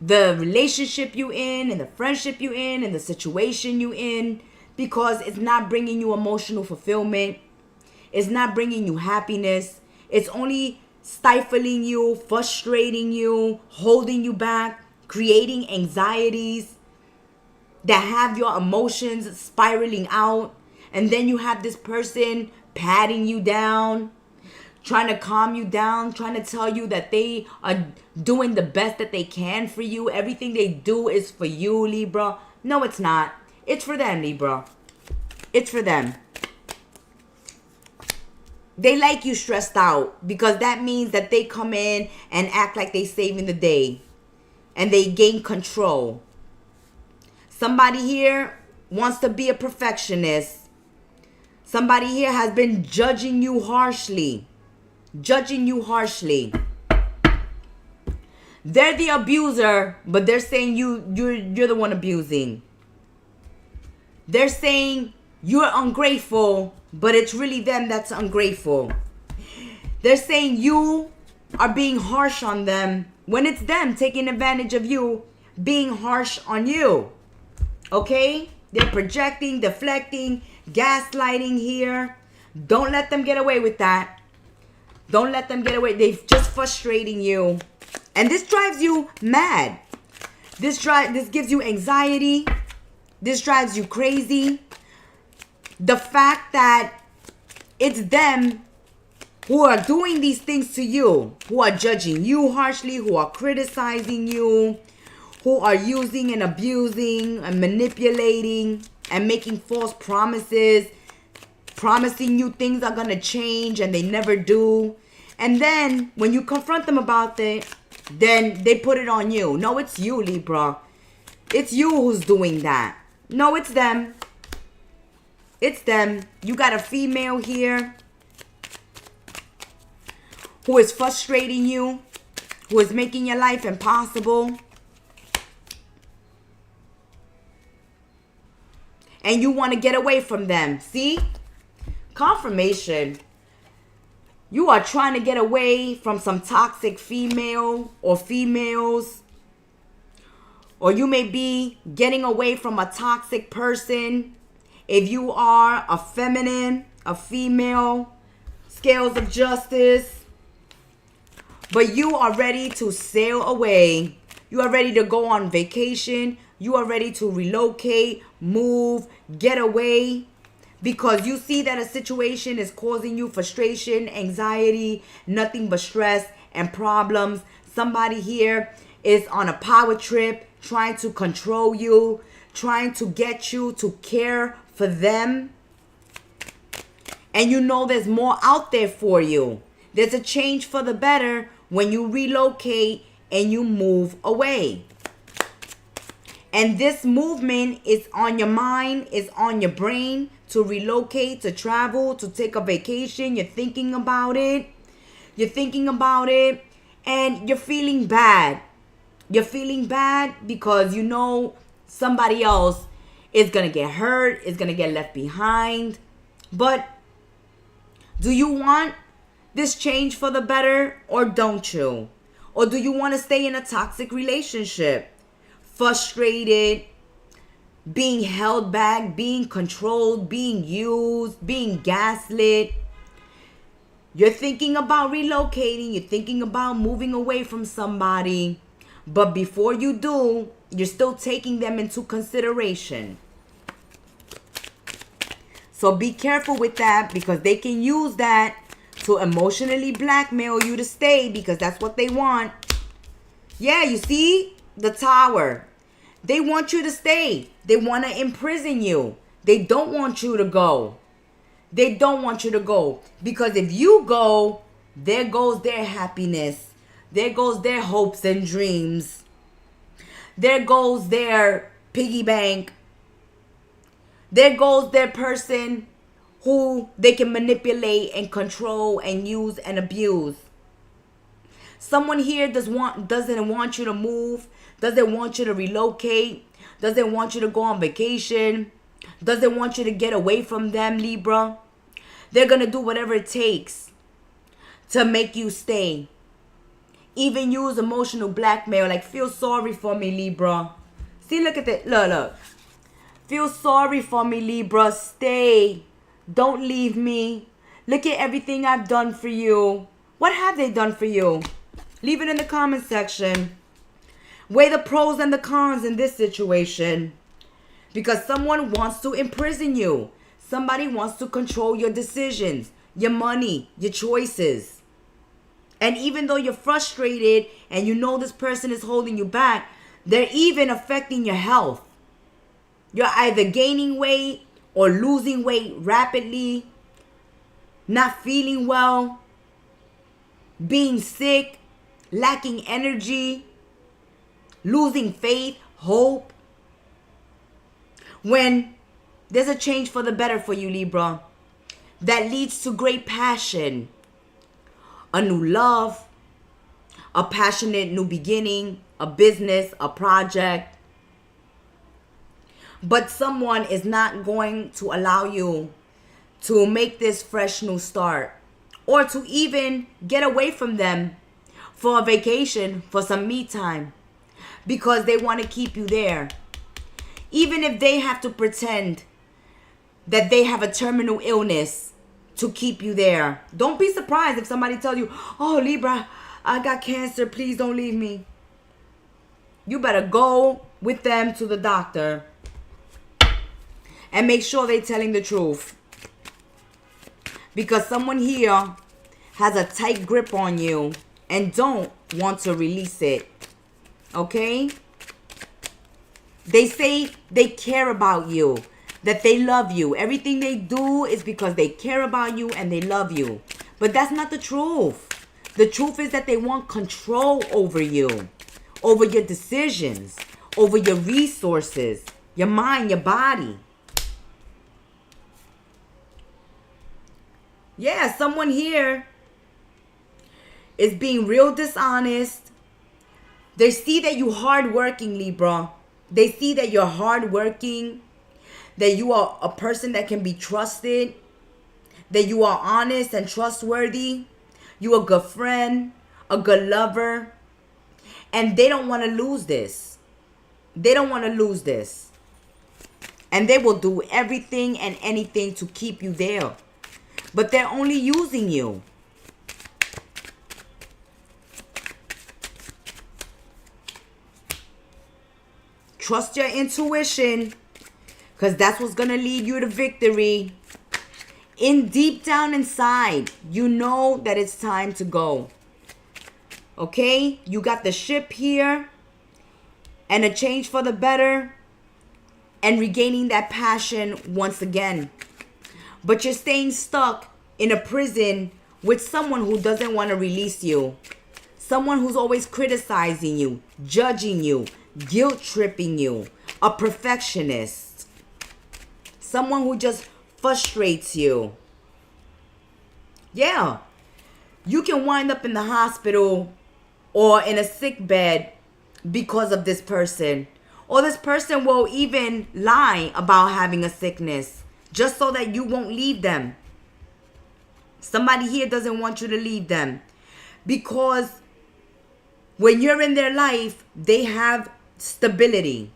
the relationship you in the friendship you in the situation you in, because it's not bringing you emotional fulfillment. It's not bringing you happiness. It's only stifling you, frustrating you, holding you back, creating anxieties that have your emotions spiraling out. And then you have this person patting you down, trying to calm you down, trying to tell you that they are doing the best that they can for you. Everything they do is for you, Libra. No, it's not. It's for them, Libra. It's for them. They like you stressed out because that means that they come in and act like they saving the day. And they gain control. Somebody here wants to be a perfectionist. Somebody here has been judging you harshly. Judging you harshly. They're the abuser, but they're saying you're the one abusing. They're saying you're ungrateful, but it's really them that's ungrateful. They're saying you are being harsh on them when it's them taking advantage of you, being harsh on you. Okay? They're projecting, deflecting, gaslighting here. Don't let them get away with that. Don't let them get away. They're just frustrating you. And this drives you mad. This gives you anxiety. This drives you crazy. The fact that it's them who are doing these things to you, who are judging you harshly, who are criticizing you, who are using and abusing and manipulating and making false promises, promising you things are going to change and they never do. And then when you confront them about it, then they put it on you. No, it's you, Libra. It's you who's doing that. No, it's them. It's them. You got a female here who is frustrating you, who is making your life impossible. And you want to get away from them. See? Confirmation. You are trying to get away from some toxic female or females. Or you may be getting away from a toxic person. If you are a feminine, a female, scales of justice. But you are ready to sail away. You are ready to go on vacation. You are ready to relocate, move, get away. Because you see that a situation is causing you frustration, anxiety, nothing but stress and problems. Somebody here is on a power trip, trying to control you, trying to get you to care for them. And you know there's more out there for you. There's a change for the better when you relocate and you move away. And this movement is on your mind, is on your brain, to relocate, to travel, to take a vacation. You're thinking about it. You're thinking about it and you're feeling bad. You're feeling bad because you know somebody else is going to get hurt, is going to get left behind. But do you want this change for the better or don't you? Or do you want to stay in a toxic relationship? Frustrated, being held back, being controlled, being used, being gaslit. You're thinking about relocating. You're thinking about moving away from somebody. But before you do, you're still taking them into consideration. So be careful with that because they can use that to emotionally blackmail you to stay because that's what they want. Yeah, you see? The Tower. They want you to stay. They want to imprison you. They don't want you to go. They don't want you to go. Because if you go, there goes their happiness. There goes their hopes and dreams. There goes their piggy bank. There goes their person who they can manipulate and control and use and abuse. Someone here doesn't want you to move, doesn't want you to relocate, doesn't want you to go on vacation, doesn't want you to get away from them, Libra. They're going to do whatever it takes to make you stay. Even use emotional blackmail, like, feel sorry for me, Libra. See, look at that. Look. Feel sorry for me, Libra. Stay. Don't leave me. Look at everything I've done for you. What have they done for you? Leave it in the comment section. Weigh the pros and the cons in this situation. Because someone wants to imprison you. Somebody wants to control your decisions, your money, your choices. And even though you're frustrated and you know this person is holding you back, they're even affecting your health. You're either gaining weight or losing weight rapidly, not feeling well, being sick, lacking energy, losing faith, hope. When there's a change for the better for you, Libra, that leads to great passion, a new love, a passionate new beginning, a business, a project. But someone is not going to allow you to make this fresh new start or to even get away from them for a vacation, for some me time, because they want to keep you there. Even if they have to pretend that they have a terminal illness to keep you there. Don't be surprised if somebody tells you, oh, Libra, I got cancer. Please don't leave me. You better go with them to the doctor and make sure they're telling the truth. Because someone here has a tight grip on you and don't want to release it. Okay? They say they care about you, that they love you. Everything they do is because they care about you and they love you. But that's not the truth. The truth is that they want control over you, over your decisions, over your resources, your mind, your body. Yeah, someone here is being real dishonest. They see that you're hardworking, Libra. They see that you're hardworking, that you are a person that can be trusted, that you are honest and trustworthy. You're a good friend, a good lover. And they don't want to lose this. They don't want to lose this. And they will do everything and anything to keep you there. But they're only using you. Trust your intuition, because that's what's going to lead you to victory. In deep down inside, you know that it's time to go. Okay? You got the ship here and a change for the better and regaining that passion once again. But you're staying stuck in a prison with someone who doesn't want to release you. Someone who's always criticizing you, judging you, guilt-tripping you. A perfectionist. Someone who just frustrates you. Yeah. You can wind up in the hospital or in a sick bed because of this person. Or this person will even lie about having a sickness just so that you won't leave them. Somebody here doesn't want you to leave them. Because when you're in their life, they have stability.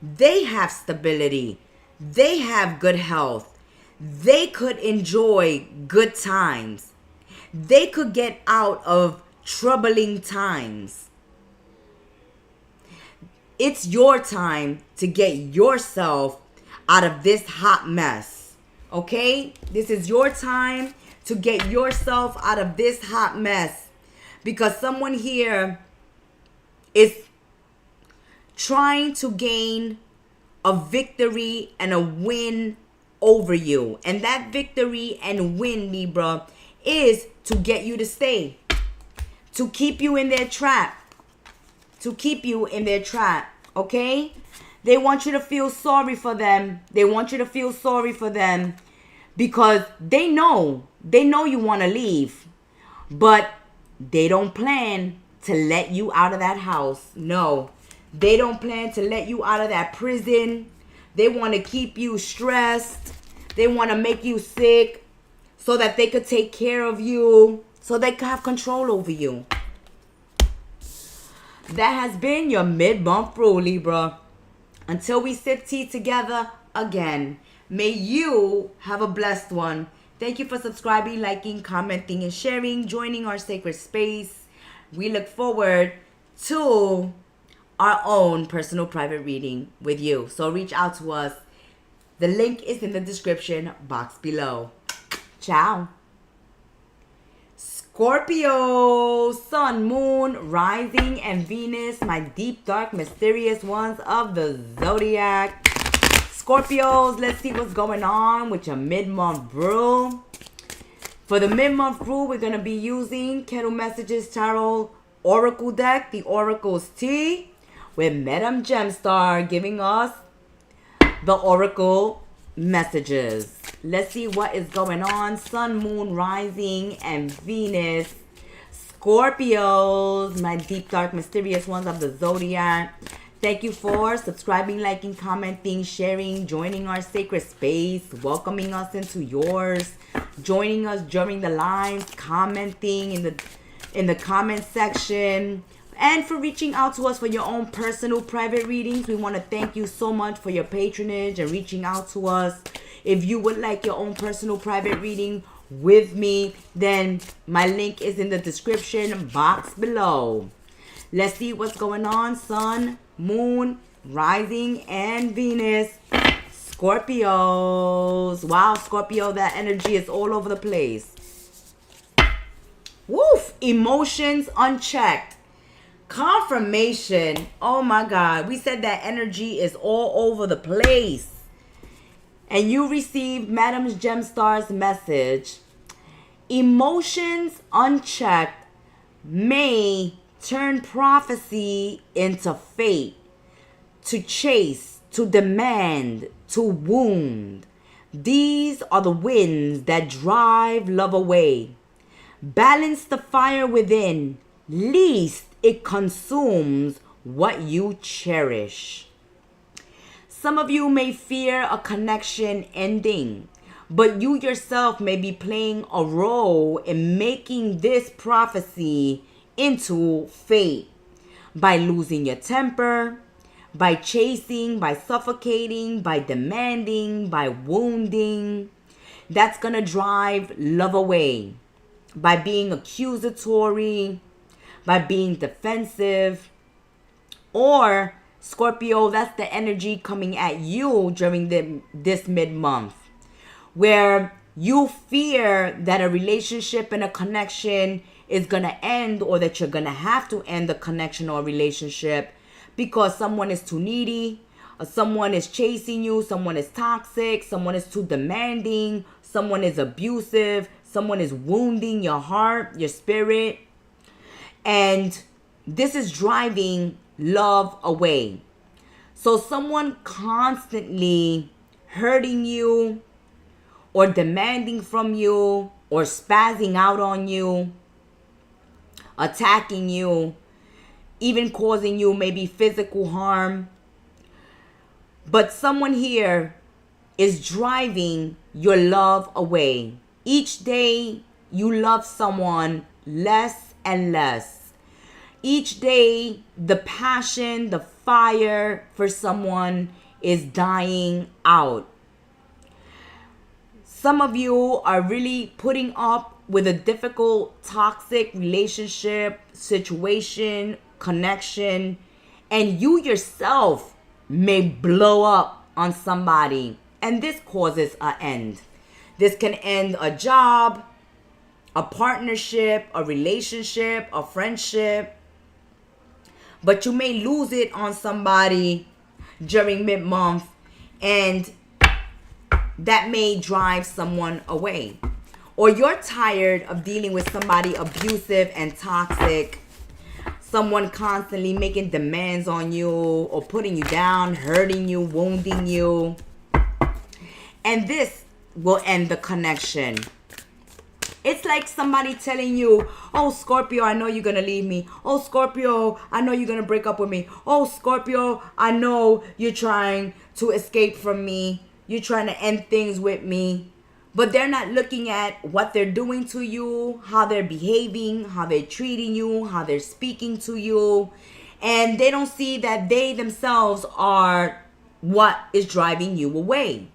They have stability. They have good health. They could enjoy good times. They could get out of troubling times. It's your time to get yourself out of this hot mess. Okay? This is your time to get yourself out of this hot mess. Because someone here is trying to gain a victory and a win over you. And that victory and win, Libra, is to get you to stay, to keep you in their trap, okay? They want you to feel sorry for them. Because they know you want to leave, but they don't plan to let you out of that house. No, they don't plan to let you out of that prison. They want to keep you stressed. They want to make you sick so that they could take care of you, so they could have control over you. That has been your mid-month brew, Libra. Until we sip tea together again, may you have a blessed one. Thank you for subscribing, liking, commenting, and sharing, joining our sacred space. We look forward to our own personal private reading with you. So reach out to us. The link is in the description box below. Ciao. Scorpio, Sun, Moon, Rising, and Venus, my deep, dark, mysterious ones of the Zodiac. Scorpios, let's see what's going on with your mid-month brew. For the mid-month brew, we're going to be using Kettle Messages Tarot Oracle deck, the Oracle's Tea, with Madam Gemstar giving us the Oracle messages. Let's see what is going on. Sun, Moon, Rising, and Venus. Scorpios, my deep, dark, mysterious ones of the Zodiac. Thank you for subscribing, liking, commenting, sharing, joining our sacred space, welcoming us into yours, joining us during the lives, commenting in the comment section, and for reaching out to us for your own personal private readings. We want to thank you so much for your patronage and reaching out to us. If you would like your own personal private reading with me, then my link is in the description box below. Let's see what's going on. Sun, Moon, Rising, and Venus. Scorpios. Wow, Scorpio, that energy is all over the place. Woof. Emotions unchecked. Confirmation. Oh my God. We said that energy is all over the place. And you received Madam Gemstar's message. Emotions unchecked may turn prophecy into fate, to chase, to demand, to wound. These are the winds that drive love away. Balance the fire within, lest it consumes what you cherish. Some of you may fear a connection ending, but you yourself may be playing a role in making this prophecy into fate by losing your temper, by chasing, by suffocating, by demanding, by wounding. That's gonna drive love away. By being accusatory, by being defensive, or Scorpio, that's the energy coming at you during this mid-month, where you fear that a relationship and a connection is going to end, or that you're going to have to end the connection or relationship because someone is too needy, or someone is chasing you, someone is toxic, someone is too demanding, someone is abusive, someone is wounding your heart, your spirit. And this is driving love away. So someone constantly hurting you or demanding from you or spazzing out on you, attacking you, even causing you maybe physical harm. But someone here is driving your love away. Each day you love someone less and less. Each day the passion, the fire for someone is dying out. Some of you are really putting up with a difficult, toxic relationship, situation, connection, and you yourself may blow up on somebody, and this causes an end. This can end a job, a partnership, a relationship, a friendship, but you may lose it on somebody during mid-month, and that may drive someone away. Or you're tired of dealing with somebody abusive and toxic, someone constantly making demands on you or putting you down, hurting you, wounding you. And this will end the connection. It's like somebody telling you, oh, Scorpio, I know you're going to leave me. Oh, Scorpio, I know you're going to break up with me. Oh, Scorpio, I know you're trying to escape from me. You're trying to end things with me. But they're not looking at what they're doing to you, how they're behaving, how they're treating you, how they're speaking to you. And they don't see that they themselves are what is driving you away.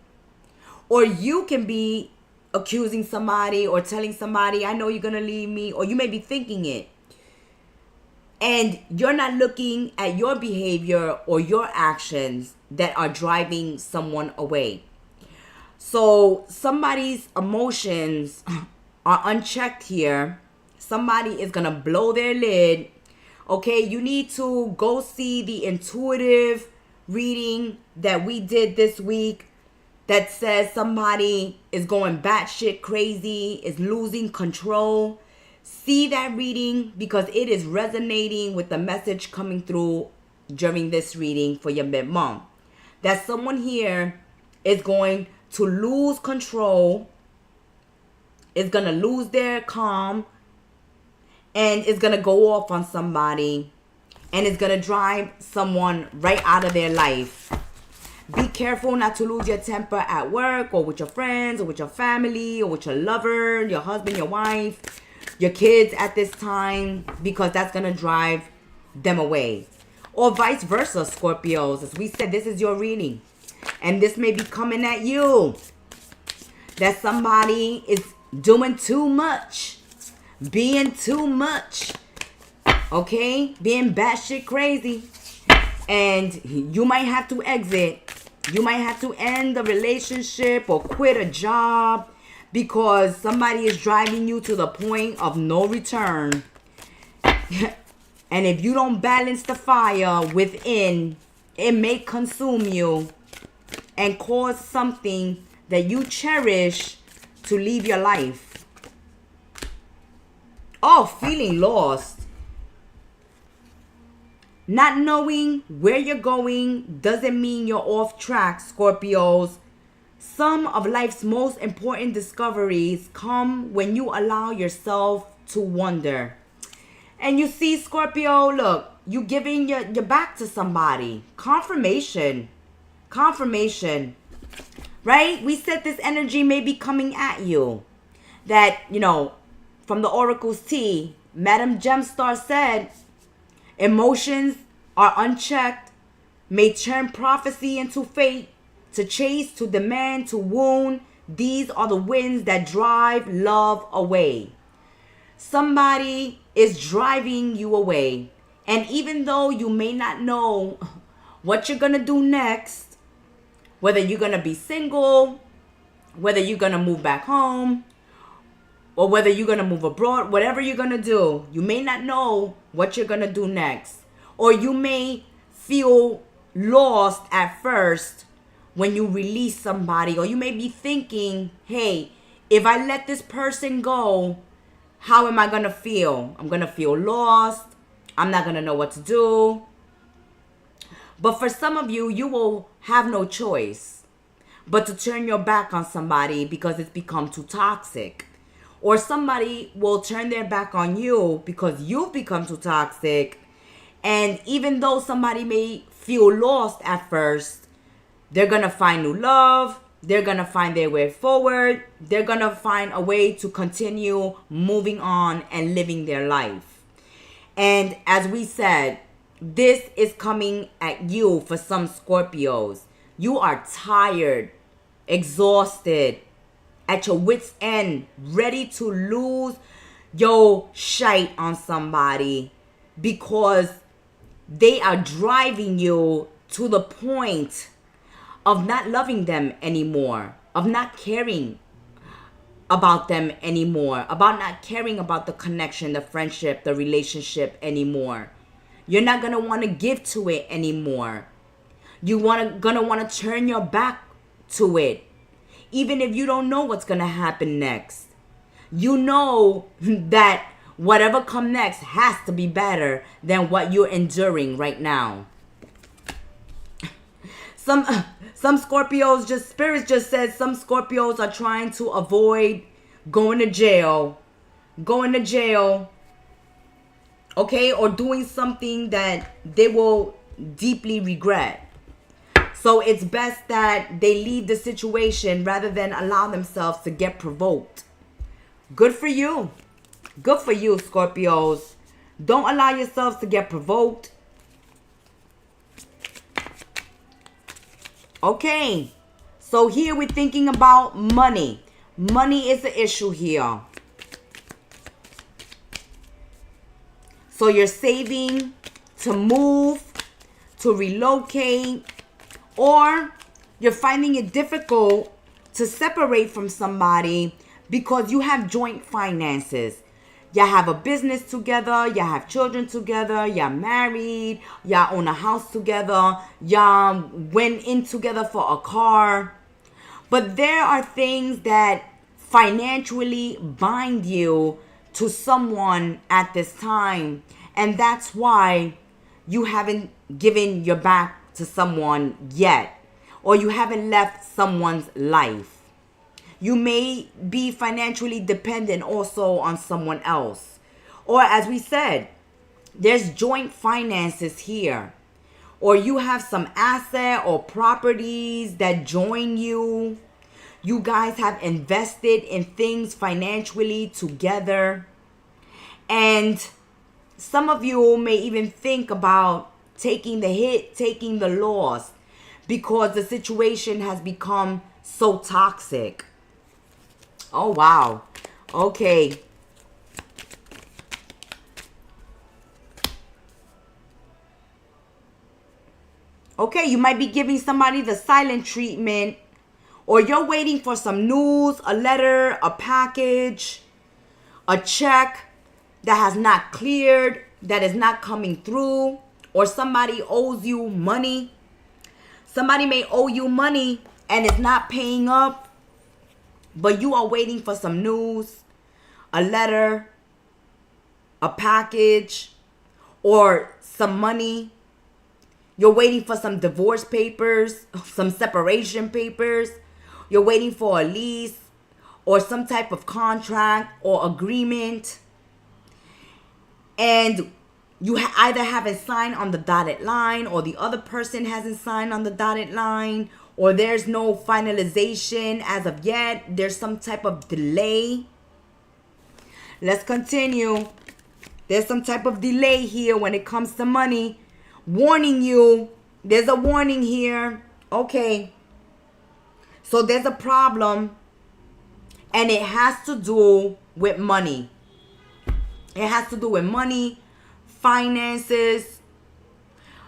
Or you can be accusing somebody or telling somebody, I know you're going to leave me. Or you may be thinking it. And you're not looking at your behavior or your actions that are driving someone away. So somebody's emotions are unchecked here. Somebody is going to blow their lid. Okay, you need to go see the intuitive reading that we did this week that says somebody is going batshit crazy, is losing control. See that reading because it is resonating with the message coming through during this reading for your mid-month. That someone here is going to lose control, is going to lose their calm, and is going to go off on somebody, and is going to drive someone right out of their life. Be careful not to lose your temper at work or with your friends or with your family or with your lover, your husband, your wife, your kids at this time, because that's going to drive them away. Or vice versa, Scorpios. As we said, this is your reading. And this may be coming at you. That somebody is doing too much. Being too much. Okay? Being batshit crazy. And you might have to exit. You might have to end the relationship or quit a job because somebody is driving you to the point of no return. And if you don't balance the fire within, it may consume you and cause something that you cherish to leave your life. Oh, feeling lost. Not knowing where you're going doesn't mean you're off track, Scorpios. Some of life's most important discoveries come when you allow yourself to wonder. And you see, Scorpio, look, you giving your back to somebody. Confirmation. Right? We said this energy may be coming at you. That, from the Oracle's tea, Madam Gemstar said, emotions are unchecked, may turn prophecy into fate, to chase, to demand, to wound. These are the winds that drive love away. Somebody is driving you away. And even though you may not know what you're going to do next, whether you're going to be single, whether you're going to move back home, or whether you're going to move abroad, whatever you're going to do, you may not know what you're going to do next. Or you may feel lost at first when you release somebody. Or you may be thinking, hey, if I let this person go, how am I going to feel? I'm going to feel lost. I'm not going to know what to do. But for some of you, you will have no choice but to turn your back on somebody because it's become too toxic. Or somebody will turn their back on you because you've become too toxic. And even though somebody may feel lost at first, they're going to find new love. They're going to find their way forward. They're going to find a way to continue moving on and living their life. And as we said, this is coming at you for some Scorpios. You are tired, exhausted, at your wit's end, ready to lose your shite on somebody because they are driving you to the point of not loving them anymore, of not caring about them anymore, about not caring about the connection, the friendship, the relationship anymore. You're not going to want to give to it anymore. You're going to want to turn your back to it. Even if you don't know what's going to happen next. You know that whatever comes next has to be better than what you're enduring right now. Some Scorpios, Spirit just said some Scorpios are trying to avoid going to jail. Okay, or doing something that they will deeply regret. So it's best that they leave the situation rather than allow themselves to get provoked. Good for you. Good for you, Scorpios. Don't allow yourselves to get provoked. Okay. So here we're thinking about money. Money is the issue here. So you're saving to move, to relocate, or you're finding it difficult to separate from somebody because you have joint finances. Y'all have a business together, y'all have children together, y'all married, y'all own a house together, y'all went in together for a car. But there are things that financially bind you to someone at this time. And that's why you haven't given your back to someone yet. Or you haven't left someone's life. You may be financially dependent also on someone else. Or as we said, there's joint finances here. Or you have some asset or properties that join you. You guys have invested in things financially together. And some of you may even think about taking the hit, taking the loss, because the situation has become so toxic. Oh, wow. Okay. Okay, you might be giving somebody the silent treatment, or you're waiting for some news, a letter, a package, a check that has not cleared, that is not coming through, or somebody owes you money. Somebody may owe you money and it's not paying up. But you are waiting for some news, a letter, a package, or some money. You're waiting for some divorce papers, some separation papers. You're waiting for a lease or some type of contract or agreement. And you either haven't signed on the dotted line, or the other person hasn't signed on the dotted line, or there's no finalization as of yet. There's some type of delay. Let's continue. There's some type of delay here when it comes to money. Warning you. There's a warning here. Okay. So there's a problem. And it has to do with money. It has to do with money, finances,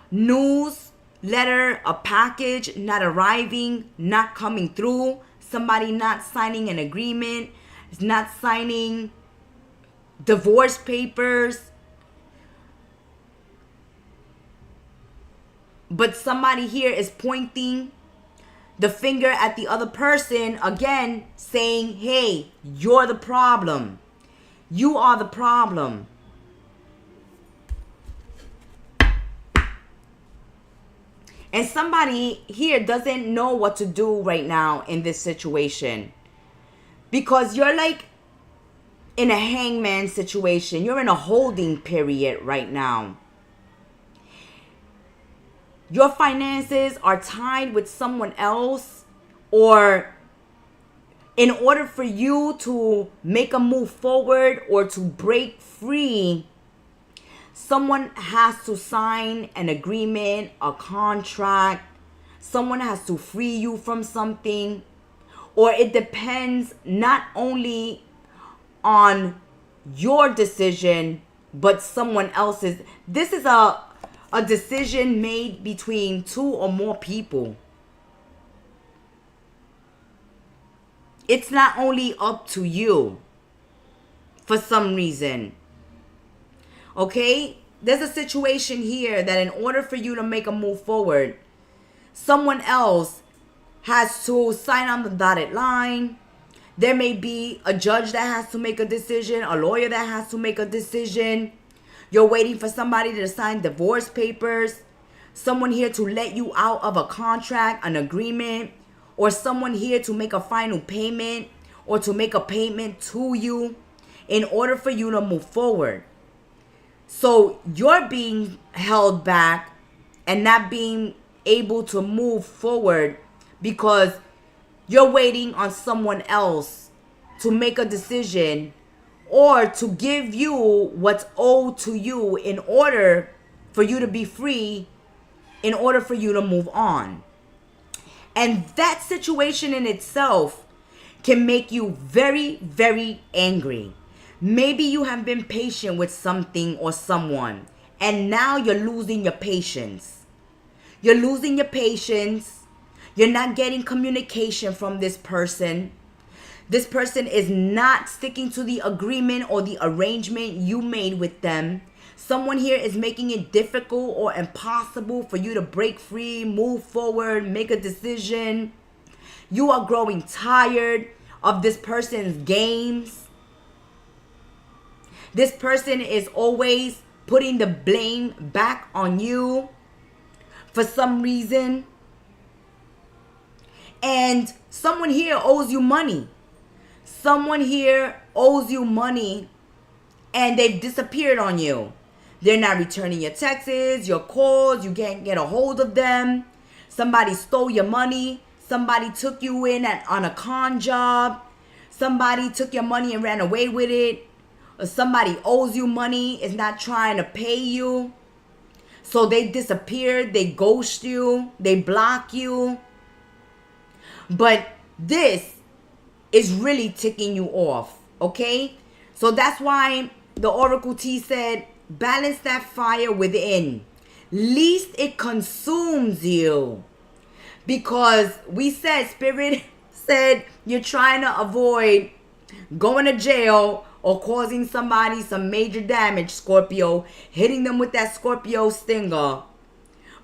news, letter, a package not arriving, not coming through, somebody not signing an agreement, not signing divorce papers. But somebody here is pointing the finger at the other person, again, saying, hey, you're the problem. You are the problem. And somebody here doesn't know what to do right now in this situation. Because you're like in a hangman situation. You're in a holding period right now. Your finances are tied with someone else, or in order for you to make a move forward or to break free, someone has to sign an agreement, a contract. Someone has to free you from something. Or it depends not only on your decision, but someone else's. This is a decision made between two or more people. It's not only up to you for some reason. Okay? there's a situation here that in order for you to make a move forward, someone else has to sign on the dotted line. There may be a judge that has to make a decision, a lawyer that has to make a decision. You're waiting for somebody to sign divorce papers, someone here to let you out of a contract, an agreement, or someone here to make a final payment or to make a payment to you in order for you to move forward. So you're being held back and not being able to move forward because you're waiting on someone else to make a decision or to give you what's owed to you in order for you to be free, in order for you to move on. And that situation in itself can make you very, very angry. Maybe you have been patient with something or someone, and now you're losing your patience. You're losing your patience. You're not getting communication from this person. This person is not sticking to the agreement or the arrangement you made with them. Someone here is making it difficult or impossible for you to break free, move forward, make a decision. You are growing tired of this person's games. This person is always putting the blame back on you for some reason. And someone here owes you money. Someone here owes you money and they've disappeared on you. They're not returning your texts, your calls, you can't get a hold of them. Somebody stole your money. Somebody took you in on a con job. Somebody took your money and ran away with it. Or somebody owes you money, is not trying to pay you. So they disappeared, they ghost you, they block you. But this is really ticking you off, okay? So that's why the Oracle T said, balance that fire within, lest it consumes you. Because we said, Spirit said, you're trying to avoid going to jail or causing somebody some major damage, Scorpio, hitting them with that Scorpio stinger.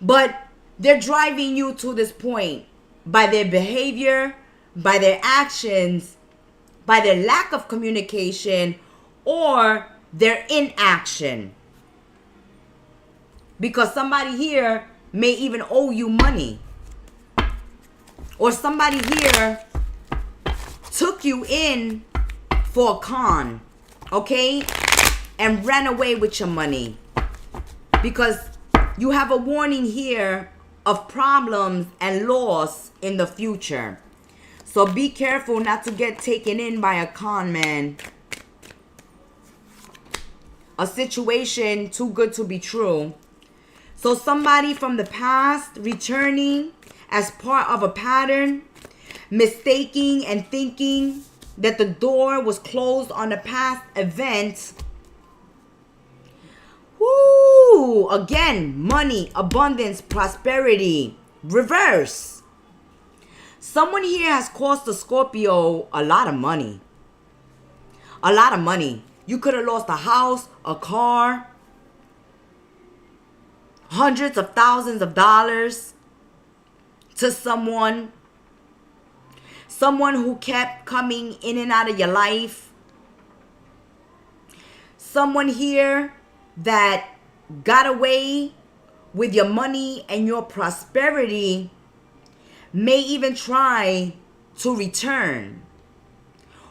But they're driving you to this point by their behavior, by their actions, by their lack of communication, or their inaction. Because somebody here may even owe you money. Or somebody here took you in for a con, okay? And ran away with your money. Because you have a warning here of problems and loss in the future. So be careful not to get taken in by a con man. A situation too good to be true. So somebody from the past returning as part of a pattern, mistaking and thinking that the door was closed on a past event. Woo! Again, money, abundance, prosperity. Reverse. Someone here has cost a Scorpio a lot of money. A lot of money. You could have lost a house, a car, hundreds of thousands of dollars to someone. Someone who kept coming in and out of your life. Someone here that got away with your money and your prosperity may even try to return.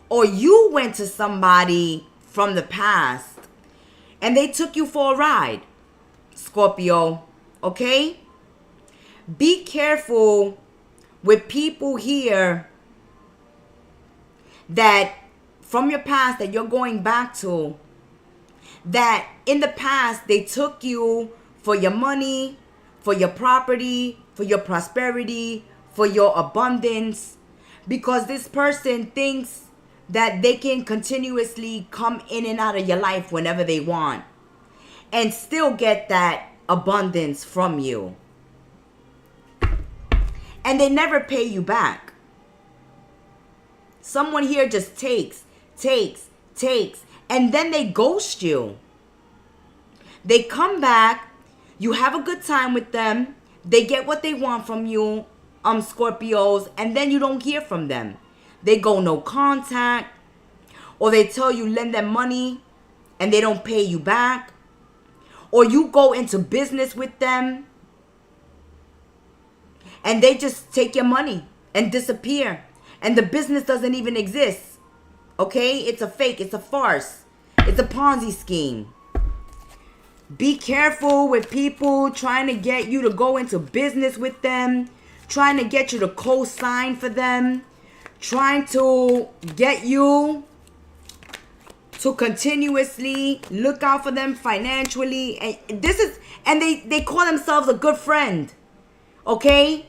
Or you went to somebody from the past and they took you for a ride, Scorpio, okay? Be careful with people here that from your past that you're going back to, that in the past they took you for your money, for your property, for your prosperity, for your abundance, because this person thinks that they can continuously come in and out of your life whenever they want and still get that abundance from you. And they never pay you back. Someone here just takes, and then they ghost you. They come back. You have a good time with them. They get what they want from you, Scorpios, and then you don't hear from them. They go no contact, or they tell you lend them money and they don't pay you back, or you go into business with them and they just take your money and disappear, and the business doesn't even exist. Okay? It's a fake. It's a farce. It's a Ponzi scheme. Be careful with people trying to get you to go into business with them, trying to get you to co-sign for them, trying to get you to continuously look out for them financially. And they call themselves a good friend. Okay?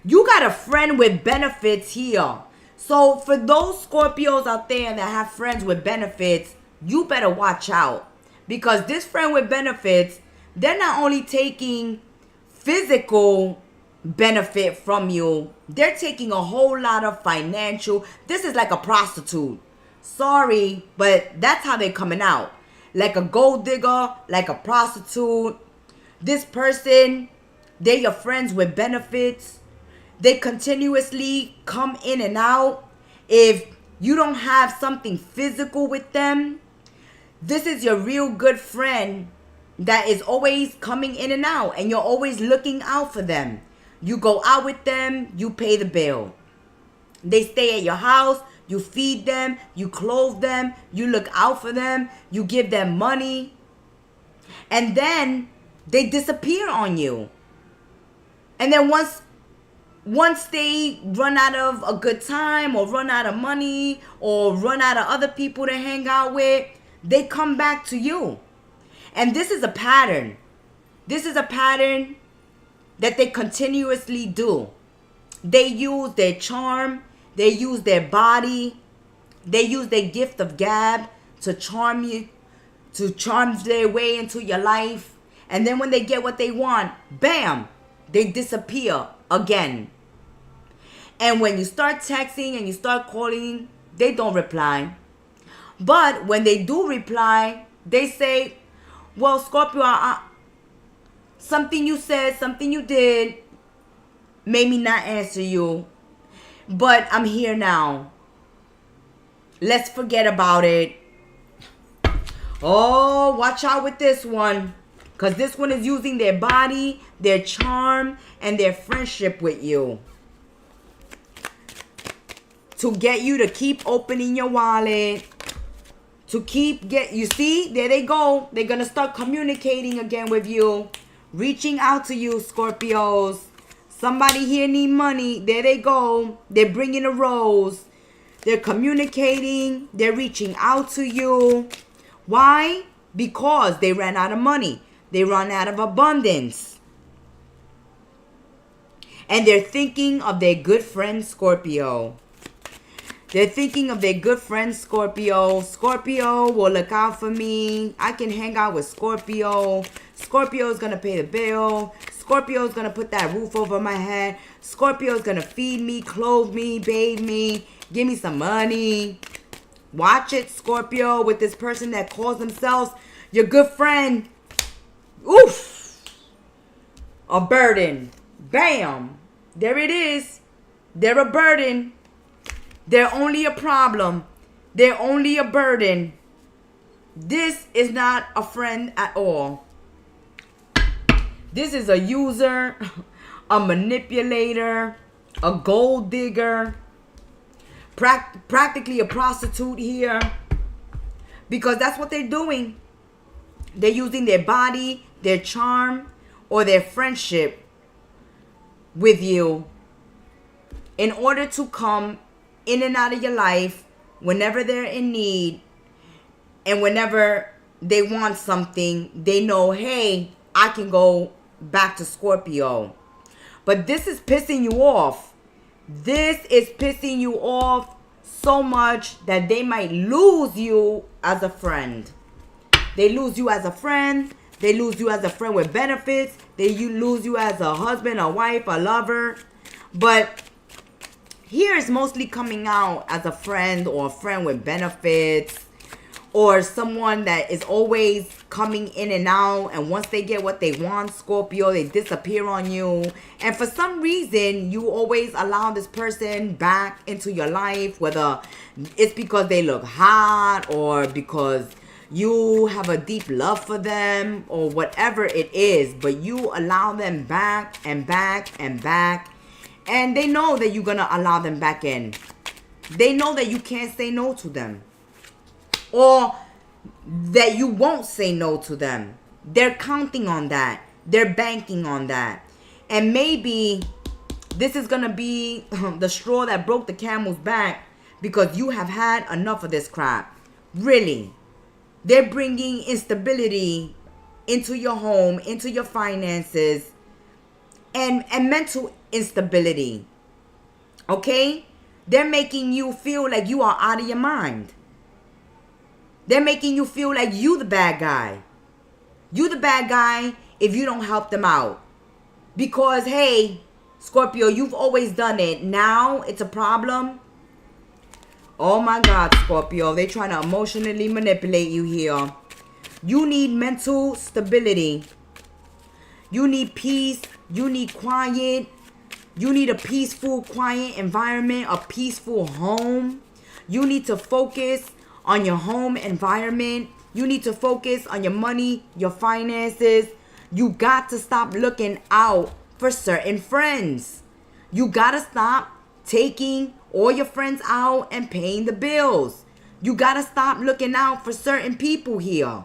You got a friend with benefits here. So for those Scorpios out there that have friends with benefits, you better watch out. Because this friend with benefits, they're not only taking physical benefit from you, they're taking a whole lot of financial. This is like a prostitute. Sorry, but that's how they're coming out. Like a gold digger, like a prostitute. This person, they're your friends with benefits. They continuously come in and out. If you don't have something physical with them, this is your real good friend that is always coming in and out, and you're always looking out for them. You go out with them, you pay the bill. They stay at your house, you feed them, you clothe them, you look out for them, you give them money, and then they disappear on you. And then once they run out of a good time, or run out of money, or run out of other people to hang out with, they come back to you. And this is a pattern. This is a pattern that they continuously do. They use their charm. They use their body. They use their gift of gab to charm you, to charm their way into your life. And then when they get what they want, bam, they disappear again. And when you start texting and you start calling, they don't reply. But when they do reply, they say, well, Scorpio, something you said, something you did made me not answer you. But I'm here now. Let's forget about it. Oh, watch out with this one. Because this one is using their body, their charm, and their friendship with you to get you to keep opening your wallet. You see, there they go. They're going to start communicating again with you. Reaching out to you, Scorpios. Somebody here need money. There they go. They're bringing a rose. They're communicating. They're reaching out to you. Why? Because they ran out of money. They run out of abundance. And they're thinking of their good friend, Scorpio. They're thinking of their good friend, Scorpio. Scorpio will look out for me. I can hang out with Scorpio. Scorpio is going to pay the bill. Scorpio is going to put that roof over my head. Scorpio is going to feed me, clothe me, bathe me, give me some money. Watch it, Scorpio, with this person that calls themselves your good friend. Oof. A burden. Bam. There it is. They're a burden. They're only a problem. They're only a burden. This is not a friend at all. This is a user, a manipulator, a gold digger, practically a prostitute here. Because that's what they're doing. They're using their body, their charm, or their friendship with you in order to come in and out of your life whenever they're in need, and whenever they want something, they know, hey, I can go back to Scorpio. But this is pissing you off. This is pissing you off so much that they might lose you as a friend. They lose you as a friend. They lose you as a friend with benefits. They lose you as a husband, a wife, a lover. But here is mostly coming out as a friend, or a friend with benefits, or someone that is always coming in and out, and once they get what they want, Scorpio, they disappear on you. And for some reason, you always allow this person back into your life, whether it's because they look hot or because you have a deep love for them or whatever it is, but you allow them back and back and back. And they know that you're going to allow them back in. They know that you can't say no to them, or that you won't say no to them. They're counting on that. They're banking on that. And maybe this is going to be the straw that broke the camel's back, because you have had enough of this crap. Really. They're bringing instability into your home, into your finances, and mental instability. Okay? They're making you feel like you are out of your mind. They're making you feel like you the bad guy. You the bad guy if you don't help them out. Because, hey, Scorpio, you've always done it. Now it's a problem. Oh my God, Scorpio. They're trying to emotionally manipulate you here. You need mental stability. You need peace. You need quiet. You need a peaceful, quiet environment, a peaceful home. You need to focus on your home environment. You need to focus on your money, your finances. You got to stop looking out for certain friends. You got to stop taking all your friends out and paying the bills. You got to stop looking out for certain people here.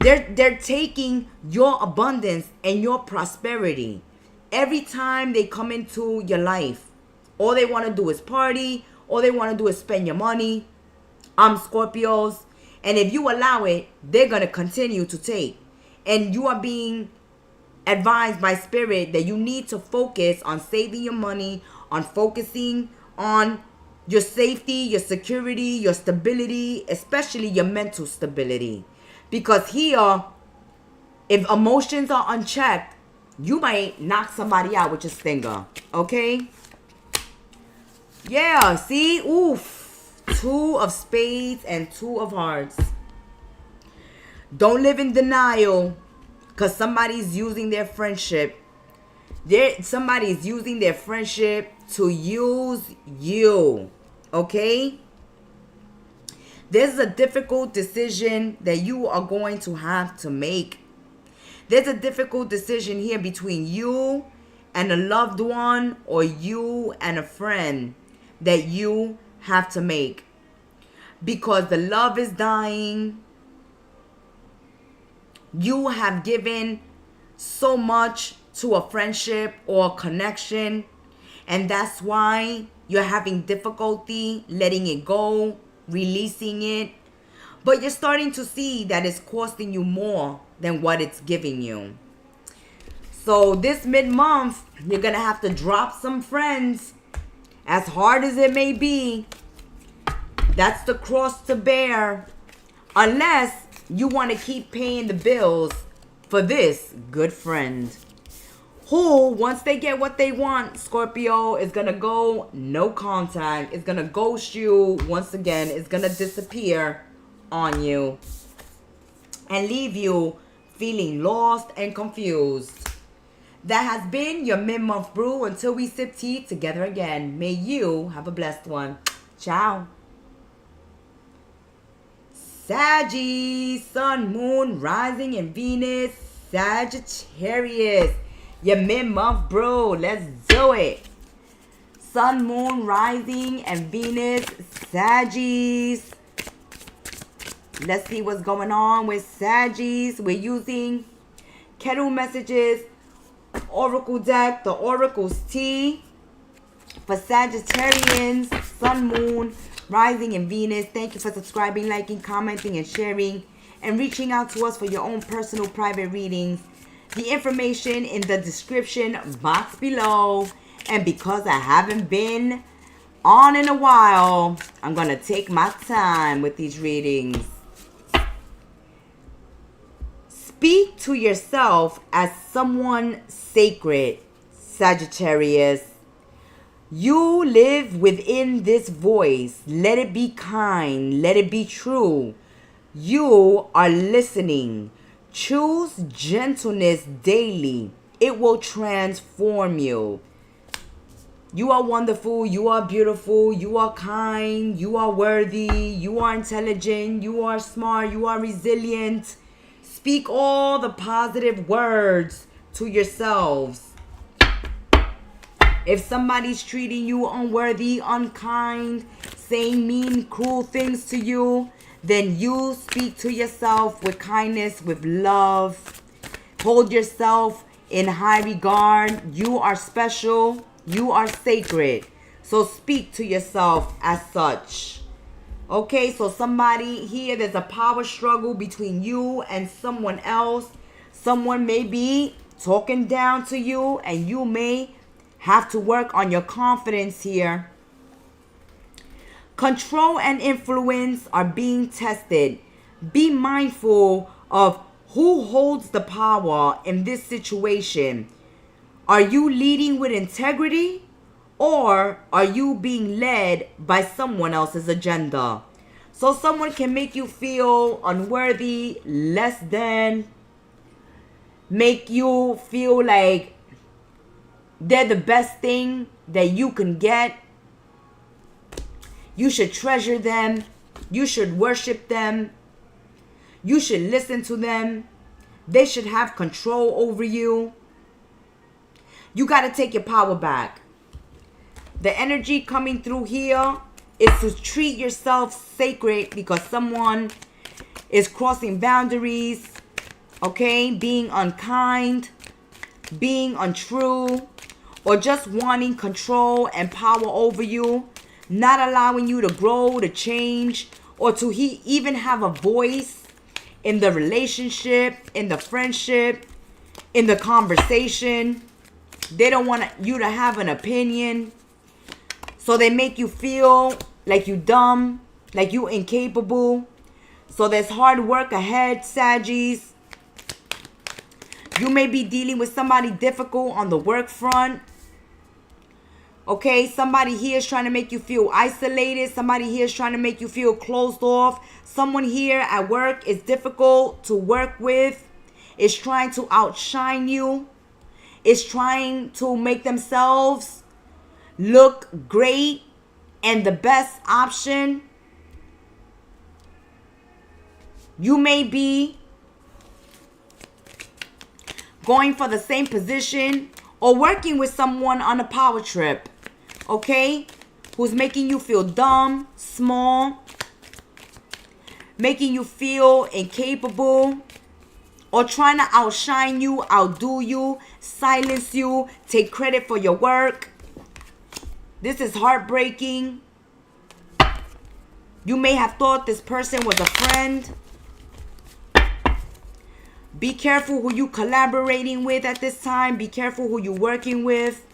They're taking your abundance and your prosperity. Every time they come into your life, all they want to do is party. All they want to do is spend your money. Scorpios. And if you allow it, they're going to continue to take. And you are being advised by Spirit that you need to focus on saving your money, on focusing on your safety, your security, your stability, especially your mental stability. Because here, if emotions are unchecked, you might knock somebody out with your stinger. Okay? Yeah, see? Oof. 2 of spades and 2 of hearts. Don't live in denial, because somebody's using their friendship. Somebody's using their friendship to use you. Okay? There's a difficult decision that you are going to have to make. There's a difficult decision here between you and a loved one, or you and a friend, that you have to make. Because the love is dying. You have given so much to a friendship or a connection, and that's why you're having difficulty letting it go, releasing it. But you're starting to see that it's costing you more than what it's giving you. So this mid-month, you're going to have to drop some friends. As hard as it may be, that's the cross to bear. Unless you want to keep paying the bills for this good friend, who, once they get what they want, Scorpio, is going to go no contact. It's going to ghost you once again. It's going to disappear on you and leave you feeling lost and confused. That has been your mid-month brew. Until we sip tea together again, may you have a blessed one. Ciao. Saggy, Sun, Moon, Rising, and Venus, Sagittarius. Your mid-month brew. Let's do it. Sun, Moon, Rising, and Venus, Saggies. Let's see what's going on with Saggies. We're using Kettle Messages Oracle deck, the Oracle's Tea. For Sagittarians, Sun, Moon, Rising, and Venus. Thank you for subscribing, liking, commenting, and sharing, and reaching out to us for your own personal private readings. The information in the description box below. And because I haven't been on in a while, I'm going to take my time with these readings. Speak to yourself as someone sacred, Sagittarius. You live within this voice. Let it be kind. Let it be true. You are listening. Choose gentleness daily. It will transform you. You are wonderful. You are beautiful. You are kind. You are worthy. You are intelligent. You are smart. You are resilient. Speak all the positive words to yourselves. If somebody's treating you unworthy, unkind, saying mean, cruel things to you, then you speak to yourself with kindness, with love. Hold yourself in high regard. You are special. You are sacred. So speak to yourself as such. Okay, so somebody here, there's a power struggle between you and someone else. Someone may be talking down to you, and you may have to work on your confidence here. Control and influence are being tested. Be mindful of who holds the power in this situation. Are you leading with integrity, or are you being led by someone else's agenda? So someone can make you feel unworthy, less than, make you feel like they're the best thing that you can get. You should treasure them. You should worship them. You should listen to them. They should have control over you. You got to take your power back. The energy coming through here is to treat yourself sacred because someone is crossing boundaries, okay? Being unkind, being untrue, or just wanting control and power over you, not allowing you to grow, to change, or to even have a voice in the relationship, in the friendship, in the conversation. They don't want you to have an opinion. So they make you feel like you dumb, like you incapable. So there's hard work ahead, Saggies. You may be dealing with somebody difficult on the work front. Okay, somebody here is trying to make you feel isolated. Somebody here is trying to make you feel closed off. Someone here at work is difficult to work with. Is trying to outshine you. Is trying to make themselves look great and the best option. You may be going for the same position or working with someone on a power trip, okay? Who's making you feel dumb, small, making you feel incapable, or trying to outshine you, outdo you, silence you, take credit for your work. This is heartbreaking. You may have thought this person was a friend. Be careful who you collaborating with at this time. Be careful who you working with,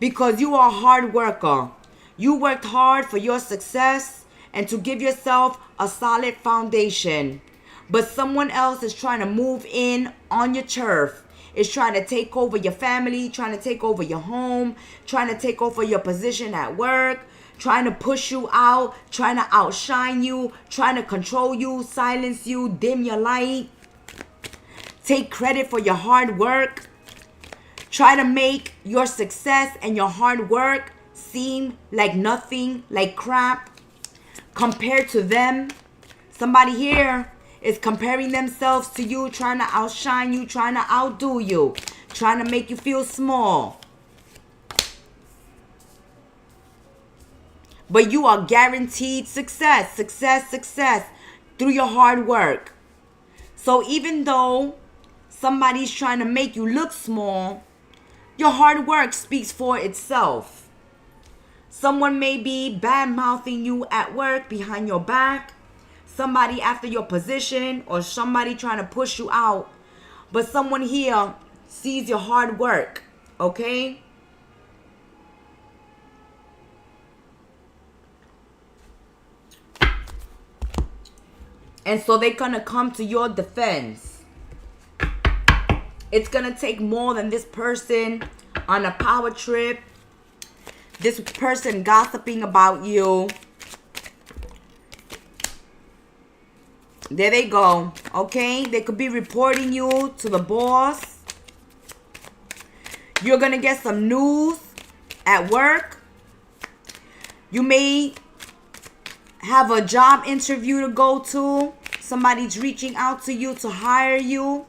because you are a hard worker. You worked hard for your success and to give yourself a solid foundation. But someone else is trying to move in on your turf. Is trying to take over your family, trying to take over your home, trying to take over your position at work, trying to push you out, trying to outshine you, trying to control you, silence you, dim your light. Take credit for your hard work. Try to make your success and your hard work seem like nothing, like crap, compared to them. Somebody here is comparing themselves to you, trying to outshine you, trying to outdo you, trying to make you feel small. But you are guaranteed success, success, success through your hard work. So even though somebody's trying to make you look small, your hard work speaks for itself. Someone may be bad-mouthing you at work behind your back. Somebody after your position, or somebody trying to push you out. But someone here sees your hard work, okay? And so they're going to come to your defense. It's going to take more than this person on a power trip. This person gossiping about you. There they go. Okay? They could be reporting you to the boss. You're going to get some news at work. You may have a job interview to go to. Somebody's reaching out to you to hire you,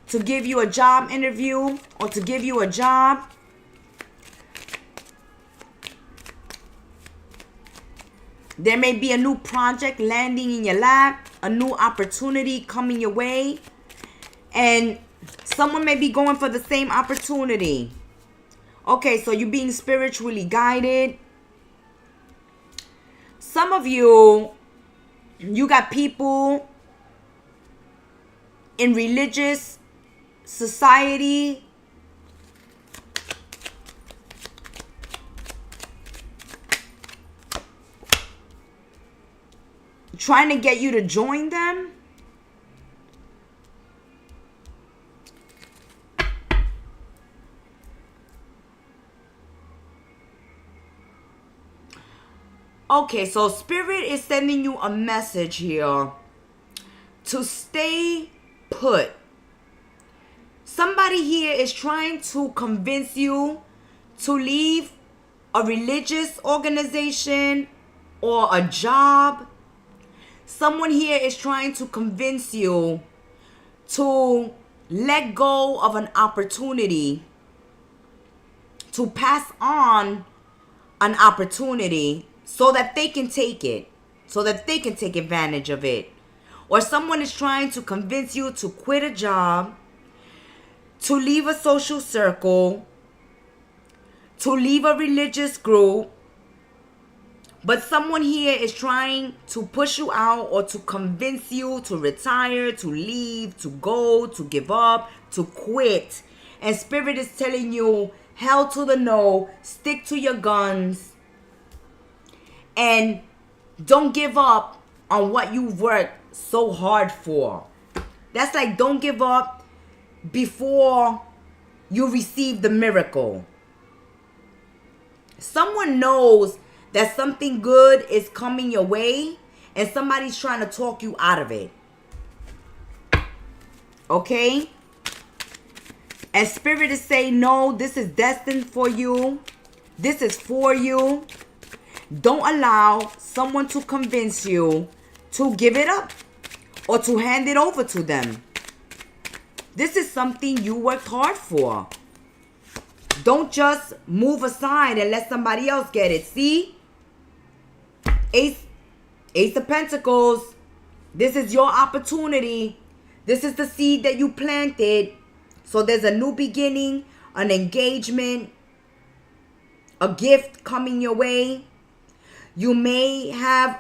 to give you a job interview, or to give you a job. There may be a new project landing in your lap, a new opportunity coming your way, and someone may be going for the same opportunity. Okay, so you're being spiritually guided. Some of you, you got people in religious society trying to get you to join them. Okay, so Spirit is sending you a message here to stay put. Somebody here is trying to convince you to leave a religious organization or a job. Someone here is trying to convince you to let go of an opportunity, to pass on an opportunity so that they can take it, so that they can take advantage of it. Or someone is trying to convince you to quit a job, to leave a social circle, to leave a religious group. But someone here is trying to push you out or to convince you to retire, to leave, to go, to give up, to quit. And Spirit is telling you, hell to the no, stick to your guns, and don't give up on what you've worked so hard for. That's like, don't give up before you receive the miracle. Someone knows that something good is coming your way, and somebody's trying to talk you out of it. Okay? And Spirit is saying, no, this is destined for you. This is for you. Don't allow someone to convince you to give it up or to hand it over to them. This is something you worked hard for. Don't just move aside and let somebody else get it. See? Ace of Pentacles. This is your opportunity. This is the seed that you planted. So there's a new beginning, an engagement, a gift coming your way. You may have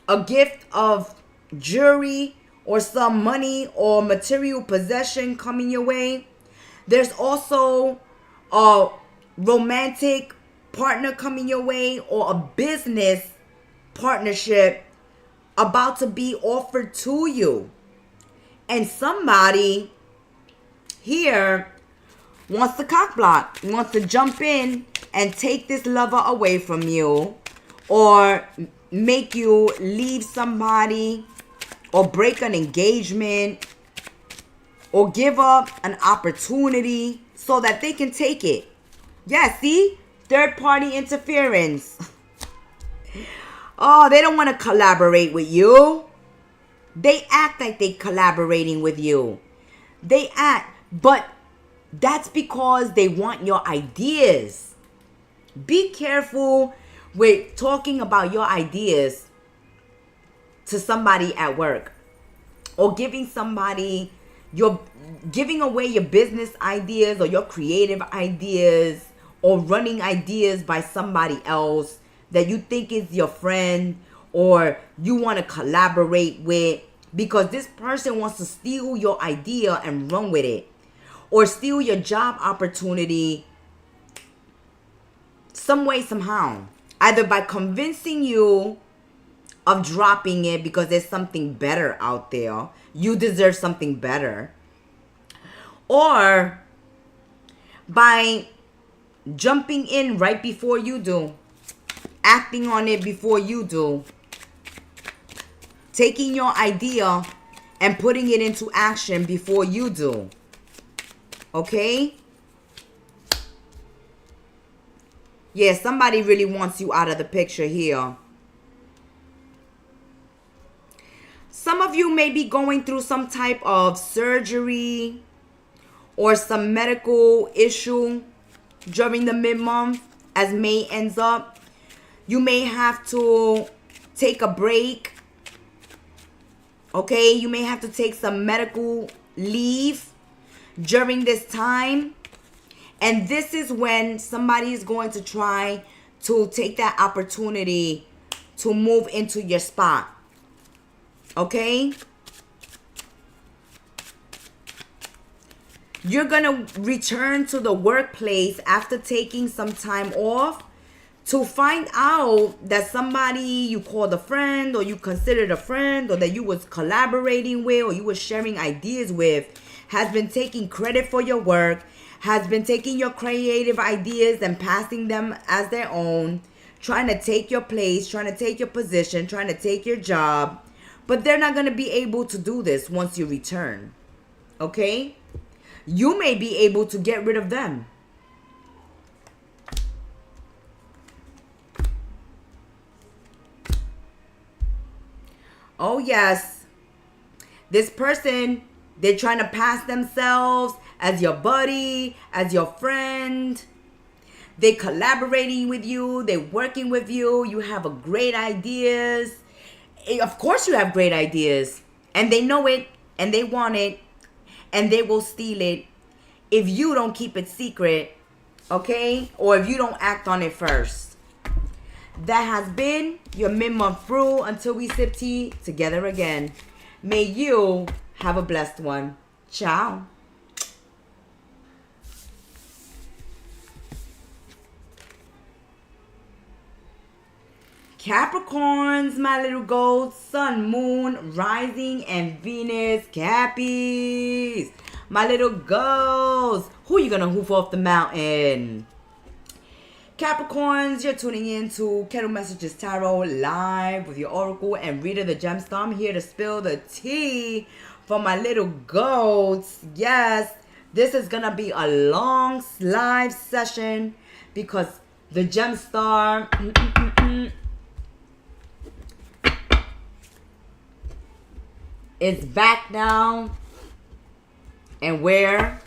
a gift of jewelry or some money or material possession coming your way. There's also a romantic partner coming your way, or a business partnership about to be offered to you. And somebody here wants to cock block, wants to jump in and take this lover away from you, or make you leave somebody, or break an engagement, or give up an opportunity so that they can take it. Yeah, see? Third party interference. Oh, they don't want to collaborate with you. They act like they're collaborating with you. They act, but that's because they want your ideas. Be careful with talking about your ideas to somebody at work, or giving away your business ideas or your creative ideas, or running ideas by somebody else that you think is your friend or you want to collaborate with, because this person wants to steal your idea and run with it, or steal your job opportunity some way, somehow. Either by convincing you of dropping it because there's something better out there. You deserve something better. Or by jumping in right before you do. Acting on it before you do. taking your idea and putting it into action before you do. Okay? Yeah, somebody really wants you out of the picture here. Some of you may be going through some type of surgery or some medical issue during the mid-month as May ends up. You may have to take a break. Okay, you may have to take some medical leave during this time. And this is when somebody is going to try to take that opportunity to move into your spot. Okay? You're going to return to the workplace after taking some time off to find out that somebody you called a friend or you considered a friend or that you was collaborating with or you were sharing ideas with has been taking credit for your work, has been taking your creative ideas and passing them as their own, trying to take your place, trying to take your position, trying to take your job. But they're not going to be able to do this once you return. Okay? You may be able to get rid of them. Oh, yes. This person, they're trying to pass themselves as your buddy, as your friend. They're collaborating with you. They're working with you. You have a great ideas. Of course you have great ideas. And they know it. And they want it. And they will steal it if you don't keep it secret. Okay? Or if you don't act on it first. That has been your mid-month brew. Until we sip tea together again. May you have a blessed one. Ciao. Capricorns, my little goats, sun, moon, rising, and Venus, Cappies. My little goats. Who you gonna hoof off the mountain? Capricorns, you're tuning in to Kettle Messages Tarot live with your oracle and reader, the Gemstar. I'm here to spill the tea for my little goats. Yes, this is gonna be a long live session because the Gemstar is back now, and we're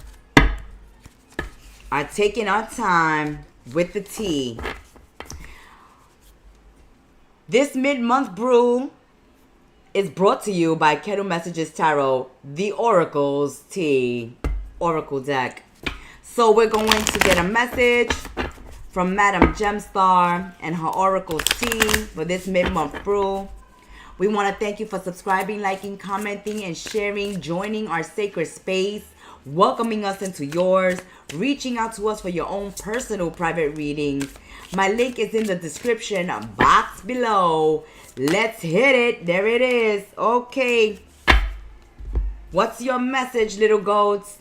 taking our time with the tea. This mid-month brew is brought to you by Kettle Messages Tarot, the Oracle's tea, Oracle deck. So we're going to get a message from Madam Gemstar and her Oracle's tea for this mid-month brew. We want to thank you for subscribing, liking, commenting, and sharing, joining our sacred space, welcoming us into yours, reaching out to us for your own personal private readings. My link is in the description box below. Let's hit it. There it is. Okay. What's your message, little goats?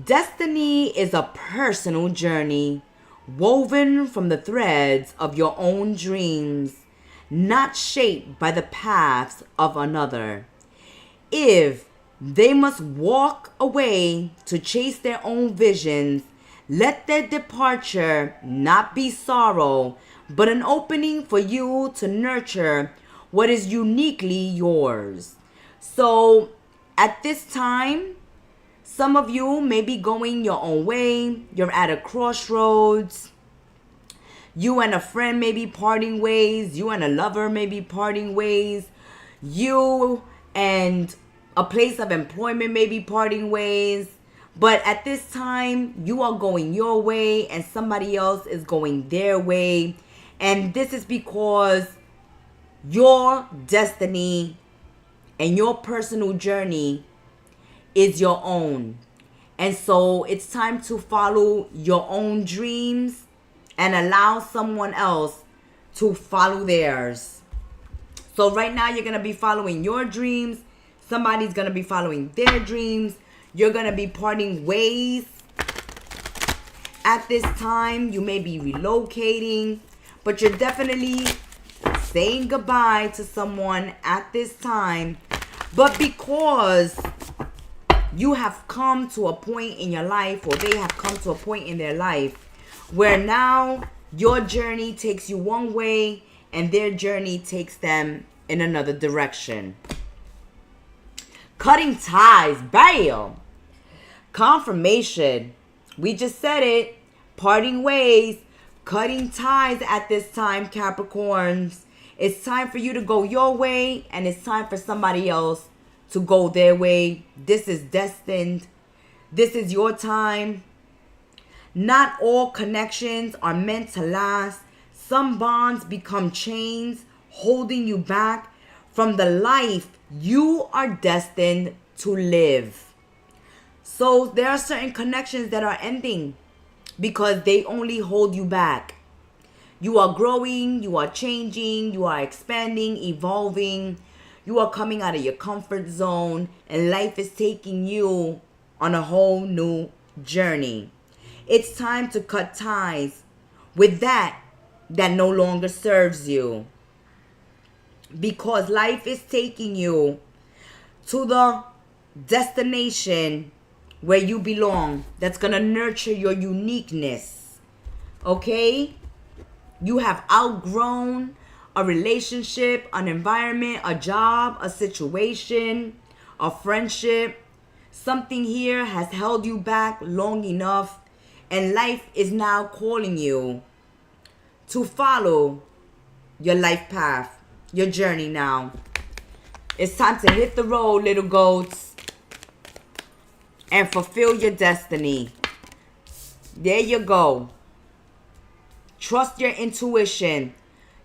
Destiny is a personal journey woven from the threads of your own dreams, not shaped by the paths of another. If they must walk away to chase their own visions, let their departure not be sorrow, but an opening for you to nurture what is uniquely yours. So at this time, some of you may be going your own way. You're at a crossroads. You and a friend may be parting ways. You and a lover may be parting ways. You and a place of employment may be parting ways. But at this time, you are going your way and somebody else is going their way. And this is because your destiny and your personal journey is your own. And so it's time to follow your own dreams and allow someone else to follow theirs. So right now you're going to be following your dreams. Somebody's going to be following their dreams. You're going to be parting ways. At this time, you may be relocating, but you're definitely saying goodbye to someone at this time, but because you have come to a point in your life, or they have come to a point in their life, where now your journey takes you one way and their journey takes them in another direction. Cutting ties, bam! Confirmation, we just said it, parting ways, cutting ties at this time, Capricorns. It's time for you to go your way, and it's time for somebody else to go their way. This is destined. This is your time. Not all connections are meant to last. Some bonds become chains, holding you back from the life you are destined to live. So there are certain connections that are ending because they only hold you back. You are growing, you are changing, you are expanding, evolving. You are coming out of your comfort zone, and life is taking you on a whole new journey. It's time to cut ties with that no longer serves you, because life is taking you to the destination where you belong, that's going to nurture your uniqueness. Okay? You have outgrown a relationship, an environment, a job, a situation, a friendship. Something here has held you back long enough, and life is now calling you to follow your life path, your journey now. It's time to hit the road, little goats, and fulfill your destiny. There you go. Trust your intuition.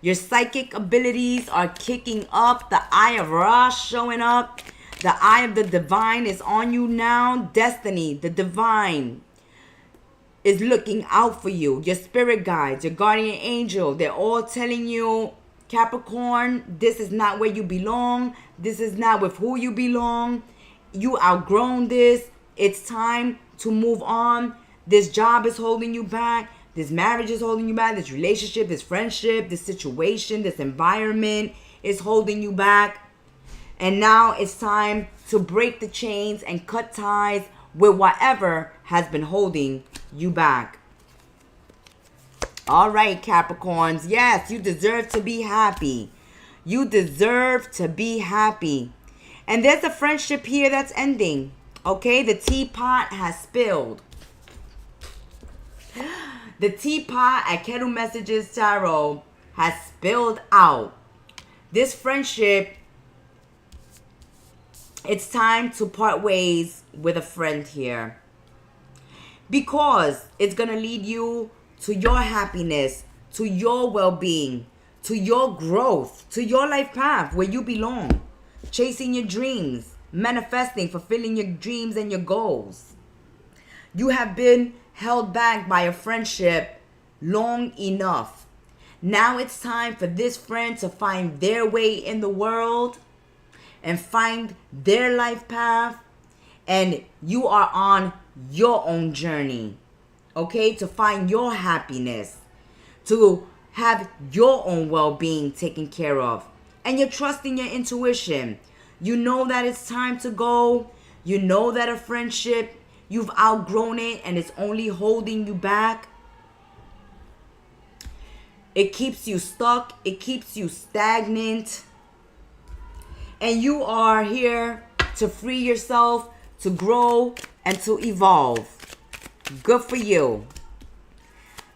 Your psychic abilities are kicking up. The eye of Ra showing up. The eye of the divine is on you now. Destiny, the divine, is looking out for you. Your spirit guides, your guardian angel, they're all telling you, Capricorn, this is not where you belong. This is not with who you belong. You outgrown this. It's time to move on. This job is holding you back. This marriage is holding you back. This relationship, this friendship, this situation, this environment is holding you back. And now it's time to break the chains and cut ties with whatever has been holding you back. All right, Capricorns. Yes, you deserve to be happy. You deserve to be happy. And there's a friendship here that's ending. Okay, the teapot has spilled. The teapot at Kettle Messages Tarot has spilled out. This friendship, it's time to part ways with a friend here, because it's going to lead you to your happiness, to your well-being, to your growth, to your life path where you belong, chasing your dreams, manifesting, fulfilling your dreams and your goals. You have been held back by a friendship long enough. Now it's time for this friend to find their way in the world and find their life path, and you are on your own journey, okay, to find your happiness, to have your own well-being taken care of. And you're trusting your intuition. You know that it's time to go. You know that a friendship, you've outgrown it and it's only holding you back. It keeps you stuck. It keeps you stagnant. And you are here to free yourself, to grow, and to evolve. Good for you.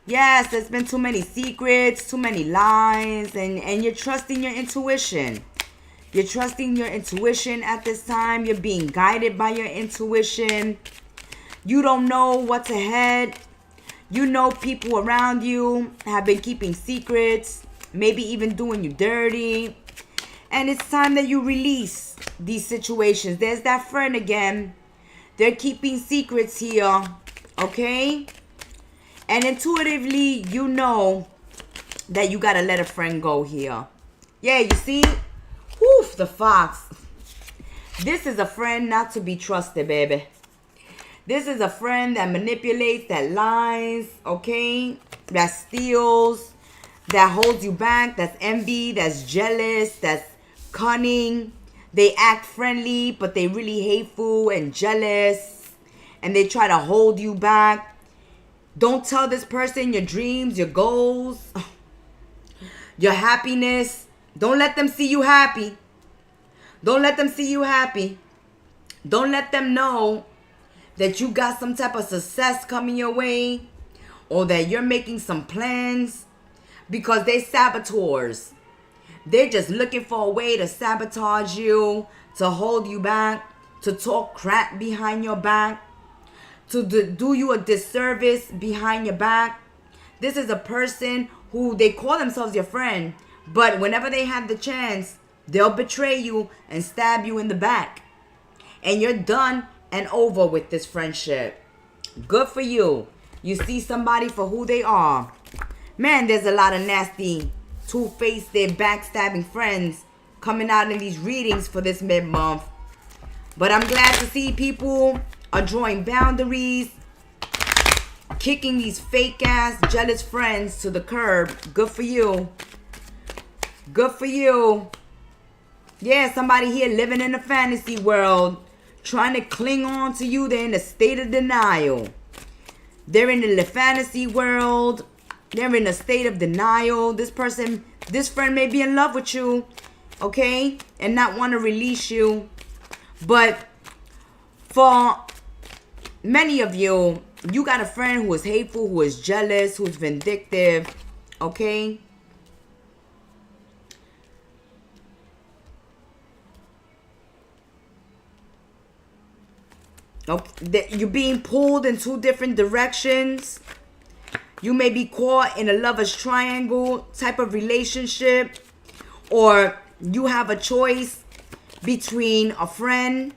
Yes, there's been too many secrets, too many lies, and you're trusting your intuition. You're trusting your intuition at this time. You're being guided by your intuition. You don't know what's ahead. You know people around you have been keeping secrets, maybe even doing you dirty. And it's time that you release these situations. There's that friend again. They're keeping secrets here, okay? And intuitively, you know that you got to let a friend go here. Yeah, you see? Woof, the fox. This is a friend not to be trusted, baby. This is a friend that manipulates, that lies, okay? That steals, that holds you back, that's envy, that's jealous, that's cunning. They act friendly, but they really hateful and jealous, and they try to hold you back. Don't tell this person your dreams, your goals, your happiness. Don't let them see you happy. Don't let them see you happy. Don't let them know that you got some type of success coming your way, or that you're making some plans, because they saboteurs. They're just looking for a way to sabotage you, to hold you back, to talk crap behind your back, to do you a disservice behind your back. This is a person who they call themselves your friend, but whenever they have the chance, they'll betray you and stab you in the back. And you're done and over with this friendship. Good for you. You see somebody for who they are. Man, there's a lot of nasty, two-faced, backstabbing friends coming out in these readings for this mid-month. But I'm glad to see people are drawing boundaries, kicking these fake-ass, jealous friends to the curb. Good for you. Good for you. Yeah, somebody here living in a fantasy world, trying to cling on to you. They're in a state of denial. They're in the fantasy world. They're in a state of denial. This friend may be in love with you, okay, and not want to release you. But for many of you, you got a friend who is hateful, who is jealous, who is vindictive, okay? Okay, you're being pulled in two different directions. You may be caught in a lover's triangle type of relationship, or you have a choice between a friend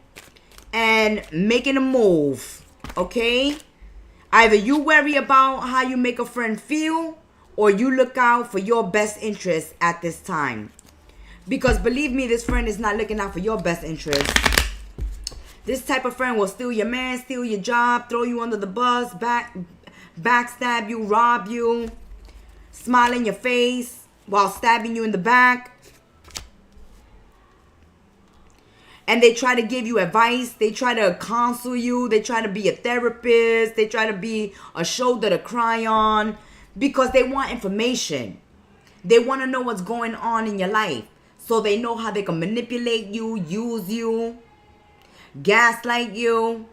and making a move, okay? Either you worry about how you make a friend feel, or you look out for your best interest at this time. Because believe me, this friend is not looking out for your best interest. This type of friend will steal your man, steal your job, throw you under the bus, backstab you, rob you, smile in your face while stabbing you in the back. And they try to give you advice. They try to counsel you. They try to be a therapist. They try to be a shoulder to cry on, because they want information. They want to know what's going on in your life, so they know how they can manipulate you, use you, gaslight you,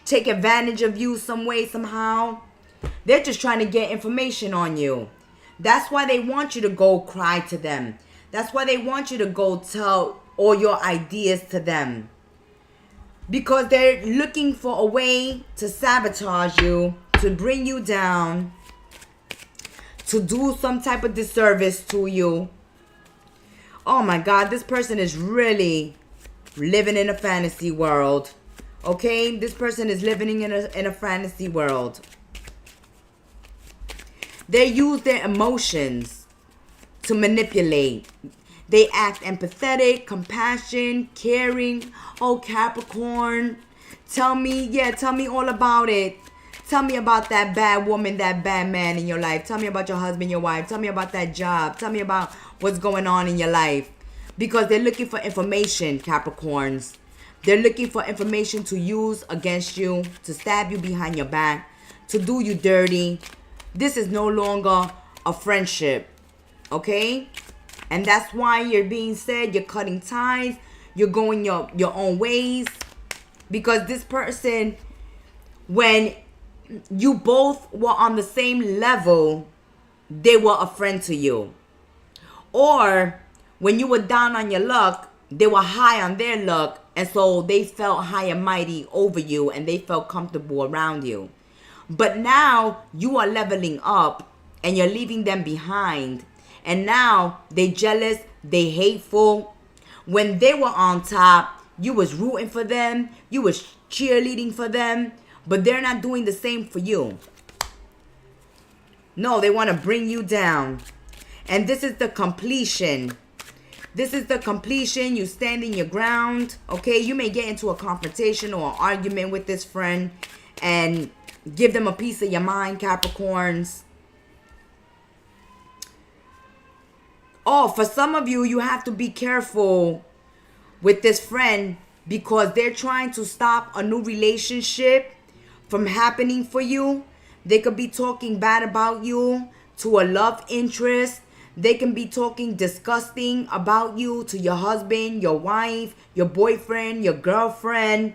take advantage of you some way, somehow. They're just trying to get information on you. That's why they want you to go cry to them. That's why they want you to go tell all your ideas to them. Because they're looking for a way to sabotage you, to bring you down, to do some type of disservice to you. Oh my God, this person is really living in a fantasy world. Okay, this person is living in a fantasy world. They use their emotions to manipulate. They act empathetic, compassion, caring. Oh, Capricorn, tell me all about it. Tell me about that bad woman, that bad man in your life. Tell me about your husband, your wife. Tell me about that job. Tell me about what's going on in your life. Because they're looking for information, Capricorns. They're looking for information to use against you, to stab you behind your back, to do you dirty. This is no longer a friendship, okay? And that's why you're being said, you're cutting ties, you're going your own ways. Because this person, when you both were on the same level, they were a friend to you. Or when you were down on your luck, they were high on their luck. And so they felt high and mighty over you, and they felt comfortable around you. But now you are leveling up and you're leaving them behind. And now they jealous, they hateful. When they were on top, you was rooting for them, you was cheerleading for them, but they're not doing the same for you. No, they want to bring you down. And this is the completion. This is the completion. You standing your ground. Okay, you may get into a confrontation or an argument with this friend and give them a piece of your mind, Capricorns. Oh, for some of you, you have to be careful with this friend because they're trying to stop a new relationship from happening for you. They could be talking bad about you to a love interest. They can be talking disgusting about you to your husband, your wife, your boyfriend, your girlfriend.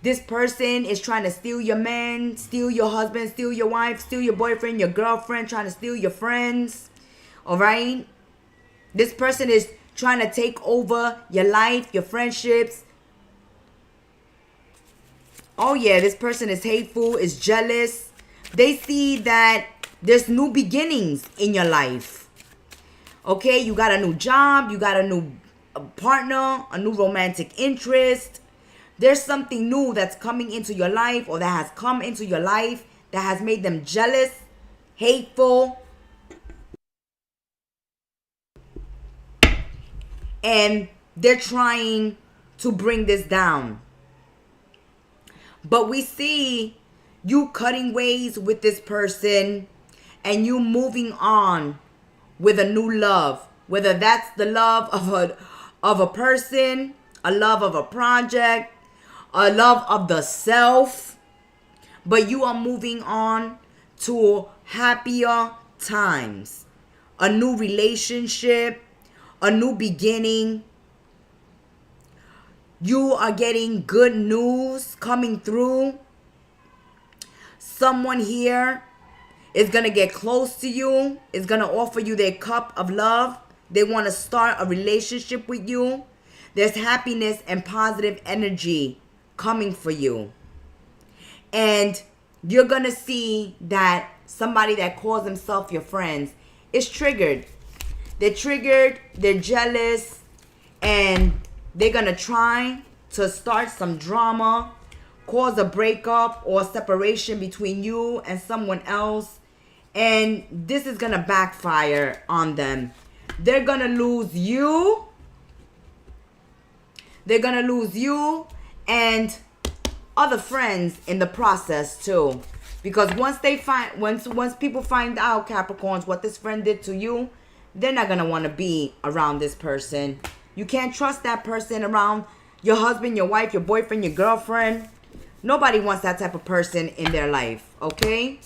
This person is trying to steal your man, steal your husband, steal your wife, steal your boyfriend, your girlfriend, trying to steal your friends. All right? This person is trying to take over your life, your friendships. Oh yeah, this person is hateful, is jealous. They see that there's new beginnings in your life. Okay, you got a new job, you got a new partner, a new romantic interest. There's something new that's coming into your life or that has come into your life that has made them jealous, hateful, and they're trying to bring this down. But we see you cutting ways with this person and you moving on with a new love. Whether that's the love of a person, a love of a project, a love of the self. But you are moving on to happier times. A new relationship, a new beginning. You are getting good news coming through. Someone here is going to get close to you, is going to offer you their cup of love. They want to start a relationship with you. There's happiness and positive energy coming for you. And you're going to see that somebody that calls themselves your friends is triggered. They're triggered, they're jealous, and they're going to try to start some drama, cause a breakup or separation between you and someone else. And this is going to backfire on them. They're going to lose you. They're going to lose you and other friends in the process too. Because once people find out, Capricorns, what this friend did to you, they're not going to want to be around this person. You can't trust that person around your husband, your wife, your boyfriend, your girlfriend. Nobody wants that type of person in their life, okay?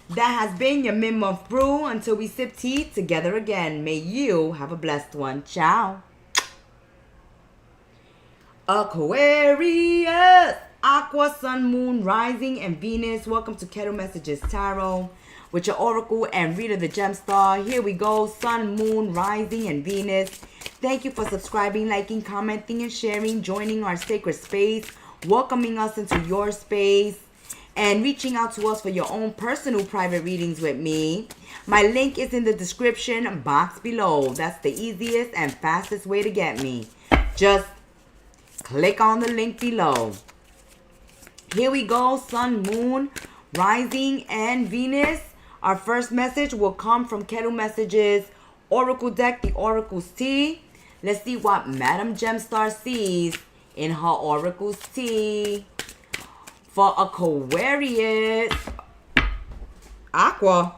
That has been your mid-month brew. Until we sip tea together again, may you have a blessed one. Ciao. Aquarius, Aqua, Sun, Moon, Rising, and Venus. Welcome to Kettle Messages Tarot with your Oracle and Reader, the Gemstar. Here we go. Sun, Moon, Rising, and Venus. Thank you for subscribing, liking, commenting, and sharing, joining our sacred space, welcoming us into your space, and reaching out to us for your own personal private readings with me. My link is in the description box below. That's the easiest and fastest way to get me. Just click on the link below. Here we go. Sun, Moon, Rising, and Venus. Our first message will come from Kettle Messages Oracle deck, the Oracle's tea. Let's see what Madam Gemstar sees in her Oracle's tea. For Aquarius, Aqua.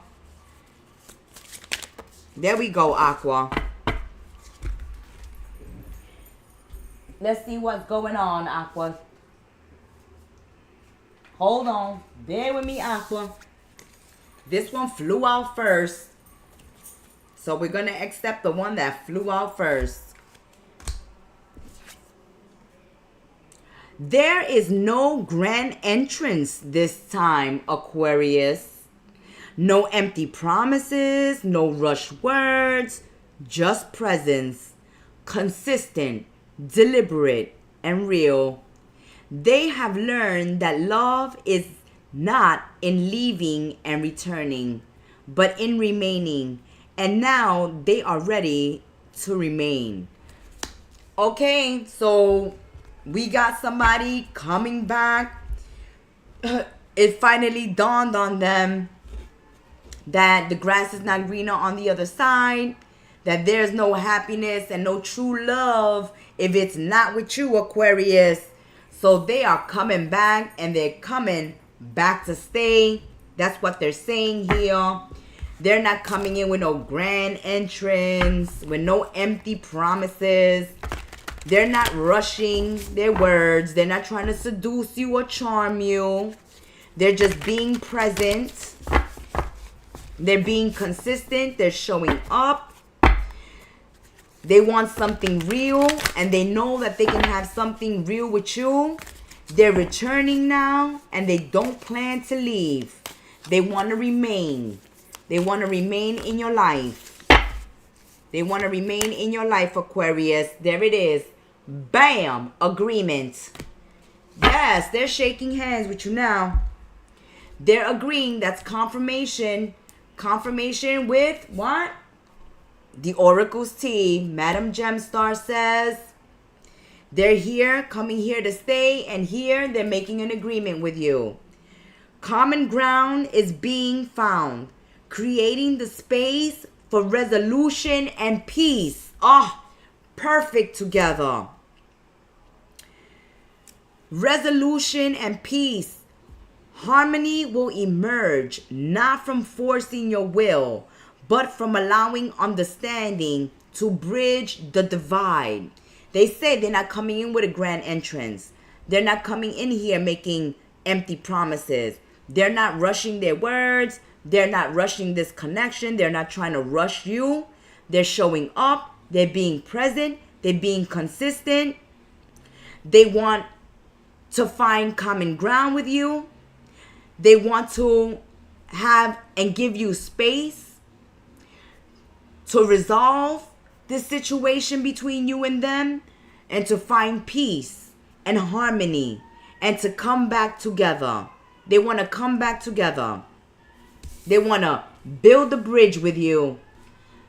There we go, Aqua. Let's see what's going on, Aqua. Hold on. Bear with me, Aqua. This one flew out first. So we're going to accept the one that flew out first. There is no grand entrance this time, Aquarius. No empty promises, no rushed words, just presence. Consistent, deliberate, and real. They have learned that love is not in leaving and returning, but in remaining. And now they are ready to remain. Okay, so we got somebody coming back. It finally dawned on them that the grass is not greener on the other side. That there's no happiness and no true love if it's not with you, Aquarius. So they are coming back, and they're coming back to stay. That's what they're saying here. They're not coming in with no grand entrance, with no empty promises. They're not rushing their words. They're not trying to seduce you or charm you. They're just being present. They're being consistent. They're showing up. They want something real, and they know that they can have something real with you. They're returning now, and they don't plan to leave. They want to remain. They want to remain in your life. They want to remain in your life, Aquarius. There it is. Bam! Agreement. Yes, they're shaking hands with you now. They're agreeing. That's confirmation. Confirmation with what? The Oracle's tea. Madam Gemstar says they're here, coming here to stay, and here they're making an agreement with you. Common ground is being found, creating the space for resolution and peace. Oh, perfect together. Resolution and peace. Harmony will emerge, not from forcing your will, but from allowing understanding to bridge the divide. They say they're not coming in with a grand entrance. They're not coming in here making empty promises. They're not rushing their words. They're not rushing this connection. They're not trying to rush you. They're showing up. They're being present. They're being consistent. They want to find common ground with you. They want to have and give you space to resolve this situation between you and them, and to find peace and harmony, and to come back together. They want to come back together. They want to build a bridge with you.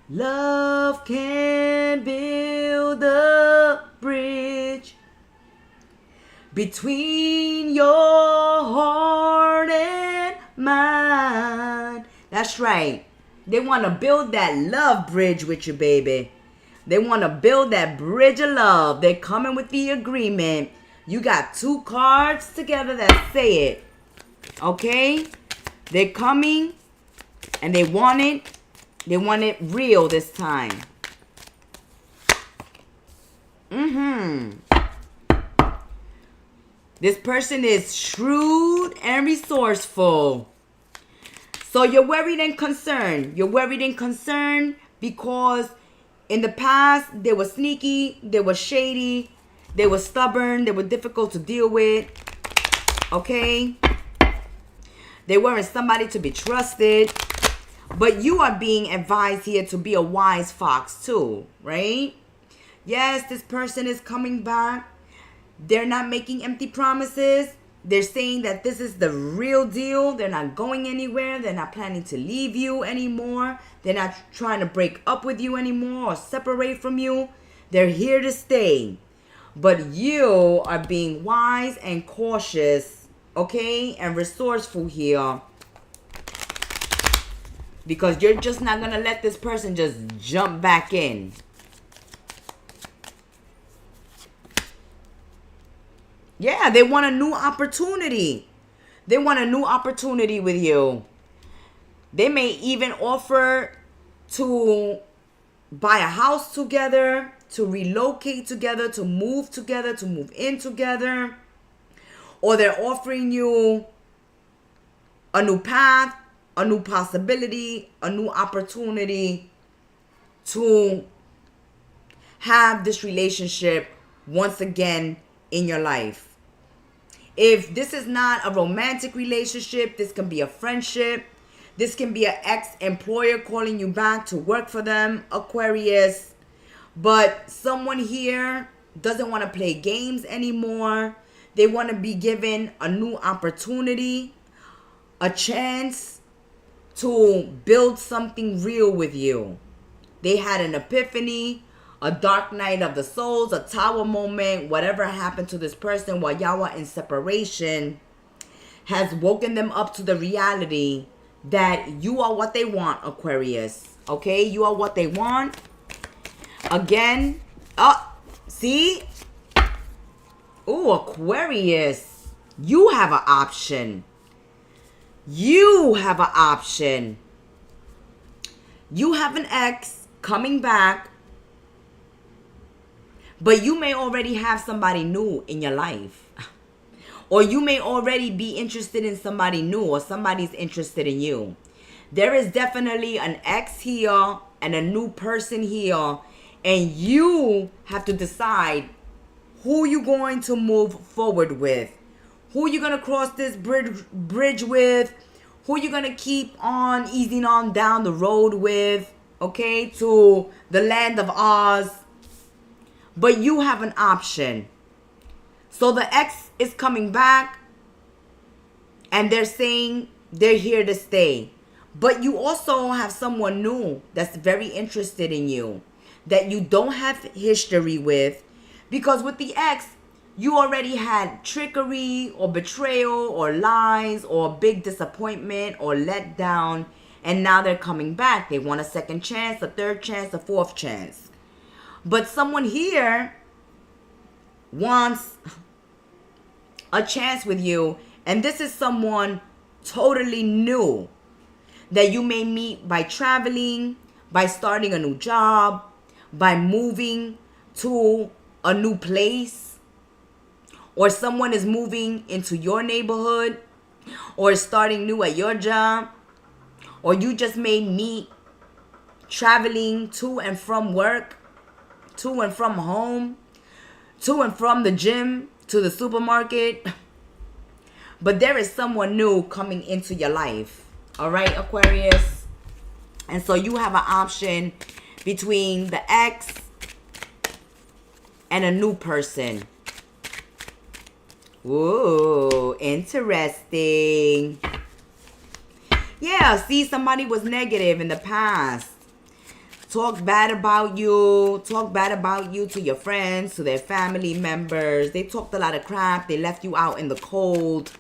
Love can build a bridge between your heart and mine. That's right. They want to build that love bridge with you, baby. They want to build that bridge of love. They're coming with the agreement. You got two cards together that say it. Okay? They're coming, and they want it. They want it real this time. This person is shrewd and resourceful. So you're worried and concerned. You're worried and concerned because in the past, they were sneaky, they were shady, they were stubborn, they were difficult to deal with. Okay? They weren't somebody to be trusted. But you are being advised here to be a wise fox too, right? Yes, this person is coming back. They're not making empty promises. They're saying that this is the real deal. They're not going anywhere. They're not planning to leave you anymore. They're not trying to break up with you anymore or separate from you. They're here to stay. But you are being wise and cautious, okay? And resourceful here. Because you're just not going to let this person just jump back in. Yeah, they want a new opportunity. They want a new opportunity with you. They may even offer to buy a house together, to relocate together, to move in together. Or they're offering you a new path, a new possibility, a new opportunity to have this relationship once again in your life. If this is not a romantic relationship, this can be a friendship. This can be an ex-employer calling you back to work for them, Aquarius. But someone here doesn't want to play games anymore. They want to be given a new opportunity, a chance to build something real with you. They had an epiphany, a dark night of the souls, a tower moment, whatever happened to this person while y'all were in separation has woken them up to the reality that you are what they want, Aquarius. Okay? You are what they want. Again. Oh, see? Oh, Aquarius. You have an option. You have an option. You have an ex coming back, but you may already have somebody new in your life. Or you may already be interested in somebody new, or somebody's interested in you. There is definitely an ex here and a new person here, and you have to decide who you're going to move forward with, who you're going to cross this bridge with, who you're going to keep on easing on down the road with, okay, to the land of Oz. But you have an option. So the ex is coming back, and they're saying they're here to stay. But you also have someone new that's very interested in you, that you don't have history with, because with the ex, you already had trickery or betrayal or lies or big disappointment or letdown, and now they're coming back. They want a second chance, a third chance, a fourth chance. But someone here wants a chance with you, and this is someone totally new that you may meet by traveling, by starting a new job, by moving to a new place, or someone is moving into your neighborhood, or starting new at your job, or you just may meet traveling to and from work, to and from home, to and from the gym, to the supermarket. But there is someone new coming into your life. All right, Aquarius? And so you have an option between the ex and a new person. Ooh, interesting. Yeah, see, somebody was negative in the past. Talk bad about you to your friends, to their family members. They talked a lot of crap. They left you out in the cold.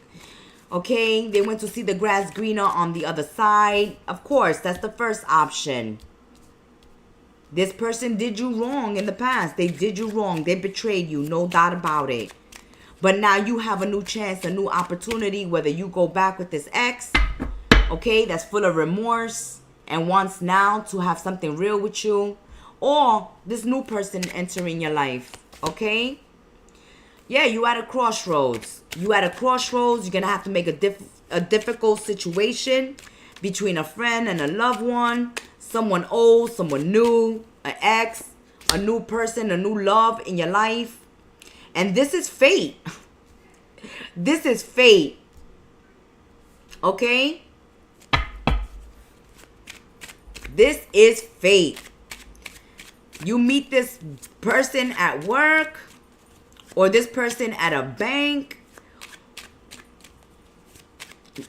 Okay, they went to see the grass greener on the other side. Of course, that's the first option. This person did you wrong in the past. They did you wrong. They betrayed you, no doubt about it. But now you have a new chance, a new opportunity, whether you go back with this ex, okay, that's full of remorse and wants now to have something real with you, or this new person entering your life, okay? Yeah, you at a crossroads. You at a crossroads. You're going to have to make a difficult situation between a friend and a loved one, someone old, someone new, an ex, a new person, a new love in your life. And this is fate. This is fate. Okay? This is fate. You meet this person at work, or this person at a bank,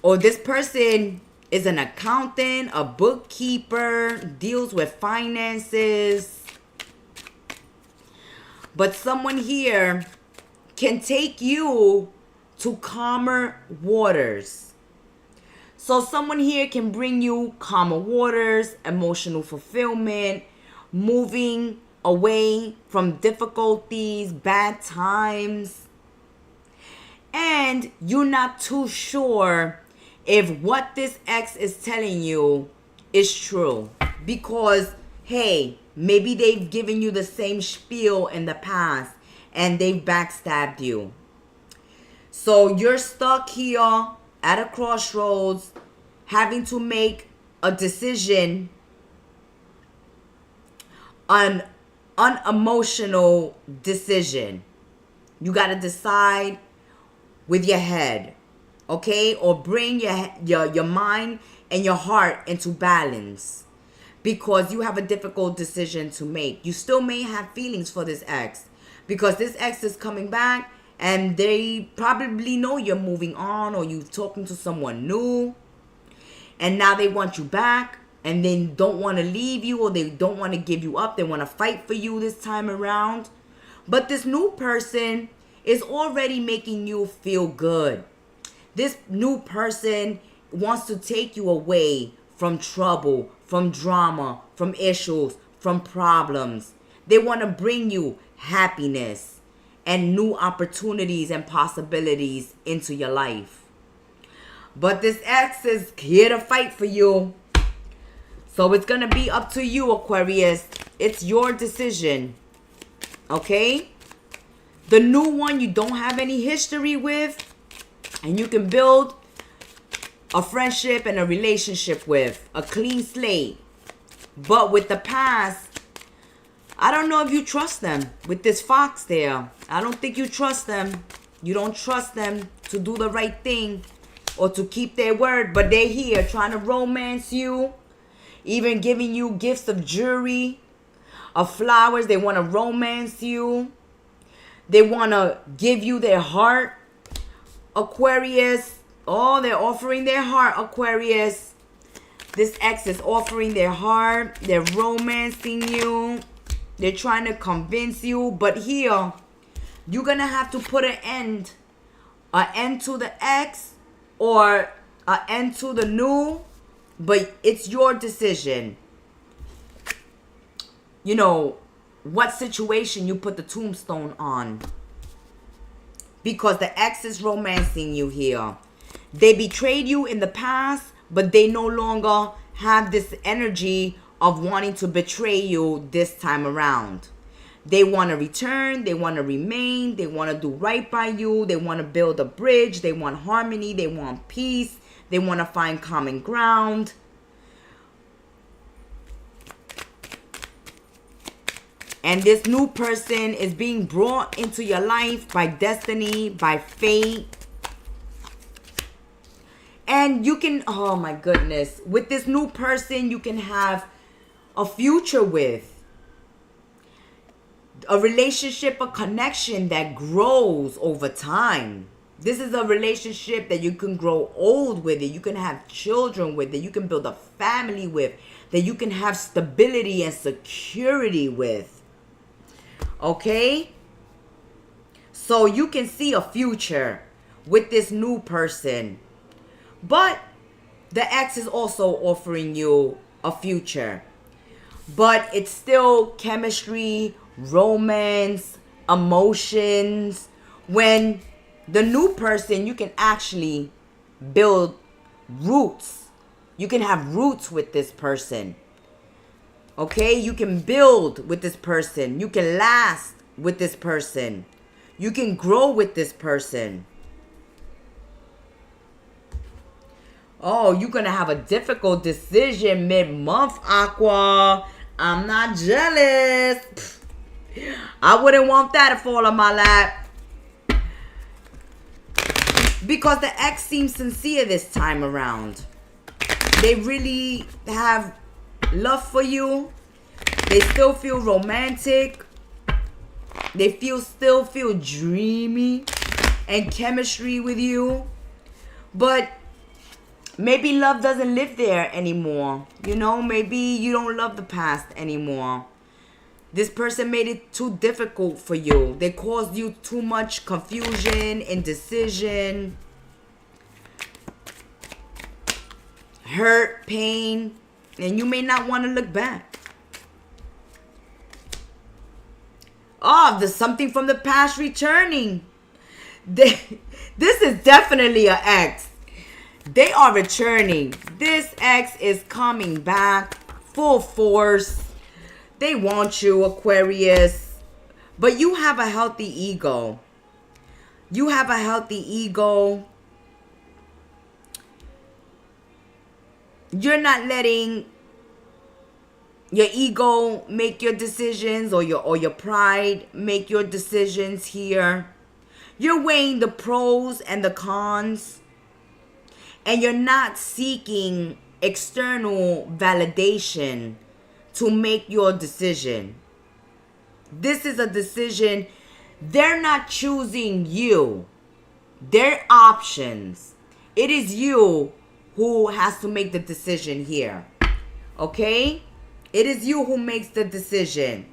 or this person is an accountant, a bookkeeper, deals with finances. But someone here can take you to calmer waters. So someone here can bring you calmer waters, emotional fulfillment, moving away from difficulties, bad times. And you're not too sure if what this ex is telling you is true. Because, hey, maybe they've given you the same spiel in the past and they've backstabbed you. So you're stuck here at a crossroads, having to make a decision, an unemotional decision. You got to decide with your head, okay? Or bring your mind and your heart into balance, because you have a difficult decision to make. You still may have feelings for this ex, because this ex is coming back and they probably know you're moving on, or you're talking to someone new, and now they want you back, and they don't want to leave you, or they don't want to give you up. They want to fight for you this time around. But this new person is already making you feel good. This new person wants to take you away from trouble, from drama, from issues, from problems. They want to bring you happiness and new opportunities and possibilities into your life. But this ex is here to fight for you. So it's going to be up to you, Aquarius. It's your decision. Okay? The new one you don't have any history with, and you can build a friendship and a relationship with. A clean slate. But with the past, I don't know if you trust them. With this fox there, I don't think you trust them. You don't trust them to do the right thing or to keep their word. But they're here trying to romance you. Even giving you gifts of jewelry, of flowers. They want to romance you. They want to give you their heart, Aquarius. Oh, they're offering their heart, Aquarius. This ex is offering their heart. They're romancing you. They're trying to convince you. But here, you're going to have to put an end to the ex or an end to the new. But it's your decision. You know, what situation you put the tombstone on. Because the ex is romancing you here. They betrayed you in the past, but they no longer have this energy of wanting to betray you this time around. They want to return. They want to remain. They want to do right by you. They want to build a bridge. They want harmony. They want peace. They want to find common ground. And this new person is being brought into your life by destiny, by fate. And you can, oh my goodness, with this new person, you can have a future with. A relationship, a connection that grows over time. This is a relationship that you can grow old with it. You can have children with it. You can build a family with. That you can have stability and security with. Okay? So you can see a future with this new person. But the ex is also offering you a future. But it's still chemistry, romance, emotions. When the new person, you can actually build roots. You can have roots with this person. Okay? You can build with this person. You can last with this person. You can grow with this person. Oh, you're going to have a difficult decision mid-month, Aqua. I'm not jealous. I wouldn't want that to fall on my lap. Because the ex seems sincere this time around. They really have love for you. They still feel romantic. They still feel dreamy and chemistry with you. But maybe love doesn't live there anymore. You know, maybe you don't love the past anymore. This person made it too difficult for you. They caused you too much confusion, indecision, hurt, pain, and you may not want to look back. Oh, there's something from the past returning. This is definitely an ex. They are returning. This ex is coming back full force. They want you, Aquarius. But you have a healthy ego. You have a healthy ego. You're not letting your ego make your decisions, or your pride make your decisions here. You're weighing the pros and the cons. And you're not seeking external validation to make your decision. This is a decision. They're not choosing you. They're options. It is you who has to make the decision here. Okay? It is you who makes the decision.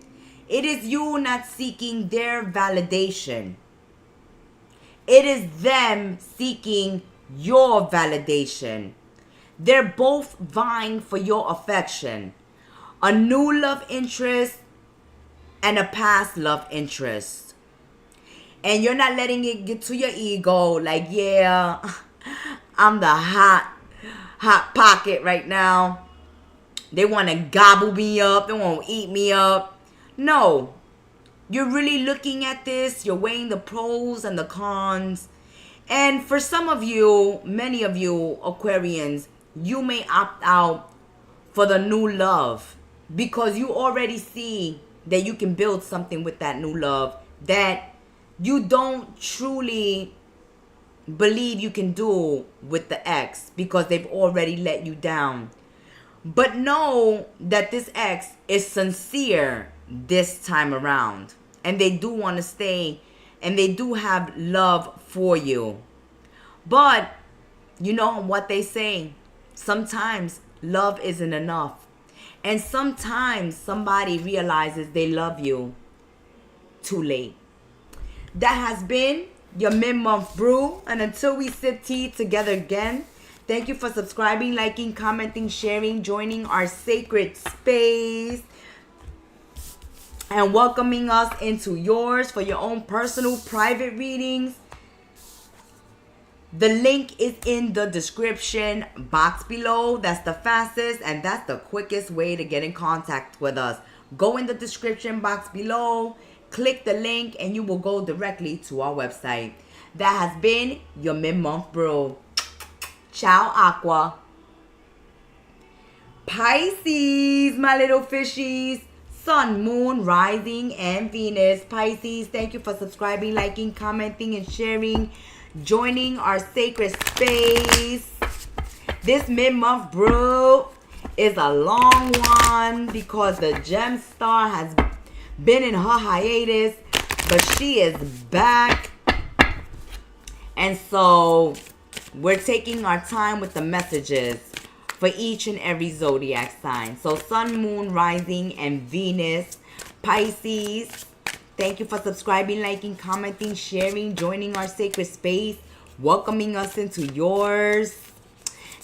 It is you not seeking their validation. It is them seeking your validation. They're both vying for your affection. A new love interest and a past love interest. And you're not letting it get to your ego like, yeah, I'm the hot pocket right now. They want to gobble me up. They want to eat me up. No. You're really looking at this. You're weighing the pros and the cons. And for some of you, many of you Aquarians, you may opt out for the new love because you already see that you can build something with that new love that you don't truly believe you can do with the ex because they've already let you down. But know that this ex is sincere this time around. And they do want to stay. And they do have love for you. But you know what they say. Sometimes love isn't enough. And sometimes somebody realizes they love you too late. That has been your mid-month brew. And until we sip tea together again, thank you for subscribing, liking, commenting, sharing, joining our sacred space, and welcoming us into yours for your own personal private readings. The link is in the description box below. That's the fastest and that's the quickest way to get in contact with us. Go in the description box below, click the link, and you will go directly to our website. That has been your mid-month brew. Ciao, Aqua. Pisces, my little fishies. Sun, Moon, Rising, and Venus. Pisces, thank you for subscribing, liking, commenting, and sharing. Joining our sacred space. This mid-month brew is a long one because the Gemstar has been in her hiatus, but she is back. And so we're taking our time with the messages for each and every zodiac sign. So Sun, Moon, Rising, and Venus. Pisces, thank you for subscribing, liking, commenting, sharing, joining our sacred space, welcoming us into yours.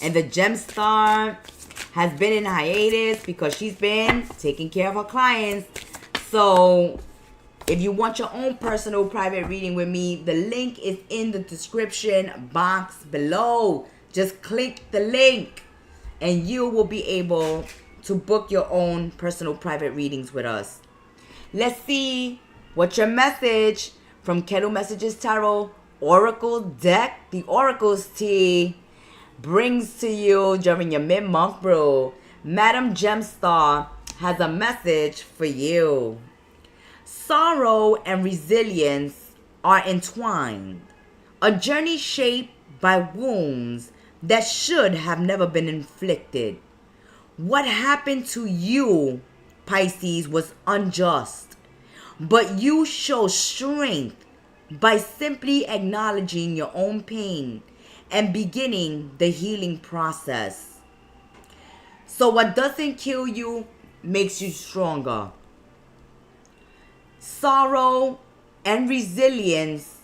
And the Gemstar has been in hiatus because she's been taking care of her clients. So if you want your own personal private reading with me, the link is in the description box below. Just click the link and you will be able to book your own personal private readings with us. Let's see what your message from Kettle Messages Tarot Oracle deck, the Oracle's tea, brings to you during your mid-month brew. Madam Gemstar has a message for you. Sorrow and resilience are entwined. A journey shaped by wounds that should have never been inflicted. What happened to you, Pisces, was unjust. But you show strength by simply acknowledging your own pain and beginning the healing process. So what doesn't kill you makes you stronger. Sorrow and resilience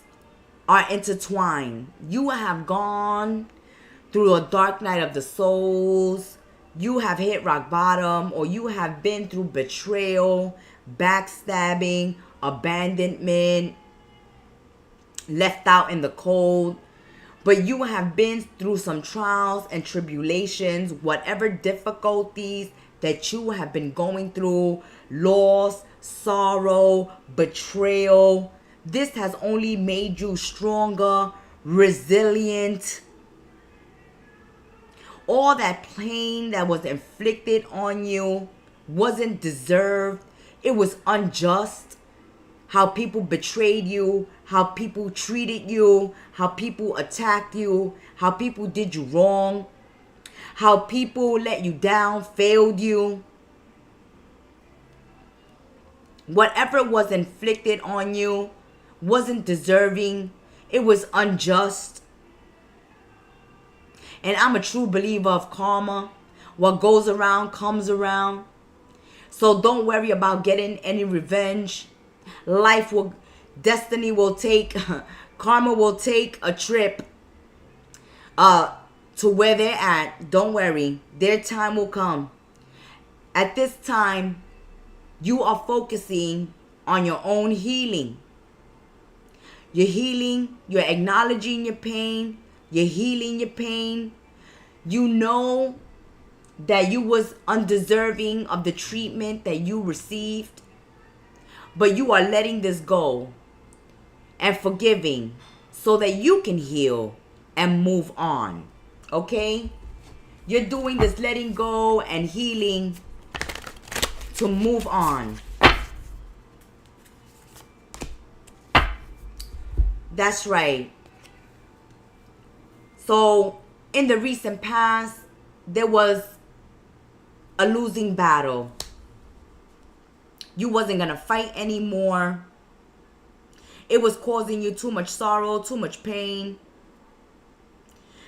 are intertwined. You have gone through a dark night of the souls. You have hit rock bottom, or you have been through betrayal, backstabbing, abandonment, left out in the cold. But you have been through some trials and tribulations, whatever difficulties that you have been going through, loss, sorrow, betrayal. This has only made you stronger, resilient. All that pain that was inflicted on you wasn't deserved. It was unjust. How people betrayed you, how people treated you, how people attacked you, how people did you wrong, how people let you down, failed you. Whatever was inflicted on you wasn't deserving. It was unjust. And I'm a true believer of karma. What goes around comes around. So don't worry about getting any revenge. Destiny will take, karma will take a trip to where they're at. Don't worry. Their time will come. At this time, you are focusing on your own healing. You're healing. You're acknowledging your pain. You're healing your pain. You know that you was undeserving of the treatment that you received, but you are letting this go and forgiving so that you can heal and move on. Okay? You're doing this letting go and healing to move on. That's right. So, in the recent past, there was a losing battle. You wasn't going to fight anymore. It was causing you too much sorrow, too much pain.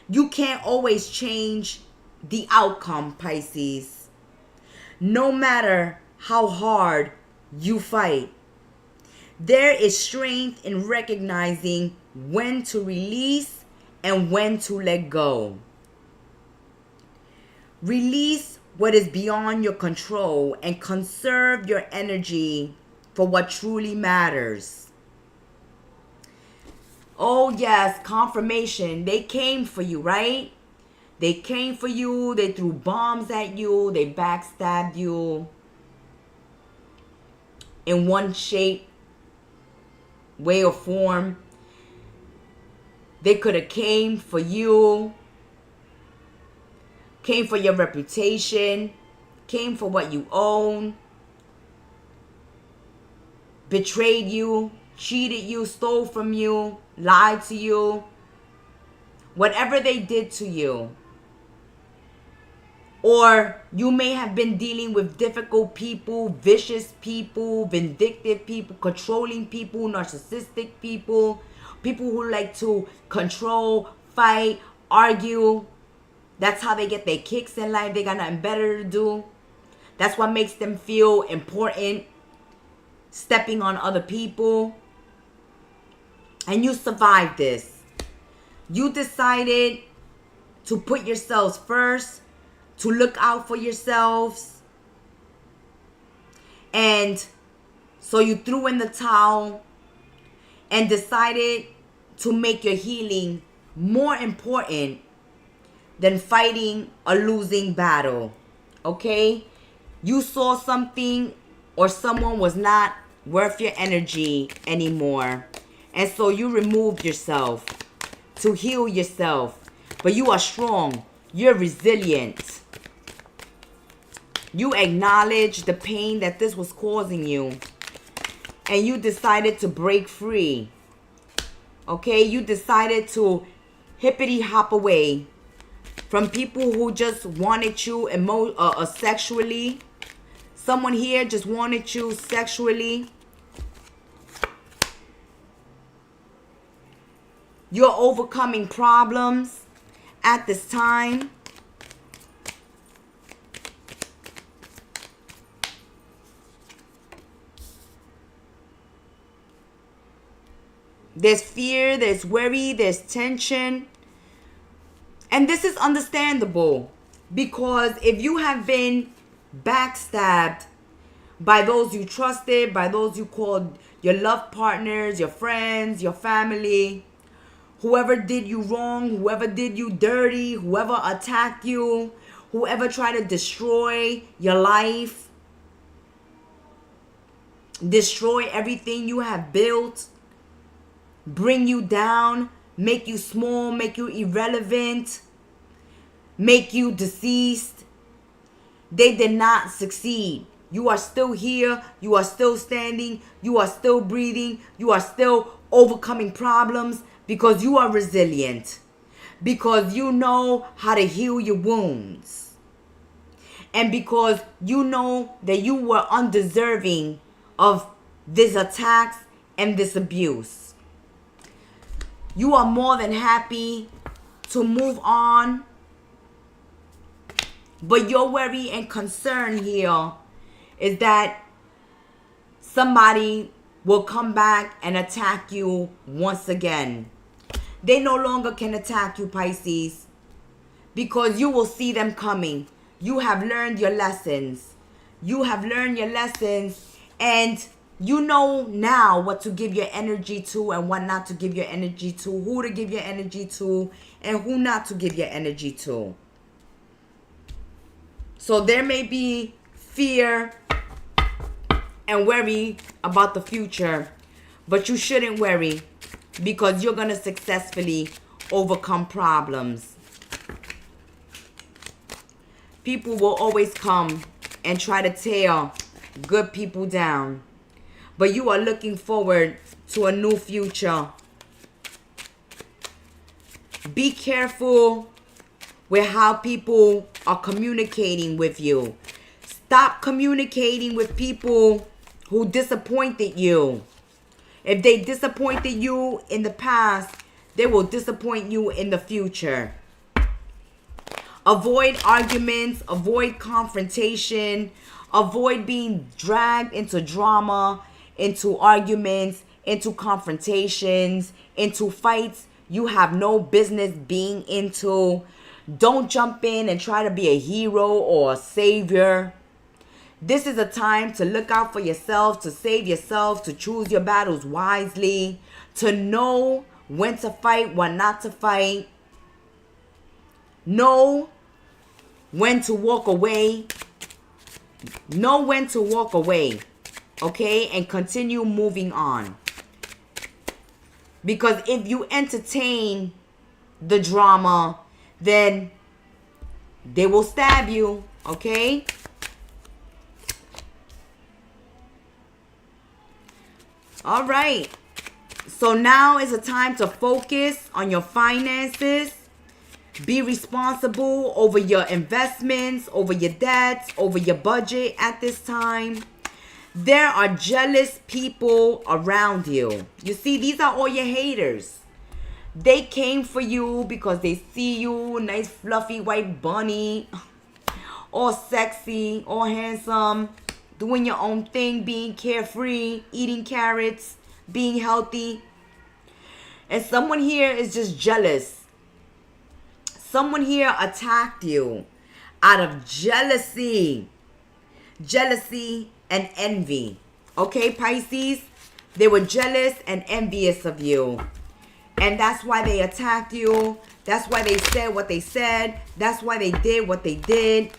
You can't always change the outcome, Pisces. No matter how hard you fight, there is strength in recognizing when to release and when to let go. Release what is beyond your control and conserve your energy for what truly matters. Oh yes, confirmation. They came for you, right? They came for you. They threw bombs at you. They backstabbed you in one shape, way or form. They could have came for you, came for your reputation, came for what you own, betrayed you, cheated you, stole from you, lied to you. Whatever they did to you. Or you may have been dealing with difficult people, vicious people, vindictive people, controlling people, narcissistic people, people who like to control, fight, argue. That's how they get their kicks in life. They got nothing better to do. That's what makes them feel important, stepping on other people. And you survived this. You decided to put yourselves first, to look out for yourselves. And so you threw in the towel and decided to make your healing more important than fighting a losing battle. Okay? You saw something or someone was not worth your energy anymore. And so you removed yourself to heal yourself. But you are strong. You're resilient. You acknowledge the pain that this was causing you. And you decided to break free. Okay? You decided to hippity hop away from people who just wanted you sexually. Someone here just wanted you sexually. You're overcoming problems at this time. There's fear, there's worry, there's tension. And this is understandable because if you have been backstabbed by those you trusted, by those you called your love partners, your friends, your family, whoever did you wrong, whoever did you dirty, whoever attacked you, whoever tried to destroy your life, destroy everything you have built, bring you down, make you small, make you irrelevant, make you deceased. They did not succeed. You are still here. You are still standing. You are still breathing. You are still overcoming problems because you are resilient. Because you know how to heal your wounds. And because you know that you were undeserving of this attacks and this abuse. You are more than happy to move on. But your worry and concern here is that somebody will come back and attack you once again. They no longer can attack you, Pisces, because you will see them coming. You have learned your lessons. You have learned your lessons, and you know now what to give your energy to and what not to give your energy to, who to give your energy to, and who not to give your energy to. So there may be fear and worry about the future, but you shouldn't worry because you're going to successfully overcome problems. People will always come and try to tear good people down, but you are looking forward to a new future. Be careful with how people are communicating with you. Stop communicating with people who disappointed you. If they disappointed you in the past, they will disappoint you in the future. Avoid arguments, avoid confrontation, avoid being dragged into drama, into arguments, into confrontations, into fights you have no business being into. Don't jump in and try to be a hero or a savior. This is a time to look out for yourself, to save yourself, to choose your battles wisely, to know when to fight, when not to fight. Know when to walk away. Know when to walk away, okay? And continue moving on. Because if you entertain the drama, then they will stab you, okay? All right. So now is a time to focus on your finances. Be responsible over your investments, over your debts, over your budget at this time. There are jealous people around you. You see, these are all your haters. They came for you because they see you, nice fluffy white bunny, all sexy, all handsome, doing your own thing, being carefree, eating carrots, being healthy. And someone here is just jealous. Someone here attacked you out of jealousy. Jealousy and envy. Okay, Pisces? They were jealous and envious of you. And that's why they attacked you. That's why they said what they said. That's why they did what they did.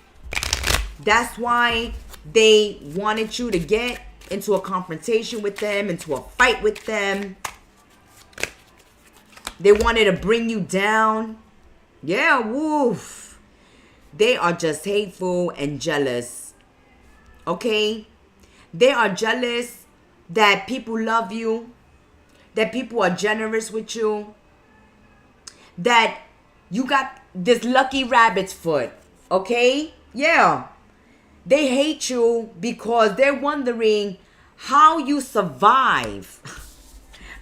That's why they wanted you to get into a confrontation with them, into a fight with them. They wanted to bring you down. Yeah, woof. They are just hateful and jealous. Okay? They are jealous that people love you, that people are generous with you, that you got this lucky rabbit's foot. Okay? Yeah. They hate you because they're wondering how you survive.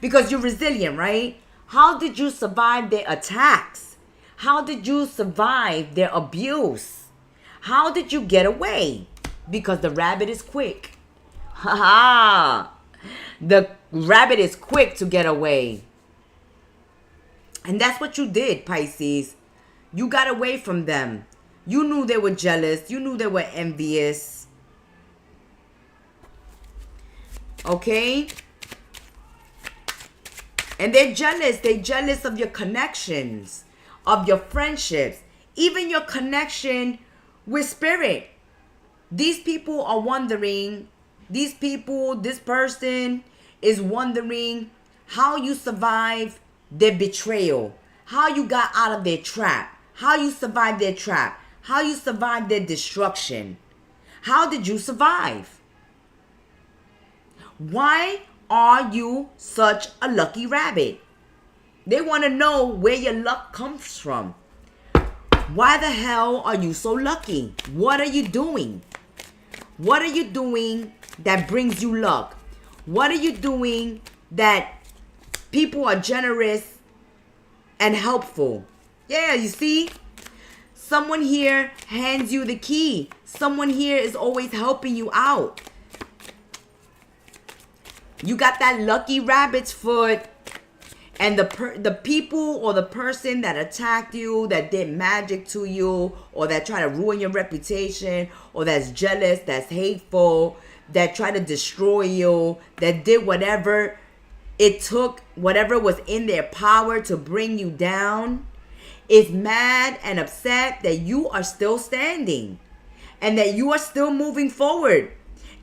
Because you're resilient, right? How did you survive their attacks? How did you survive their abuse? How did you get away? Because the rabbit is quick. Ha ha! The rabbit is quick to get away. And that's what you did, Pisces. You got away from them. You knew they were jealous. You knew they were envious. Okay? And they're jealous. They're jealous of your connections, of your friendships, even your connection with spirit. These people are wondering, this person is wondering how you survived their betrayal, how you got out of their trap, how you survived their trap, how you survived their destruction. How did you survive? Why are you such a lucky rabbit? They want to know where your luck comes from. Why the hell are you so lucky? What are you doing? What are you doing that brings you luck? What are you doing that people are generous and helpful? Yeah, you see? Someone here hands you the key. Someone here is always helping you out. You got that lucky rabbit's foot. And the people or the person that attacked you, that did magic to you, or that tried to ruin your reputation, or that's jealous, that's hateful, that tried to destroy you, that did whatever it took, whatever was in their power to bring you down, is mad and upset that you are still standing. and that you are still moving forward,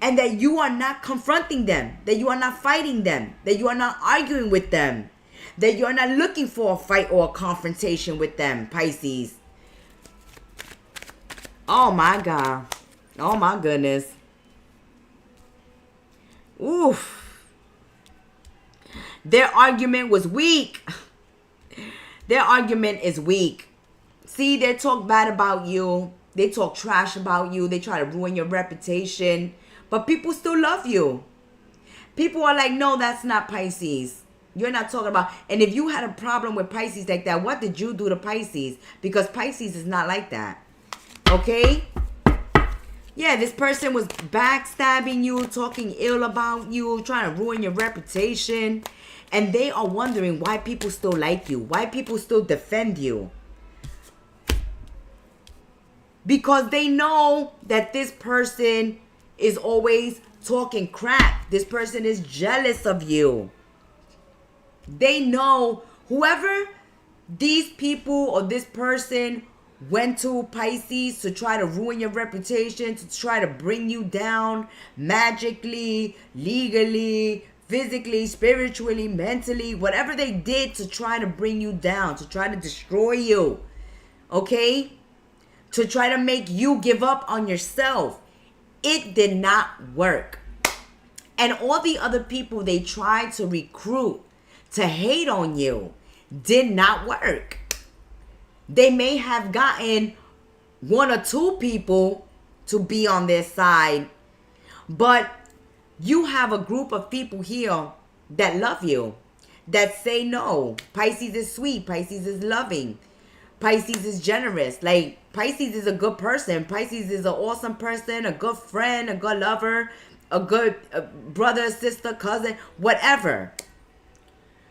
and that you are not confronting them, that you are not fighting them, that you are not arguing with them, that you are not looking for a fight or a confrontation with them, Pisces. Oh my God. Oh my goodness. Oof. Their argument was weak. Their argument is weak. See, they talk bad about you. They talk trash about you. They try to ruin your reputation. But people still love you. People are like, no, that's not Pisces. You're not talking about... And if you had a problem with Pisces like that, what did you do to Pisces? Because Pisces is not like that. Okay? Yeah, this person was backstabbing you, talking ill about you, trying to ruin your reputation. And they are wondering why people still like you. Why people still defend you. Because they know that this person is always talking crap. This person is jealous of you. They know whoever these people or this person went to, Pisces, to try to ruin your reputation, to try to bring you down magically, legally, physically, spiritually, mentally, whatever they did to try to bring you down, to try to destroy you, okay? To try to make you give up on yourself. It did not work. And all the other people they tried to recruit to hate on you did not work. They may have gotten 1 or 2 people to be on their side, but you have a group of people here that love you, that say no. Pisces is sweet. Pisces is loving. Pisces is generous. Like, Pisces is a good person. Pisces is an awesome person, a good friend, a good lover, a good brother, sister, cousin, whatever.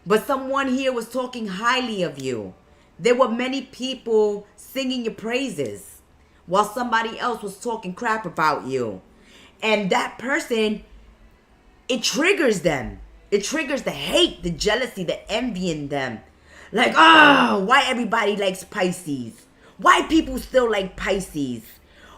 But someone here was talking highly of you. There were many people singing your praises while somebody else was talking crap about you. And that person, it triggers them. It triggers the hate, the jealousy, the envy in them. Like, why everybody likes Pisces? Why people still like Pisces?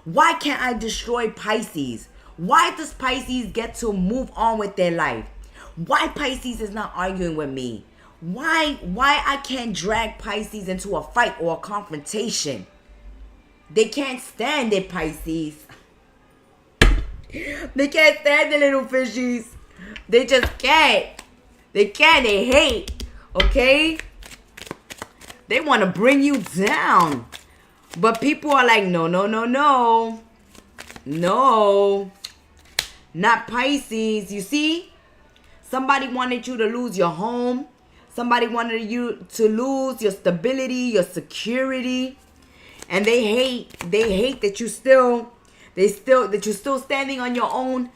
Why can't I destroy Pisces? Why does Pisces get to move on with their life? Why Pisces is not arguing with me? Why I can't drag Pisces into a fight or a confrontation? They can't stand it, Pisces. They can't stand the little fishies. They just can't. They can't. They hate. Okay? They want to bring you down. But people are like, no, no, no, no. No. Not Pisces. You see? Somebody wanted you to lose your home. Somebody wanted you to lose your stability, your security. And they hate that you're still standing on your own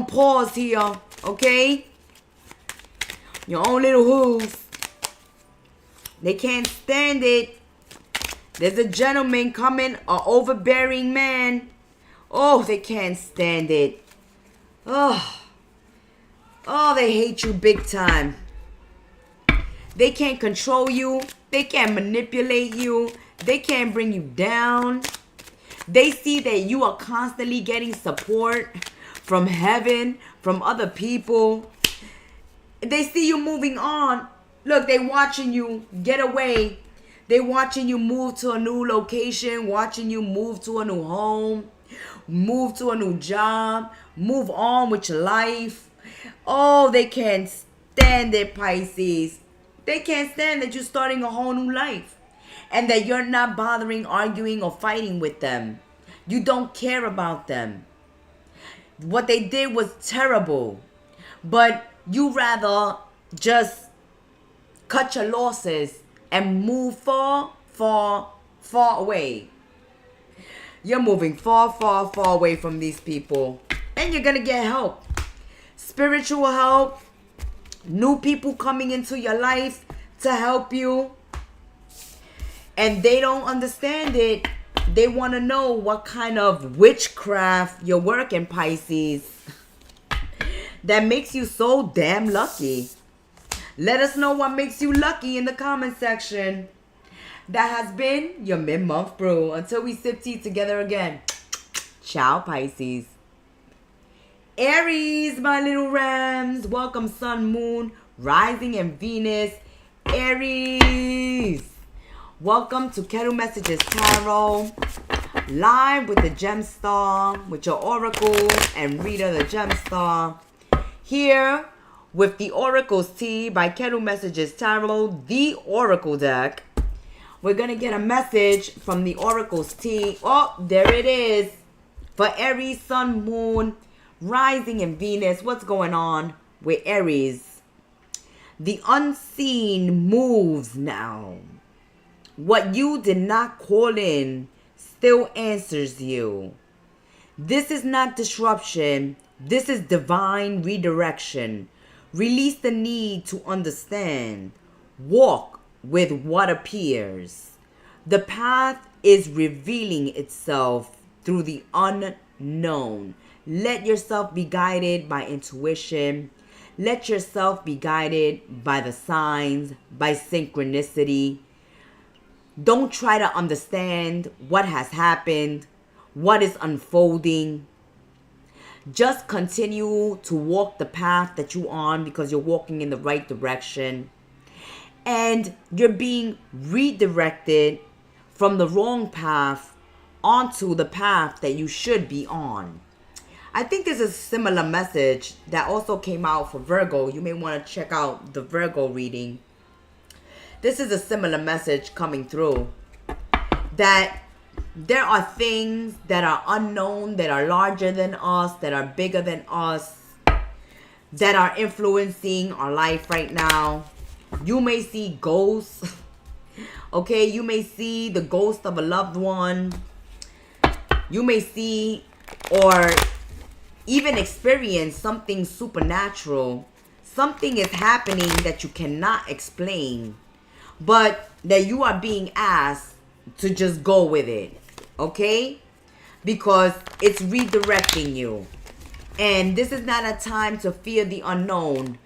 paws here, okay? Your own little hooves. They can't stand it. There's a gentleman coming, an overbearing man. Oh, they can't stand it. Oh, they hate you big time. They can't control you. They can't manipulate you. They can't bring you down. They see that you are constantly getting support from heaven, from other people. They see you moving on. Look, they watching you get away. They watching you move to a new location, watching you move to a new home, move to a new job, move on with your life. Oh, they can't stand it, Pisces. They can't stand that you're starting a whole new life and that you're not bothering arguing or fighting with them. You don't care about them. What they did was terrible, but you rather just cut your losses and move far, far, far away. You're moving far, far, far away from these people. And you're going to get help. Spiritual help. New people coming into your life to help you. And they don't understand it. They want to know what kind of witchcraft you're working, Pisces. That makes you so damn lucky. Let us know what makes you lucky in the comment section. That has been your mid-month brew. Until we sip tea together again. Ciao, Pisces. Aries, my little rams. Welcome, Sun, Moon, Rising, and Venus. Aries. Welcome to Kettle Messages Tarot. Live with the Gemstar, with your Oracle and Reader, the Gemstar. Here with the Oracle's Tea by Kettle Messages Tarot, the Oracle deck. We're going to get a message from the Oracle's Tea. Oh, there it is. For Aries, Sun, Moon, Rising, and Venus. What's going on with Aries? The unseen moves now. What you did not call in still answers you. This is not disruption. This is divine redirection. Release the need to understand. Walk with what appears. The path is revealing itself through the unknown. Let yourself be guided by intuition. Let yourself be guided by the signs, by synchronicity. Don't try to understand what has happened, what is unfolding. Just continue to walk the path that you're on because you're walking in the right direction. And you're being redirected from the wrong path onto the path that you should be on. I think there's a similar message that also came out for Virgo. You may want to check out the Virgo reading. This is a similar message coming through. That there are things that are unknown, that are larger than us, that are bigger than us, that are influencing our life right now. You may see ghosts. Okay, you may see the ghost of a loved one. You may see or even experience something supernatural. Something is happening that you cannot explain, but that you are being asked to just go with it. Okay? Because it's redirecting you. And this is not a time to fear the unknown,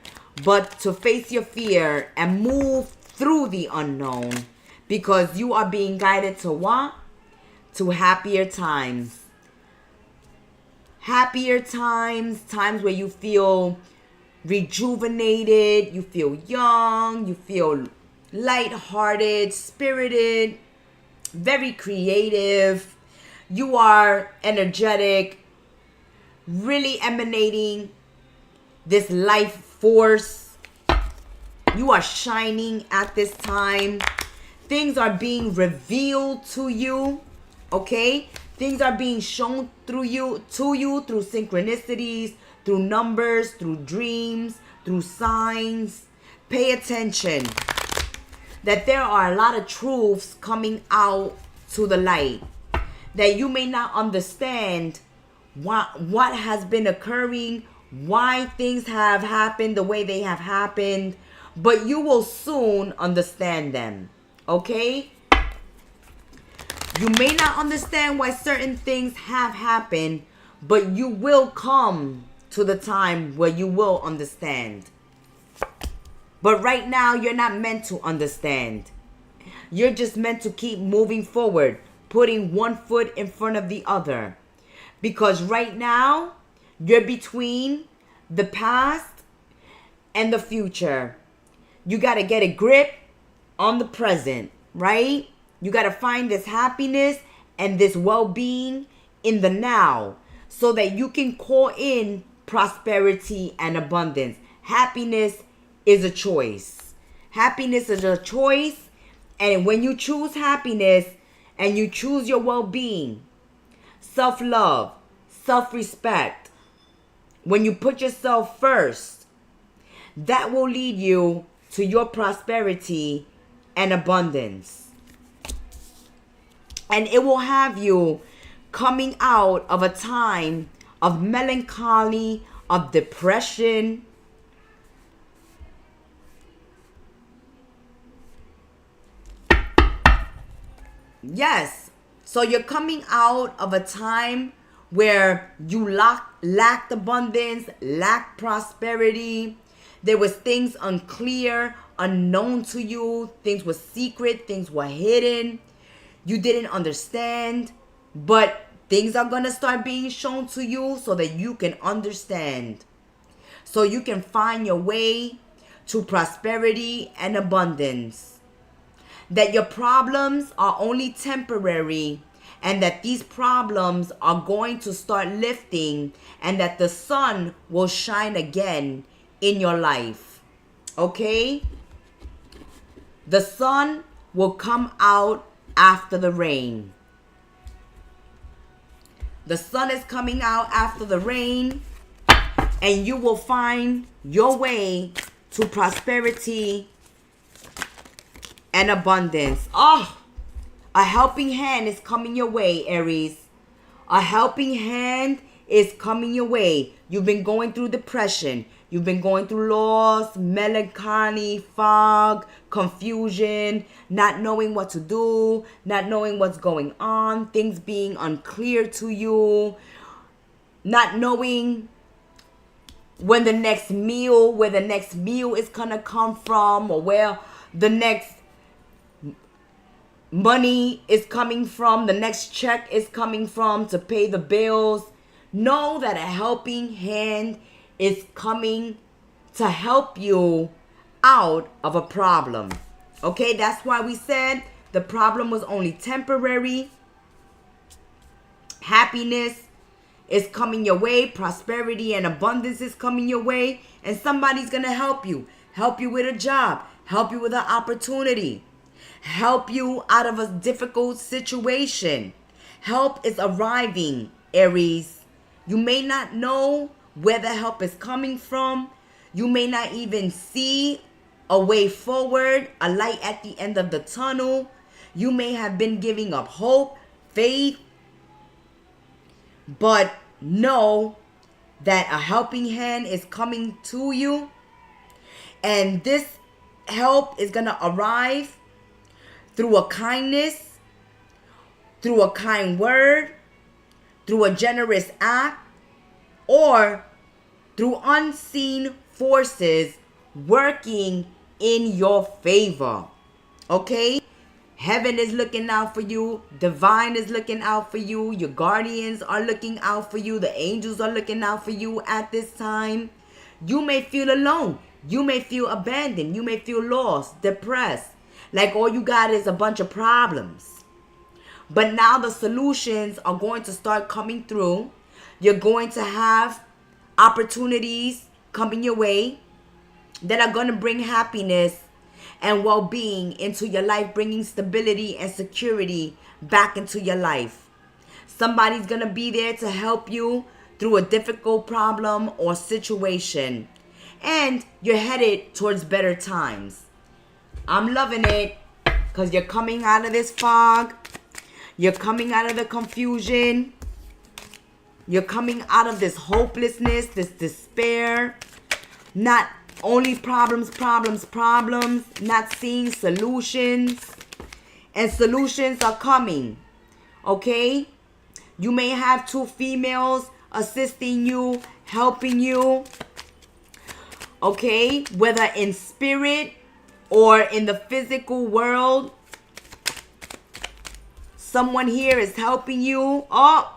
but to face your fear and move through the unknown. Because you are being guided to what? To happier times. Happier times. Times where you feel rejuvenated. You feel young. You feel lighthearted, spirited, very creative. You are energetic, really emanating this life force. You are shining at this time. Things are being revealed to you, okay? Things are being shown through you, through synchronicities, through numbers, through dreams, through signs. Pay attention. That there are a lot of truths coming out to the light. That you may not understand what has been occurring, why things have happened the way they have happened, but you will soon understand them. Okay? You may not understand why certain things have happened, but you will come to the time where you will understand. But right now, you're not meant to understand. You're just meant to keep moving forward, putting one foot in front of the other. Because right now, you're between the past and the future. You got to get a grip on the present, right? You got to find this happiness and this well-being in the now so that you can call in prosperity and abundance. Happiness is a choice. Happiness is a choice. And when you choose happiness and you choose your well-being, self-love, self-respect, when you put yourself first, that will lead you to your prosperity and abundance. And it will have you coming out of a time of melancholy, of depression. Yes. So you're coming out of a time where you lacked abundance, lacked prosperity. There was things unclear, unknown to you. Things were secret. Things were hidden. You didn't understand. But Things are going to start being shown to you so that you can understand. So you can find your way to prosperity and abundance. That your problems are only temporary, and that these problems are going to start lifting, and that the sun will shine again in your life. Okay? The sun will come out after the rain. The sun is coming out after the rain, and you will find your way to prosperity and abundance. Oh, a helping hand is coming your way, Aries. A helping hand is coming your way. You've been going through depression. You've been going through loss, melancholy, fog, confusion, not knowing what to do, not knowing what's going on, things being unclear to you, not knowing where the next meal is gonna come from, or where the next money is coming from, the next check is coming from to pay the bills. Know that a helping hand is coming to help you out of a problem. Okay, that's why we said the problem was only temporary. Happiness is coming your way. Prosperity and abundance is coming your way. And somebody's going to help you. Help you with a job. Help you with an opportunity. Help you out of a difficult situation. Help is arriving, Aries. You may not know where the help is coming from. You may not even see a way forward, a light at the end of the tunnel. You may have been giving up hope, faith. But know that a helping hand is coming to you. And this help is going to arrive through a kindness, through a kind word, through a generous act, or through unseen forces working in your favor. Okay? Heaven is looking out for you. Divine is looking out for you. Your guardians are looking out for you. The angels are looking out for you at this time. You may feel alone. You may feel abandoned. You may feel lost, depressed. Like all you got is a bunch of problems. But now the solutions are going to start coming through. You're going to have opportunities coming your way that are going to bring happiness and well-being into your life, bringing stability and security back into your life. Somebody's going to be there to help you through a difficult problem or situation. And you're headed towards better times. I'm loving it because you're coming out of this fog. You're coming out of the confusion. You're coming out of this hopelessness, this despair. Not only problems, not seeing solutions. And solutions are coming. Okay? You may have two females assisting you, helping you. Okay? Whether in spirit or in the physical world. Someone here is helping you. Oh,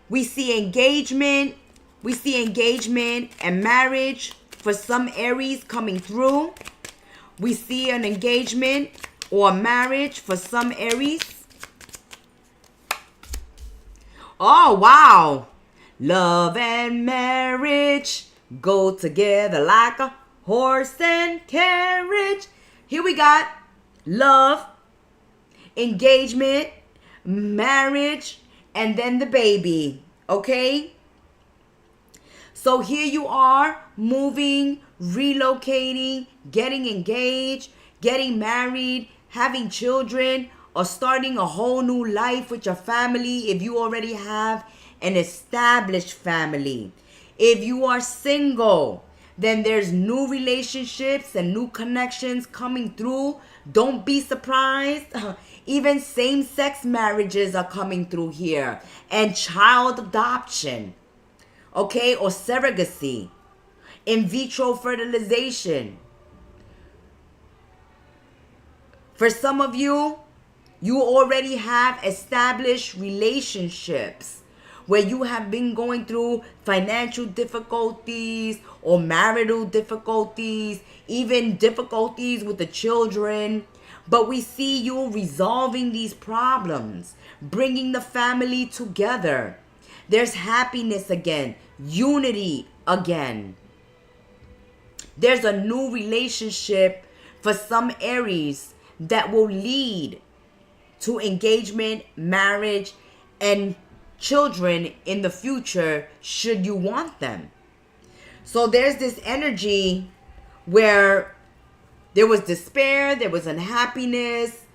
we see engagement. We see engagement and marriage for some Aries coming through. We see an engagement or marriage for some Aries. Oh, wow. Love and marriage go together like a horse and carriage. Here we got love, engagement, marriage, and then the baby. Okay? So here you are, moving, relocating, getting engaged, getting married, having children, or starting a whole new life with your family if you already have an established family. If you are single, then there's new relationships and new connections coming through. Don't be surprised. Even same-sex marriages are coming through here. And child adoption. Okay? Or surrogacy. In vitro fertilization. For some of you, you already have established relationships where you have been going through financial difficulties or marital difficulties, even difficulties with the children. But we see you resolving these problems, bringing the family together. There's happiness again, unity again. There's a new relationship for some Aries that will lead to engagement, marriage, and children in the future should you want them. So there's this energy where there was despair, there was unhappiness,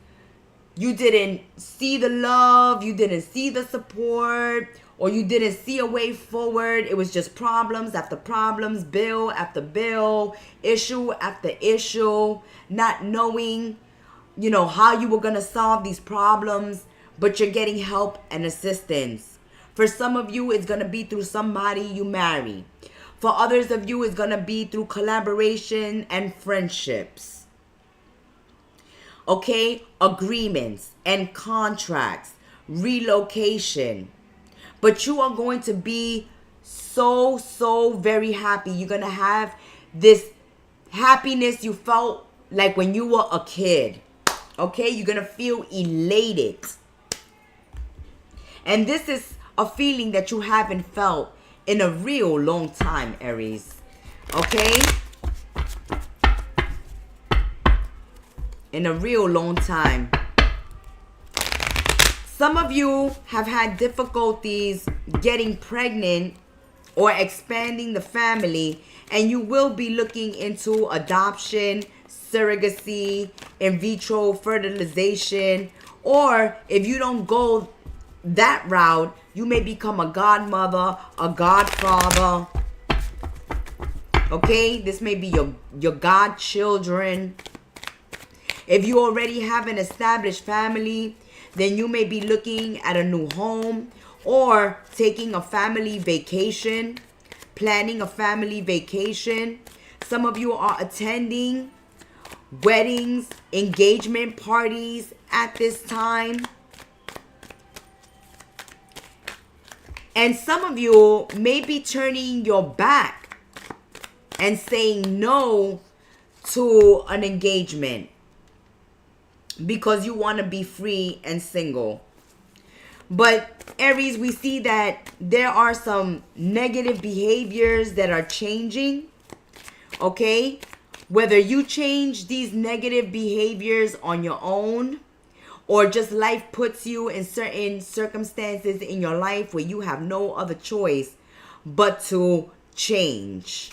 you didn't see the love, you didn't see the support, or you didn't see a way forward. It was just problems after problems, bill after bill, issue after issue, not knowing, how you were going to solve these problems, but you're getting help and assistance. For some of you, it's going to be through somebody you marry. For others of you, it's going to be through collaboration and friendships. Okay? Agreements and contracts, relocation. But you are going to be so very happy. You're going to have this happiness you felt like when you were a kid. Okay? You're going to feel elated. And this is a feeling that you haven't felt in a real long time, Aries. Okay? In a real long time. Some of you have had difficulties getting pregnant or expanding the family, and you will be looking into adoption, surrogacy, in vitro fertilization, or if you don't go that route, you may become a godmother, a godfather. Okay, this may be your godchildren. If you already have an established family, then you may be looking at a new home or taking a family vacation, planning a family vacation. Some of you are attending weddings, engagement parties at this time. And some of you may be turning your back and saying no to an engagement because you want to be free and single. But Aries, we see that there are some negative behaviors that are changing. Okay? Whether you change these negative behaviors on your own, or just life puts you in certain circumstances in your life where you have no other choice but to change.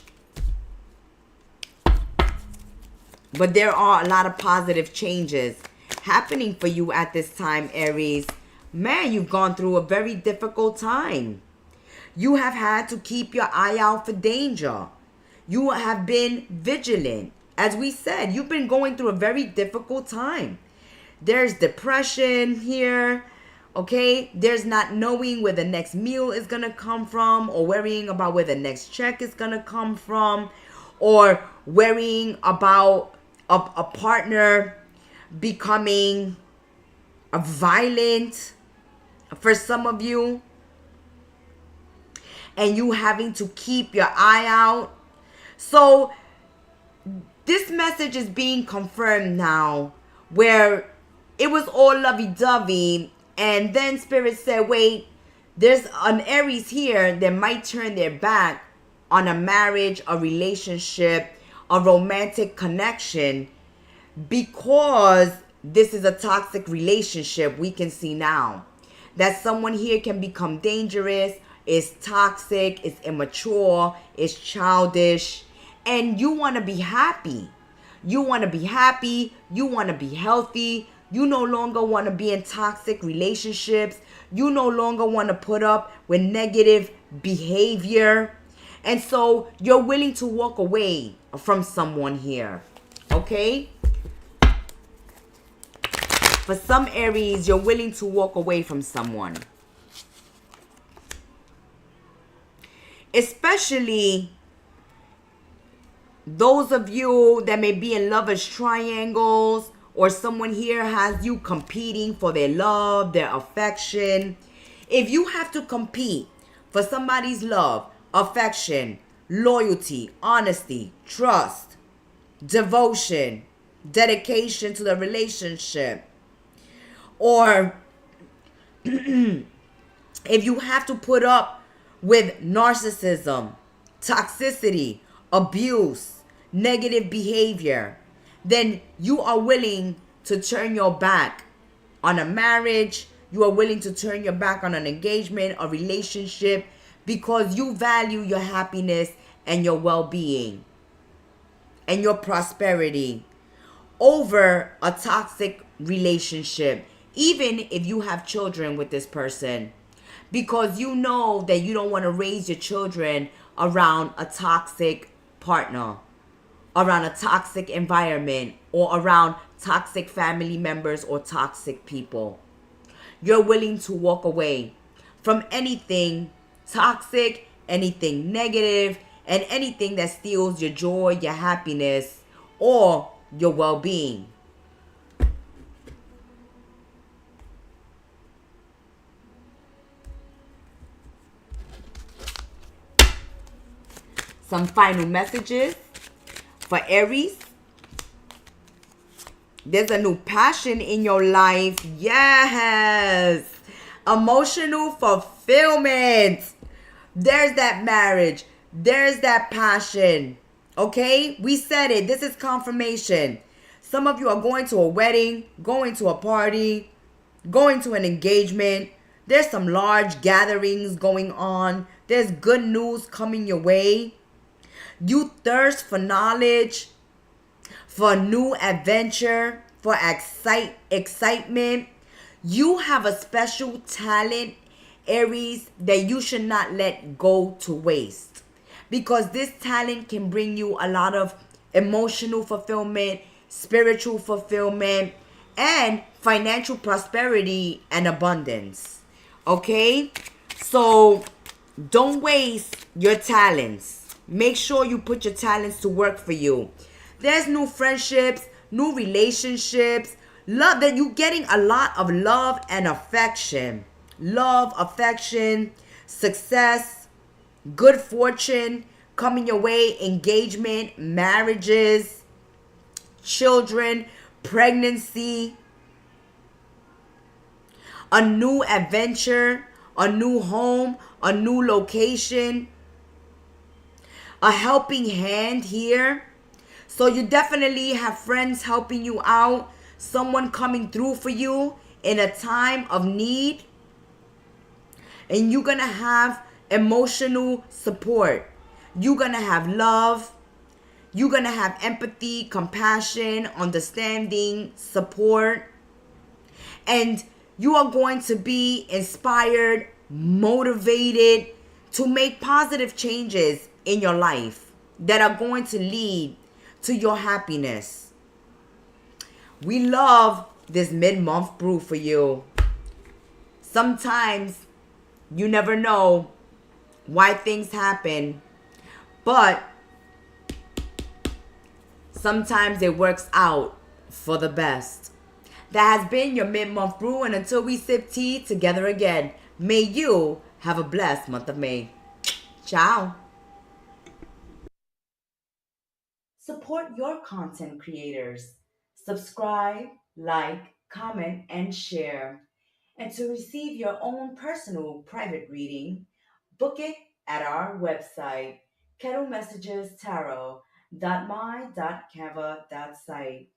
But there are a lot of positive changes happening for you at this time, Aries. Man, you've gone through a very difficult time. You have had to keep your eye out for danger. You have been vigilant. As we said, you've been going through a very difficult time. There's depression here, okay? There's not knowing where the next meal is going to come from, or worrying about where the next check is going to come from, or worrying about a partner becoming violent for some of you, and you having to keep your eye out. So this message is being confirmed now, where it was all lovey-dovey, and then Spirit said, wait, there's an Aries here that might turn their back on a marriage, a relationship, a romantic connection, because this is a toxic relationship. We can see now that someone here can become dangerous, is toxic, is immature, is childish, and you want to be happy. You want to be happy. You want to be healthy. You no longer want to be in toxic relationships. You no longer want to put up with negative behavior. And so you're willing to walk away from someone here. Okay? For some Aries, you're willing to walk away from someone. Especially those of you that may be in lovers triangles, or someone here has you competing for their love, their affection. If you have to compete for somebody's love, affection, loyalty, honesty, trust, devotion, dedication to the relationship, or if you have to put up with narcissism, toxicity, abuse, negative behavior, then you are willing to turn your back on a marriage, you are willing to turn your back on an engagement, a relationship, because you value your happiness and your well-being and your prosperity over a toxic relationship, even if you have children with this person, because you know that you don't want to raise your children around a toxic partner, around a toxic environment, or around toxic family members or toxic people. You're willing to walk away from anything toxic, anything negative, and anything that steals your joy, your happiness, or your well-being. Some final messages for Aries. There's a new passion in your life. Yes. Emotional fulfillment. There's that marriage. There's that passion. Okay? We said it. This is confirmation. Some of you are going to a wedding, going to a party, going to an engagement. There's some large gatherings going on. There's good news coming your way. You thirst for knowledge, for new adventure, for excitement. You have a special talent, Aries, that you should not let go to waste. Because this talent can bring you a lot of emotional fulfillment, spiritual fulfillment, and financial prosperity and abundance. Okay? So don't waste your talents. Make sure you put your talents to work for you. There's new friendships, new relationships, love, that you're getting a lot of love and affection. Love, affection, success, good fortune coming your way, engagement, marriages, children, pregnancy, a new adventure, a new home, a new location, a helping hand here. So you definitely have friends helping you out, someone coming through for you in a time of need. And you're going to have emotional support. You're going to have love. You're going to have empathy, compassion, understanding, support. And you are going to be inspired, motivated to make positive changes in your life that are going to lead to your happiness. We love this mid-month brew for you. Sometimes you never know why things happen, but sometimes it works out for the best. That has been your mid-month brew, and until we sip tea together again, may you have a blessed month of May. Ciao. Support your content creators. Subscribe, like, comment, and share. And to receive your own personal private reading, book it at our website, kettlemessagestarot.my.canva.site.